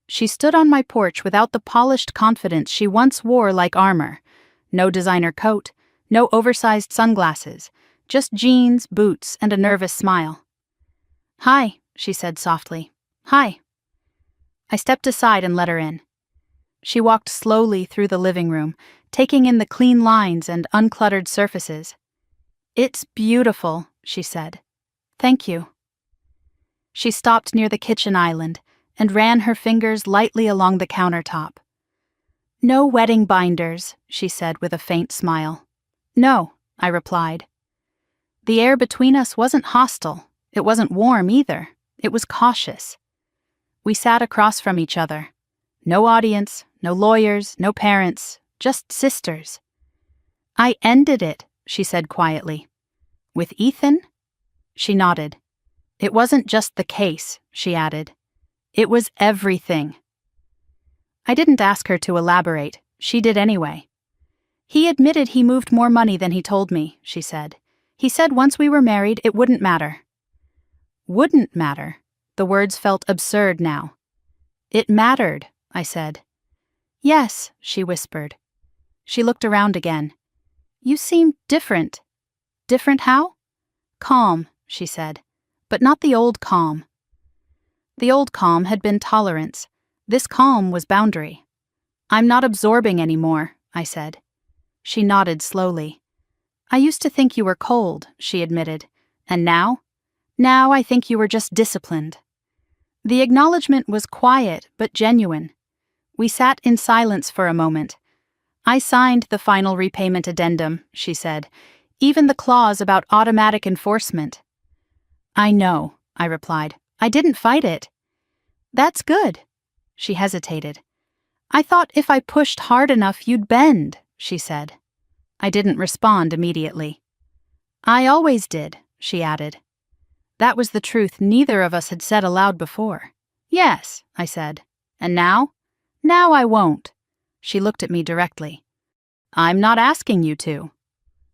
She stood on my porch without the polished confidence she once wore like armor. No designer coat, no oversized sunglasses, just jeans, boots, and a nervous smile. "Hi," she said softly. "Hi." I stepped aside and let her in. She walked slowly through the living room, taking in the clean lines and uncluttered surfaces. "It's beautiful," she said. "Thank you." She stopped near the kitchen island and ran her fingers lightly along the countertop. "No wedding binders," she said with a faint smile. "No," I replied. The air between us wasn't hostile. It wasn't warm either. It was cautious. We sat across from each other. No audience, no lawyers, no parents, just sisters. "I ended it," she said quietly. "With Ethan?" She nodded. "It wasn't just the case," she added. "It was everything." I didn't ask her to elaborate. She did anyway. "He admitted he moved more money than he told me," she said. "He said once we were married, it wouldn't matter." Wouldn't matter. The words felt absurd now. "It mattered," I said. "Yes," she whispered. She looked around again. "You seem different." "Different how?" "Calm," she said. "But not the old calm." The old calm had been tolerance. This calm was boundary. "I'm not absorbing anymore," I said. She nodded slowly. "I used to think you were cold," she admitted. "And now? Now I think you were just disciplined." The acknowledgement was quiet but genuine. We sat in silence for a moment. "I signed the final repayment addendum," she said, "even the clause about automatic enforcement." "I know," I replied. "I didn't fight it." "That's good." She hesitated. "I thought if I pushed hard enough you'd bend," she said. I didn't respond immediately. "I always did," she added. That was the truth neither of us had said aloud before. "Yes," I said. "And now?" "Now I won't." She looked at me directly. "I'm not asking you to."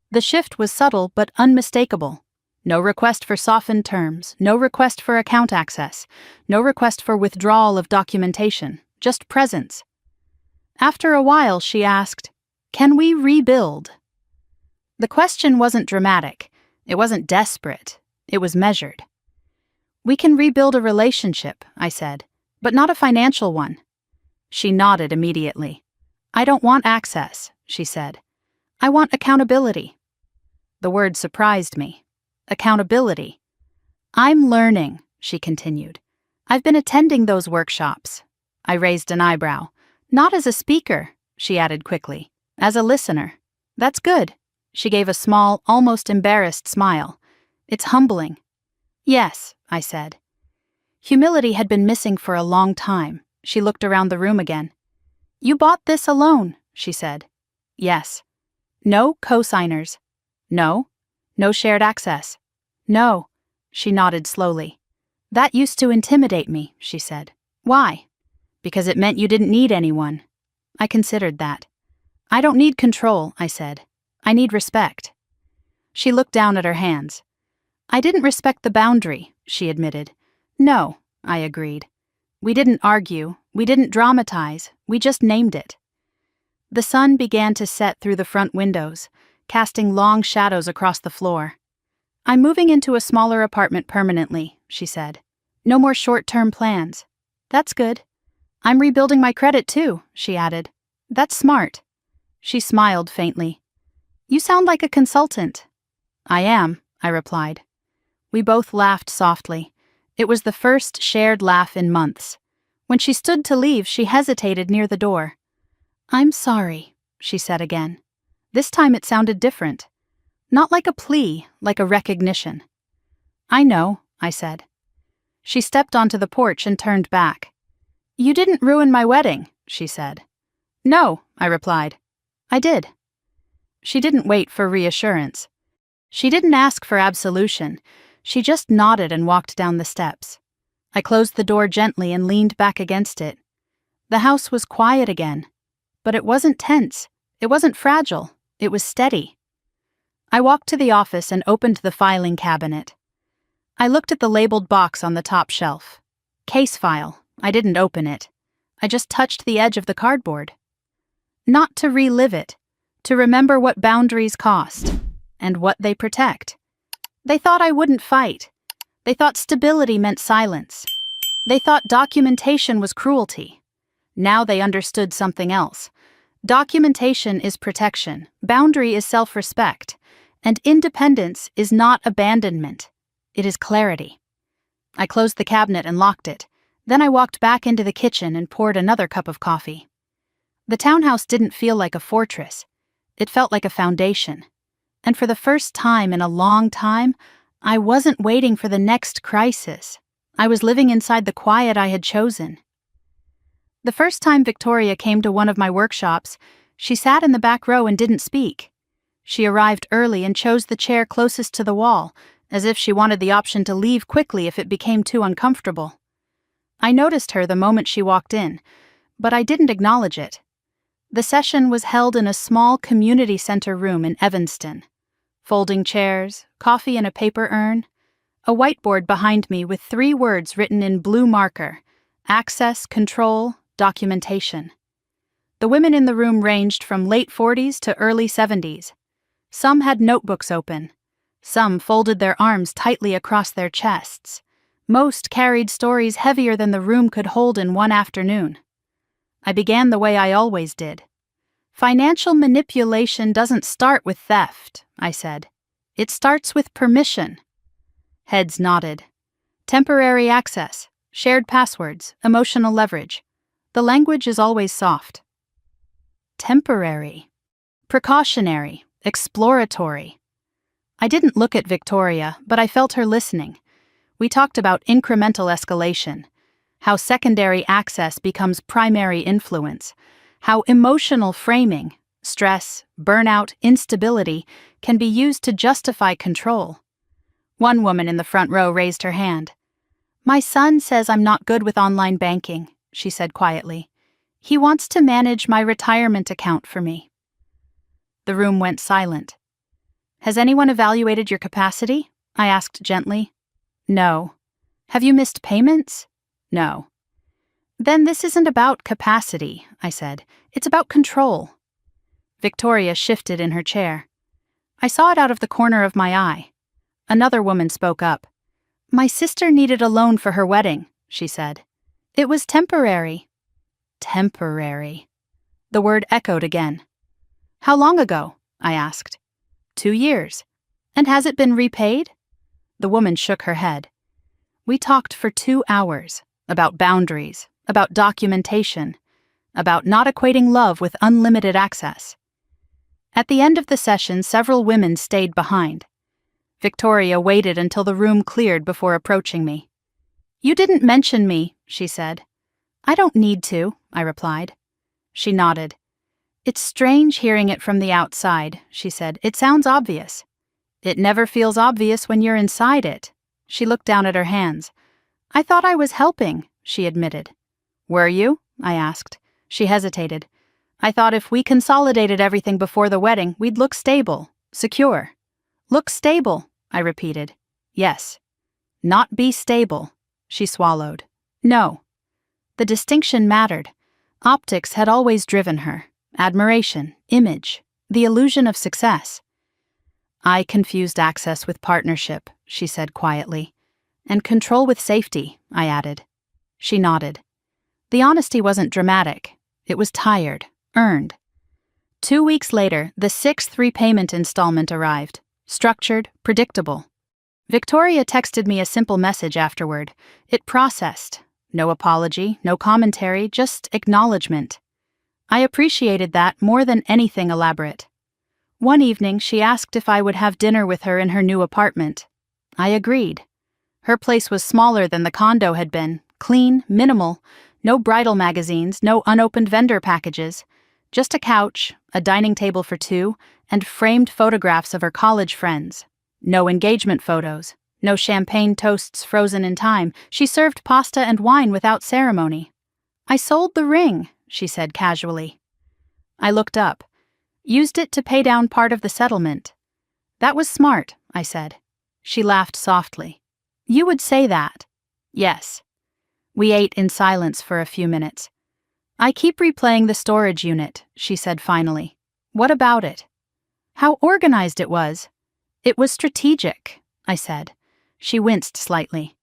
The shift was subtle but unmistakable. No request for softened terms, no request for account access, no request for withdrawal of documentation, just presence. After a while, she asked, "Can we rebuild?" The question wasn't dramatic. It wasn't desperate. It was measured. "We can rebuild a relationship," I said, "but not a financial one." She nodded immediately. "I don't want access," she said. "I want accountability." The word surprised me. Accountability. "I'm learning," she continued. "I've been attending those workshops." I raised an eyebrow. "Not as a speaker," she added quickly. "As a listener." "That's good." She gave a small, almost embarrassed smile. "It's humbling." "Yes," I said. Humility had been missing for a long time. She looked around the room again. "You bought this alone," she said. "Yes." "No co-signers." "No." "No shared access." "No." She nodded slowly. "That used to intimidate me," she said. "Why?" "Because it meant you didn't need anyone." I considered that. "I don't need control," I said. "I need respect." She looked down at her hands. "I didn't respect the boundary," she admitted. "No," I agreed. We didn't argue, we didn't dramatize, we just named it. The sun began to set through the front windows, casting long shadows across the floor. "I'm moving into a smaller apartment permanently," she said. "No more short-term plans." "That's good." "I'm rebuilding my credit too," she added. "That's smart." She smiled faintly. "You sound like a consultant." "I am," I replied. We both laughed softly. It was the first shared laugh in months. When she stood to leave, she hesitated near the door. "I'm sorry," she said again. This time it sounded different. Not like a plea, like a recognition. "I know," I said. She stepped onto the porch and turned back. "You didn't ruin my wedding," she said. "No," I replied. "I did." She didn't wait for reassurance. She didn't ask for absolution. She just nodded and walked down the steps. I closed the door gently and leaned back against it. The house was quiet again. But it wasn't tense. It wasn't fragile. It was steady. I walked to the office and opened the filing cabinet. I looked at the labeled box on the top shelf. Case file. I didn't open it. I just touched the edge of the cardboard. Not to relive it, to remember what boundaries cost and what they protect. They thought I wouldn't fight. They thought stability meant silence. They thought documentation was cruelty. Now they understood something else. Documentation is protection, boundary is self-respect, and independence is not abandonment. It is clarity. I closed the cabinet and locked it. Then I walked back into the kitchen and poured another cup of coffee. The townhouse didn't feel like a fortress. It felt like a foundation. And for the first time in a long time, I wasn't waiting for the next crisis. I was living inside the quiet I had chosen. The first time Victoria came to one of my workshops, she sat in the back row and didn't speak. She arrived early and chose the chair closest to the wall, as if she wanted the option to leave quickly if it became too uncomfortable. I noticed her the moment she walked in, but I didn't acknowledge it. The session was held in a small community center room in Evanston. Folding chairs, coffee in a paper urn, a whiteboard behind me with 3 words written in blue marker: access, control, documentation. The women in the room ranged from late 40s to early 70s. Some had notebooks open. Some folded their arms tightly across their chests. Most carried stories heavier than the room could hold in one afternoon. I began the way I always did. Financial manipulation doesn't start with theft, I said. It starts with permission. Heads nodded. Temporary access, shared passwords, emotional leverage. The language is always soft. Temporary. Precautionary. Exploratory. I didn't look at Victoria, but I felt her listening. We talked about incremental escalation, how secondary access becomes primary influence, how emotional framing, stress, burnout, instability can be used to justify control. One woman in the front row raised her hand. "My son says I'm not good with online banking," she said quietly. "He wants to manage my retirement account for me." The room went silent. "Has anyone evaluated your capacity?" I asked gently. "No." "Have you missed payments?" "No." "Then this isn't about capacity," I said. "It's about control." Victoria shifted in her chair. I saw it out of the corner of my eye. Another woman spoke up. "My sister needed a loan for her wedding," she said. "It was temporary." Temporary. The word echoed again. "How long ago?" I asked. 2 years. "And has it been repaid?" The woman shook her head. We talked for 2 hours, about boundaries, about documentation, about not equating love with unlimited access. At the end of the session, several women stayed behind. Victoria waited until the room cleared before approaching me. "You didn't mention me," she said. "I don't need to," I replied. She nodded. "It's strange hearing it from the outside," she said. "It sounds obvious." "It never feels obvious when you're inside it." She looked down at her hands. "I thought I was helping," she admitted. "Were you?" I asked. She hesitated. "I thought if we consolidated everything before the wedding, we'd look stable, secure." "Look stable," I repeated. "Yes." "Not be stable," she swallowed. "No." The distinction mattered. Optics had always driven her. Admiration, image, the illusion of success. "I confused access with partnership," she said quietly. "And control with safety," I added. She nodded. The honesty wasn't dramatic. It was tired, earned. 2 weeks later, the 6th repayment installment arrived. Structured, predictable, Victoria texted me a simple message afterward. It processed. No apology, no commentary, just acknowledgement. I appreciated that more than anything elaborate. One evening, she asked if I would have dinner with her in her new apartment. I agreed. Her place was smaller than the condo had been, clean, minimal, no bridal magazines, no unopened vendor packages, just a couch, a dining table for two, and framed photographs of her college friends. No engagement photos, no champagne toasts frozen in time. She served pasta and wine without ceremony. "I sold the ring," she said casually. I looked up. "Used it to pay down part of the settlement." "That was smart," I said. She laughed softly. "You would say that." "Yes." We ate in silence for a few minutes. "I keep replaying the storage unit," she said finally. "What about it?" "How organized it was." "It was strategic," I said. She winced slightly.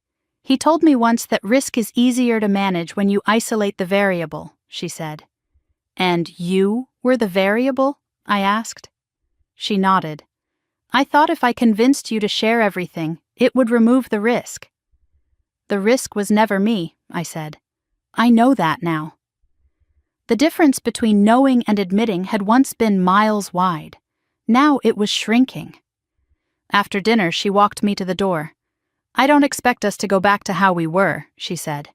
"He told me once that risk is easier to manage when you isolate the variable," she said. "And you were the variable?" I asked. She nodded. "I thought if I convinced you to share everything, it would remove the risk." "The risk was never me," I said. "I know that now." The difference between knowing and admitting had once been miles wide. Now it was shrinking. After dinner, she walked me to the door. "I don't expect us to go back to how we were," she said.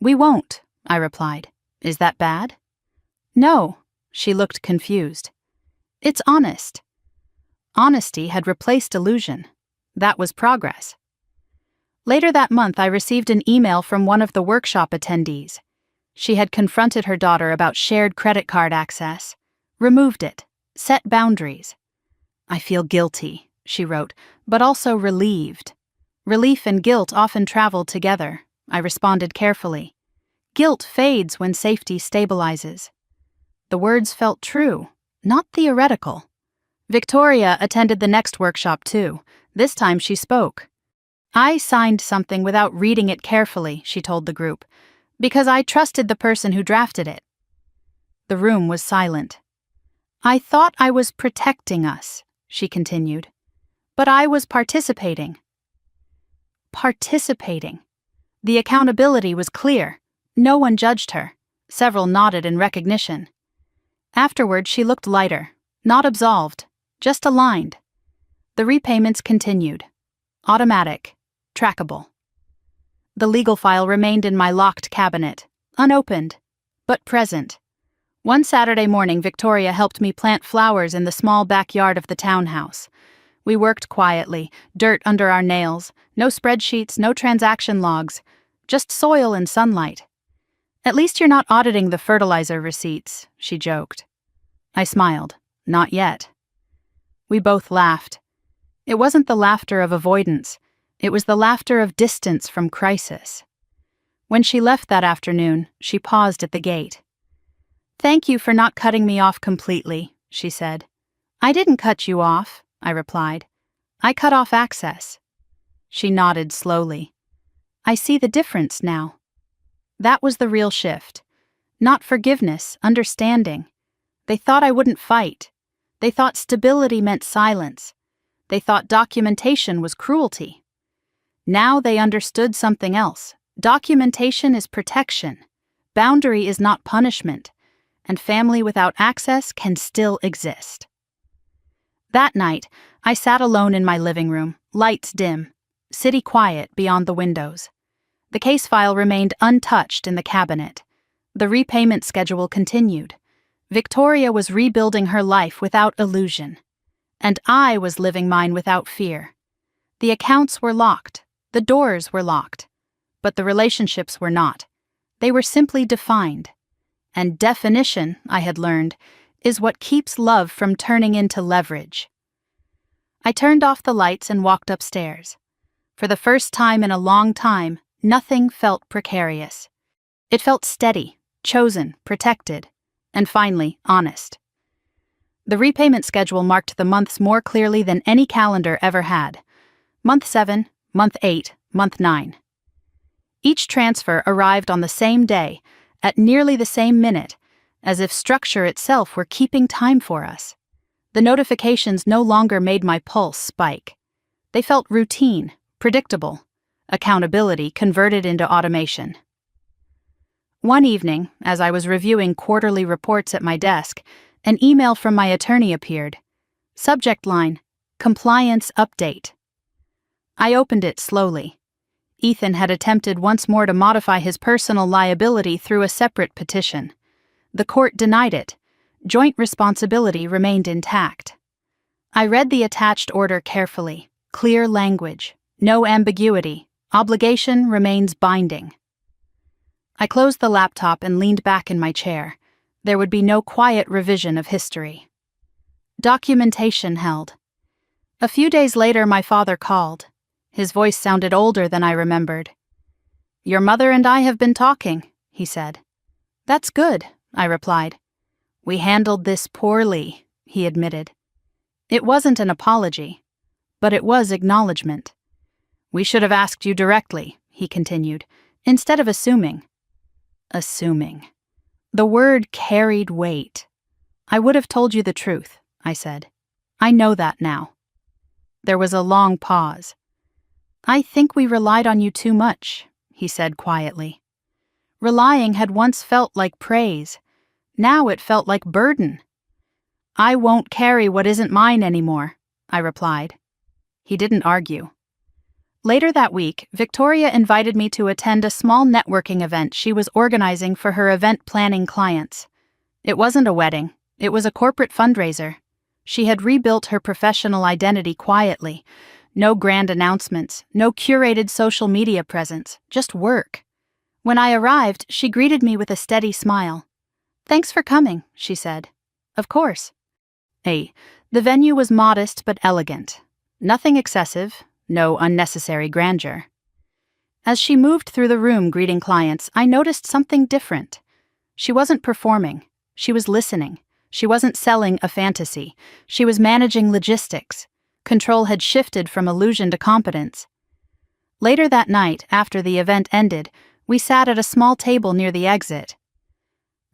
"We won't," I replied. "Is that bad?" "No." She looked confused. "It's honest." Honesty had replaced illusion. That was progress. Later that month, I received an email from one of the workshop attendees. She had confronted her daughter about shared credit card access, removed it, set boundaries. "I feel guilty," she wrote, "but also relieved." Relief and guilt often travel together, I responded carefully. Guilt fades when safety stabilizes. The words felt true, not theoretical. Victoria attended the next workshop too. This time she spoke. "I signed something without reading it carefully," she told the group, "because I trusted the person who drafted it." The room was silent. "I thought I was protecting us," she continued, "but I was participating." Participating. The accountability was clear. No one judged her. Several nodded in recognition. Afterward, she looked lighter, not absolved, just aligned. The repayments continued. Automatic. Trackable. The legal file remained in my locked cabinet, unopened, but present. One Saturday morning, Victoria helped me plant flowers in the small backyard of the townhouse. We worked quietly, dirt under our nails, no spreadsheets, no transaction logs, just soil and sunlight. "At least you're not auditing the fertilizer receipts," she joked. I smiled. "Not yet." We both laughed. It wasn't the laughter of avoidance. It was the laughter of distance from crisis. When she left that afternoon, she paused at the gate. "Thank you for not cutting me off completely," she said. "I didn't cut you off," I replied. "I cut off access." She nodded slowly. "I see the difference now." That was the real shift. Not forgiveness, understanding. They thought I wouldn't fight. They thought stability meant silence. They thought documentation was cruelty. Now they understood something else. Documentation is protection. Boundary is not punishment. And family without access can still exist. That night, I sat alone in my living room, lights dim, city quiet beyond the windows. The case file remained untouched in the cabinet. The repayment schedule continued. Victoria was rebuilding her life without illusion. And I was living mine without fear. The accounts were locked. The doors were locked. But the relationships were not. They were simply defined. And definition, I had learned, is what keeps love from turning into leverage. I turned off the lights and walked upstairs. For the first time in a long time, nothing felt precarious. It felt steady, chosen, protected, and finally, honest. The repayment schedule marked the months more clearly than any calendar ever had. Month 7, Month 8, Month 9. Each transfer arrived on the same day, at nearly the same minute, as if structure itself were keeping time for us. The notifications no longer made my pulse spike. They felt routine, Predictable. Accountability converted into automation. One evening, as I was reviewing quarterly reports at my desk, an email from my attorney appeared. Subject line: Compliance Update. I opened it slowly. Ethan had attempted once more to modify his personal liability through a separate petition. The court denied it. Joint responsibility remained intact. I read the attached order carefully. Clear language. No ambiguity. Obligation remains binding. I closed the laptop and leaned back in my chair. There would be no quiet revision of history. Documentation held. A few days later, my father called. His voice sounded older than I remembered. "Your mother and I have been talking," he said. "That's good," I replied. "We handled this poorly," he admitted. It wasn't an apology, but it was acknowledgement. "We should have asked you directly," he continued, "instead of assuming." Assuming. The word carried weight. "I would have told you the truth," I said. "I know that now." There was a long pause. "I think we relied on you too much," he said quietly. Relying had once felt like praise. Now it felt like burden. "I won't carry what isn't mine anymore," I replied. He didn't argue. Later that week, Victoria invited me to attend a small networking event she was organizing for her event planning clients. It wasn't a wedding, it was a corporate fundraiser. She had rebuilt her professional identity quietly. No grand announcements, no curated social media presence, just work. When I arrived, she greeted me with a steady smile. "Thanks for coming," she said. "Of course." The venue was modest but elegant. Nothing excessive, no unnecessary grandeur. As she moved through the room greeting clients, I noticed something different. She wasn't performing. She was listening. She wasn't selling a fantasy. She was managing logistics. Control had shifted from illusion to competence. Later that night, after the event ended, we sat at a small table near the exit.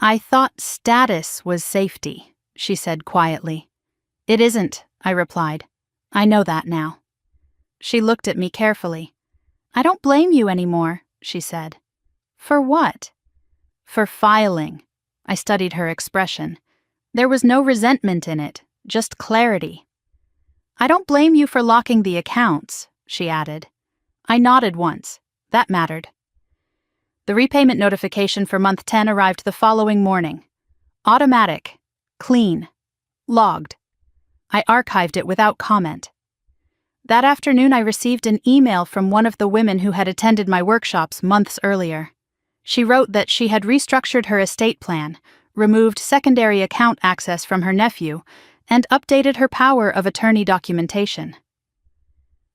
"I thought status was safety," she said quietly. "It isn't," I replied. "I know that now." She looked at me carefully. "I don't blame you anymore," she said. "For what?" "For filing." I studied her expression. There was no resentment in it, just clarity. "I don't blame you for locking the accounts," she added. I nodded once. That mattered. The repayment notification for month 10 arrived the following morning. Automatic. Clean. Logged. I archived it without comment. That afternoon I received an email from one of the women who had attended my workshops months earlier. She wrote that she had restructured her estate plan, removed secondary account access from her nephew, and updated her power of attorney documentation.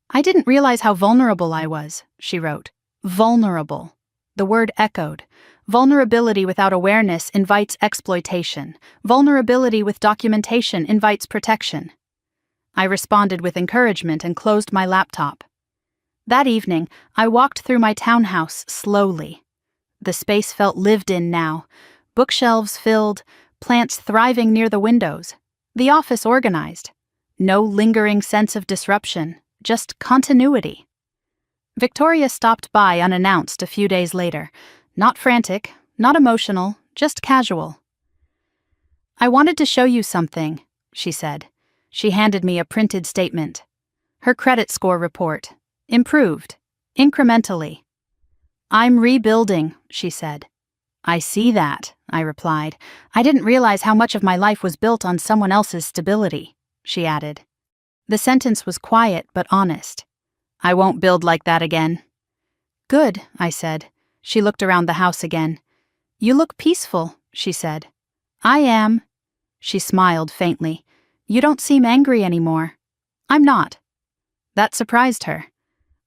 "I didn't realize how vulnerable I was," she wrote. Vulnerable. The word echoed. Vulnerability without awareness invites exploitation. Vulnerability with documentation invites protection. I responded with encouragement and closed my laptop. That evening, I walked through my townhouse slowly. The space felt lived in now. Bookshelves filled, plants thriving near the windows. The office organized. No lingering sense of disruption, just continuity. Victoria stopped by unannounced a few days later. Not frantic, not emotional, just casual. "I wanted to show you something," she said. She handed me a printed statement. Her credit score report. Improved. Incrementally. "I'm rebuilding," she said. "I see that," I replied. "I didn't realize how much of my life was built on someone else's stability," she added. The sentence was quiet but honest. "I won't build like that again." "Good," I said. She looked around the house again. "You look peaceful," she said. "I am." She smiled faintly. "You don't seem angry anymore." "I'm not." That surprised her.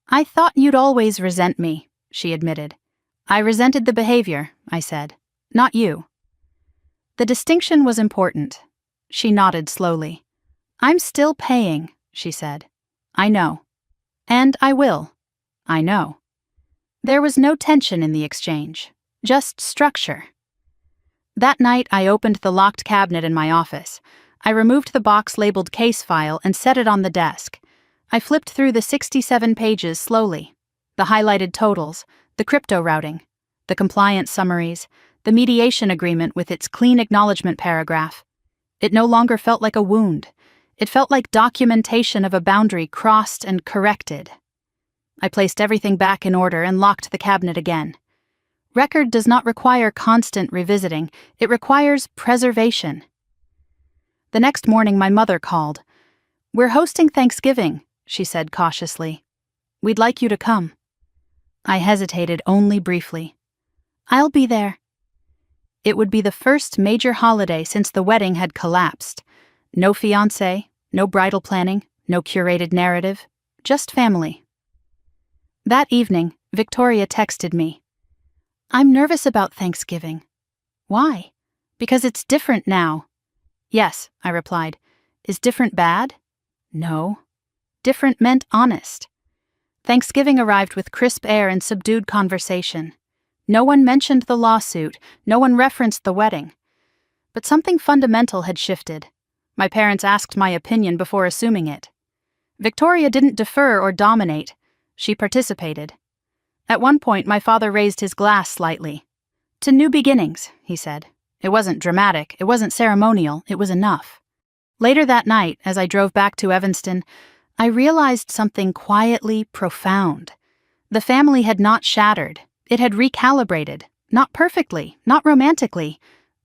"I thought you'd always resent me," she admitted. "I resented the behavior," I said. "Not you." The distinction was important. She nodded slowly. "I'm still paying," she said. "I know." "And I will." "I know." There was no tension in the exchange, just structure. That night, I opened the locked cabinet in my office. I removed the box labeled case file and set it on the desk. I flipped through the 67 pages slowly. The highlighted totals, the crypto routing, the compliance summaries, the mediation agreement with its clean acknowledgement paragraph. It no longer felt like a wound. It felt like documentation of a boundary crossed and corrected. I placed everything back in order and locked the cabinet again. Record does not require constant revisiting. It requires preservation. The next morning, my mother called. "We're hosting Thanksgiving," she said cautiously. "We'd like you to come." I hesitated only briefly. "I'll be there." It would be the first major holiday since the wedding had collapsed. No fiancé, no bridal planning, no curated narrative, just family. That evening, Victoria texted me. "I'm nervous about Thanksgiving." "Why?" "Because it's different now." "Yes," I replied. "Is different bad?" "No." Different meant honest. Thanksgiving arrived with crisp air and subdued conversation. No one mentioned the lawsuit, no one referenced the wedding. But something fundamental had shifted. My parents asked my opinion before assuming it. Victoria didn't defer or dominate. She participated. At one point, my father raised his glass slightly. "To new beginnings," he said. It wasn't dramatic, it wasn't ceremonial, it was enough. Later that night, as I drove back to Evanston, I realized something quietly profound. The family had not shattered. It had recalibrated, not perfectly, not romantically,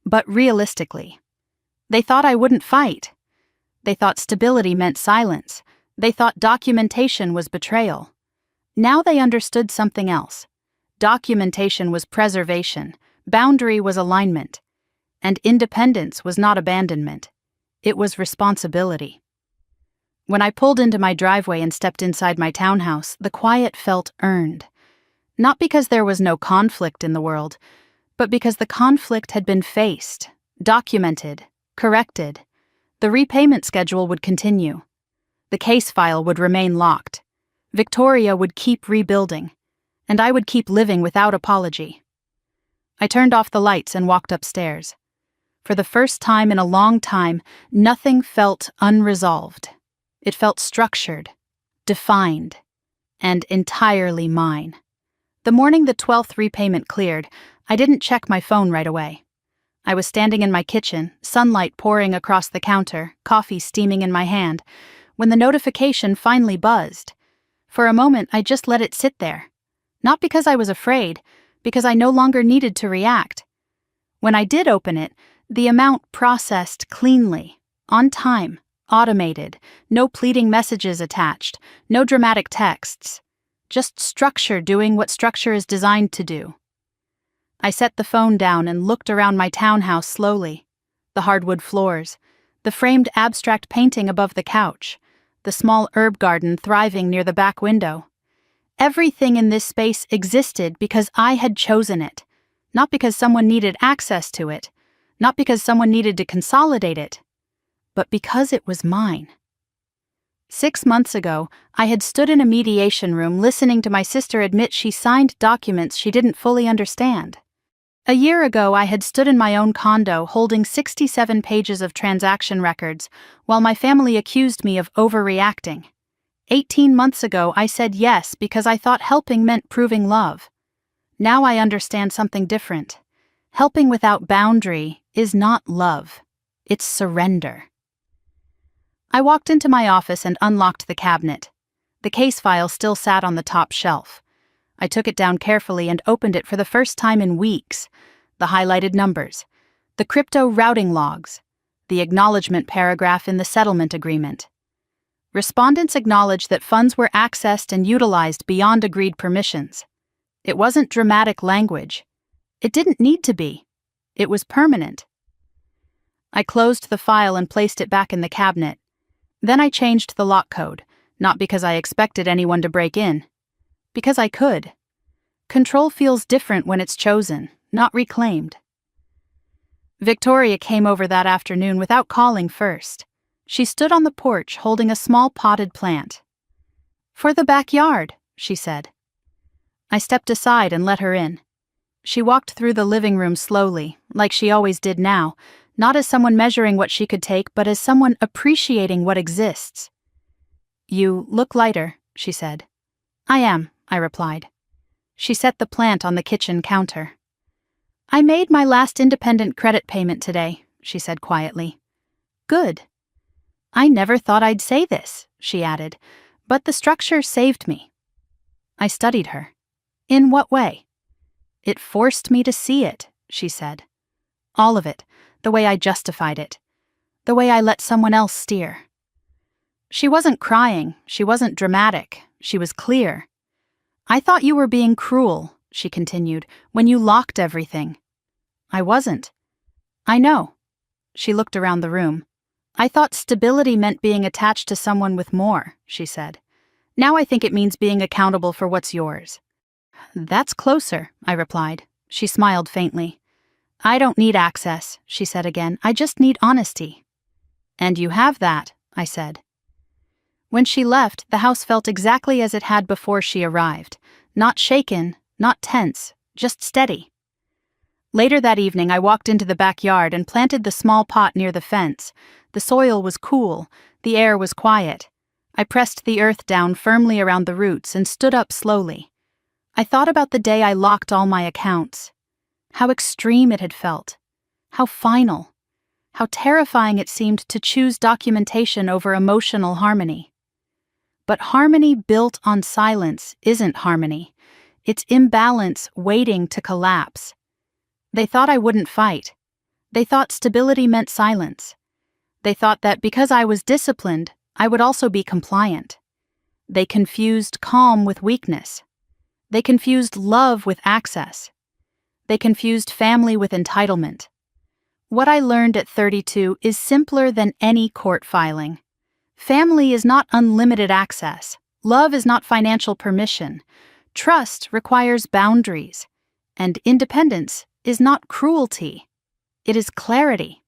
but realistically. They thought I wouldn't fight. They thought stability meant silence. They thought documentation was betrayal. Now they understood something else. Documentation was preservation, boundary was alignment, and independence was not abandonment. It was responsibility. When I pulled into my driveway and stepped inside my townhouse, the quiet felt earned. Not because there was no conflict in the world, but because the conflict had been faced, documented, corrected. The repayment schedule would continue. The case file would remain locked. Victoria would keep rebuilding, and I would keep living without apology. I turned off the lights and walked upstairs. For the first time in a long time, nothing felt unresolved. It felt structured, defined, and entirely mine. The morning the 12th repayment cleared, I didn't check my phone right away. I was standing in my kitchen, sunlight pouring across the counter, coffee steaming in my hand, when the notification finally buzzed. For a moment, I just let it sit there. Not because I was afraid, because I no longer needed to react. When I did open it, the amount processed cleanly, on time, automated, no pleading messages attached, no dramatic texts. Just structure doing what structure is designed to do. I set the phone down and looked around my townhouse slowly. The hardwood floors, the framed abstract painting above the couch, the small herb garden thriving near the back window. Everything in this space existed because I had chosen it, not because someone needed access to it, not because someone needed to consolidate it, but because it was mine. 6 months ago, I had stood in a mediation room listening to my sister admit she signed documents she didn't fully understand. A year ago, I had stood in my own condo holding 67 pages of transaction records while my family accused me of overreacting. 18 months ago, I said yes because I thought helping meant proving love. Now I understand something different. Helping without boundary is not love. It's surrender. I walked into my office and unlocked the cabinet. The case file still sat on the top shelf. I took it down carefully and opened it for the first time in weeks. The highlighted numbers, the crypto routing logs, the acknowledgement paragraph in the settlement agreement. Respondents acknowledged that funds were accessed and utilized beyond agreed permissions. It wasn't dramatic language. It didn't need to be. It was permanent. I closed the file and placed it back in the cabinet. Then I changed the lock code, not because I expected anyone to break in. Because I could. Control feels different when it's chosen, not reclaimed. Victoria came over that afternoon without calling first. She stood on the porch holding a small potted plant. "For the backyard," she said. I stepped aside and let her in. She walked through the living room slowly, like she always did now, not as someone measuring what she could take, but as someone appreciating what exists. You look lighter, she said. I am, I replied. She set the plant on the kitchen counter. I made my last independent credit payment today, she said quietly. Good. I never thought I'd say this, she added, but the structure saved me. I studied her. In what way? It forced me to see it, she said. All of it, the way I justified it, the way I let someone else steer. She wasn't crying, she wasn't dramatic, she was clear. I thought you were being cruel, she continued, when you locked everything. I wasn't. I know. She looked around the room. I thought stability meant being attached to someone with more, she said. Now I think it means being accountable for what's yours. That's closer, I replied. She smiled faintly. I don't need access, she said again. I just need honesty. And you have that, I said. When she left, the house felt exactly as it had before she arrived. Not shaken, not tense, just steady. Later that evening, I walked into the backyard and planted the small pot near the fence. The soil was cool, the air was quiet. I pressed the earth down firmly around the roots and stood up slowly. I thought about the day I locked all my accounts. How extreme it had felt. How final. How terrifying it seemed to choose documentation over emotional harmony. But harmony built on silence isn't harmony. It's imbalance waiting to collapse. They thought I wouldn't fight. They thought stability meant silence. They thought that because I was disciplined, I would also be compliant. They confused calm with weakness. They confused love with access. They confused family with entitlement. What I learned at 32 is simpler than any court filing. Family is not unlimited access. Love is not financial permission. Trust requires boundaries. And independence is not cruelty. It is clarity.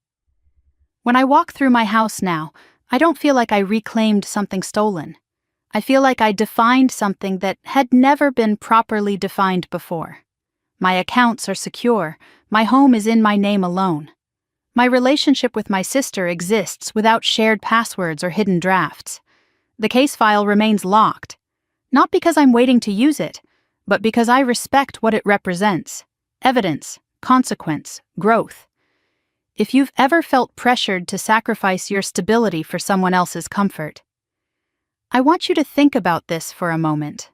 When I walk through my house now, I don't feel like I reclaimed something stolen. I feel like I defined something that had never been properly defined before. My accounts are secure. My home is in my name alone. My relationship with my sister exists without shared passwords or hidden drafts. The case file remains locked, not because I'm waiting to use it, but because I respect what it represents: evidence, consequence, growth. If you've ever felt pressured to sacrifice your stability for someone else's comfort, I want you to think about this for a moment.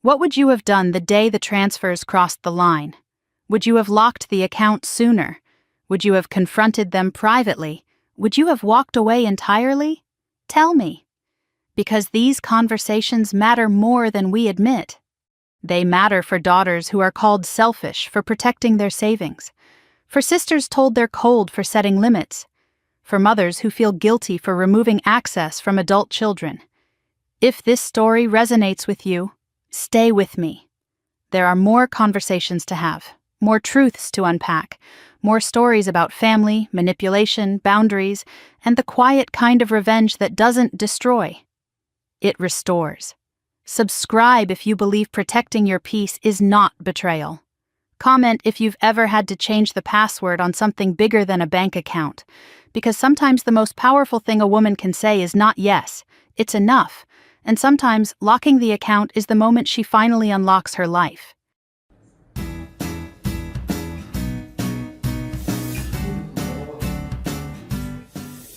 What would you have done the day the transfers crossed the line? Would you have locked the account sooner? Would you have confronted them privately? Would you have walked away entirely? Tell me. Because these conversations matter more than we admit. They matter for daughters who are called selfish for protecting their savings, for sisters told they're cold for setting limits, for mothers who feel guilty for removing access from adult children. If this story resonates with you, stay with me. There are more conversations to have, more truths to unpack, more stories about family, manipulation, boundaries, and the quiet kind of revenge that doesn't destroy. It restores. Subscribe if you believe protecting your peace is not betrayal. Comment if you've ever had to change the password on something bigger than a bank account, because sometimes the most powerful thing a woman can say is not yes, it's enough, and sometimes locking the account is the moment she finally unlocks her life.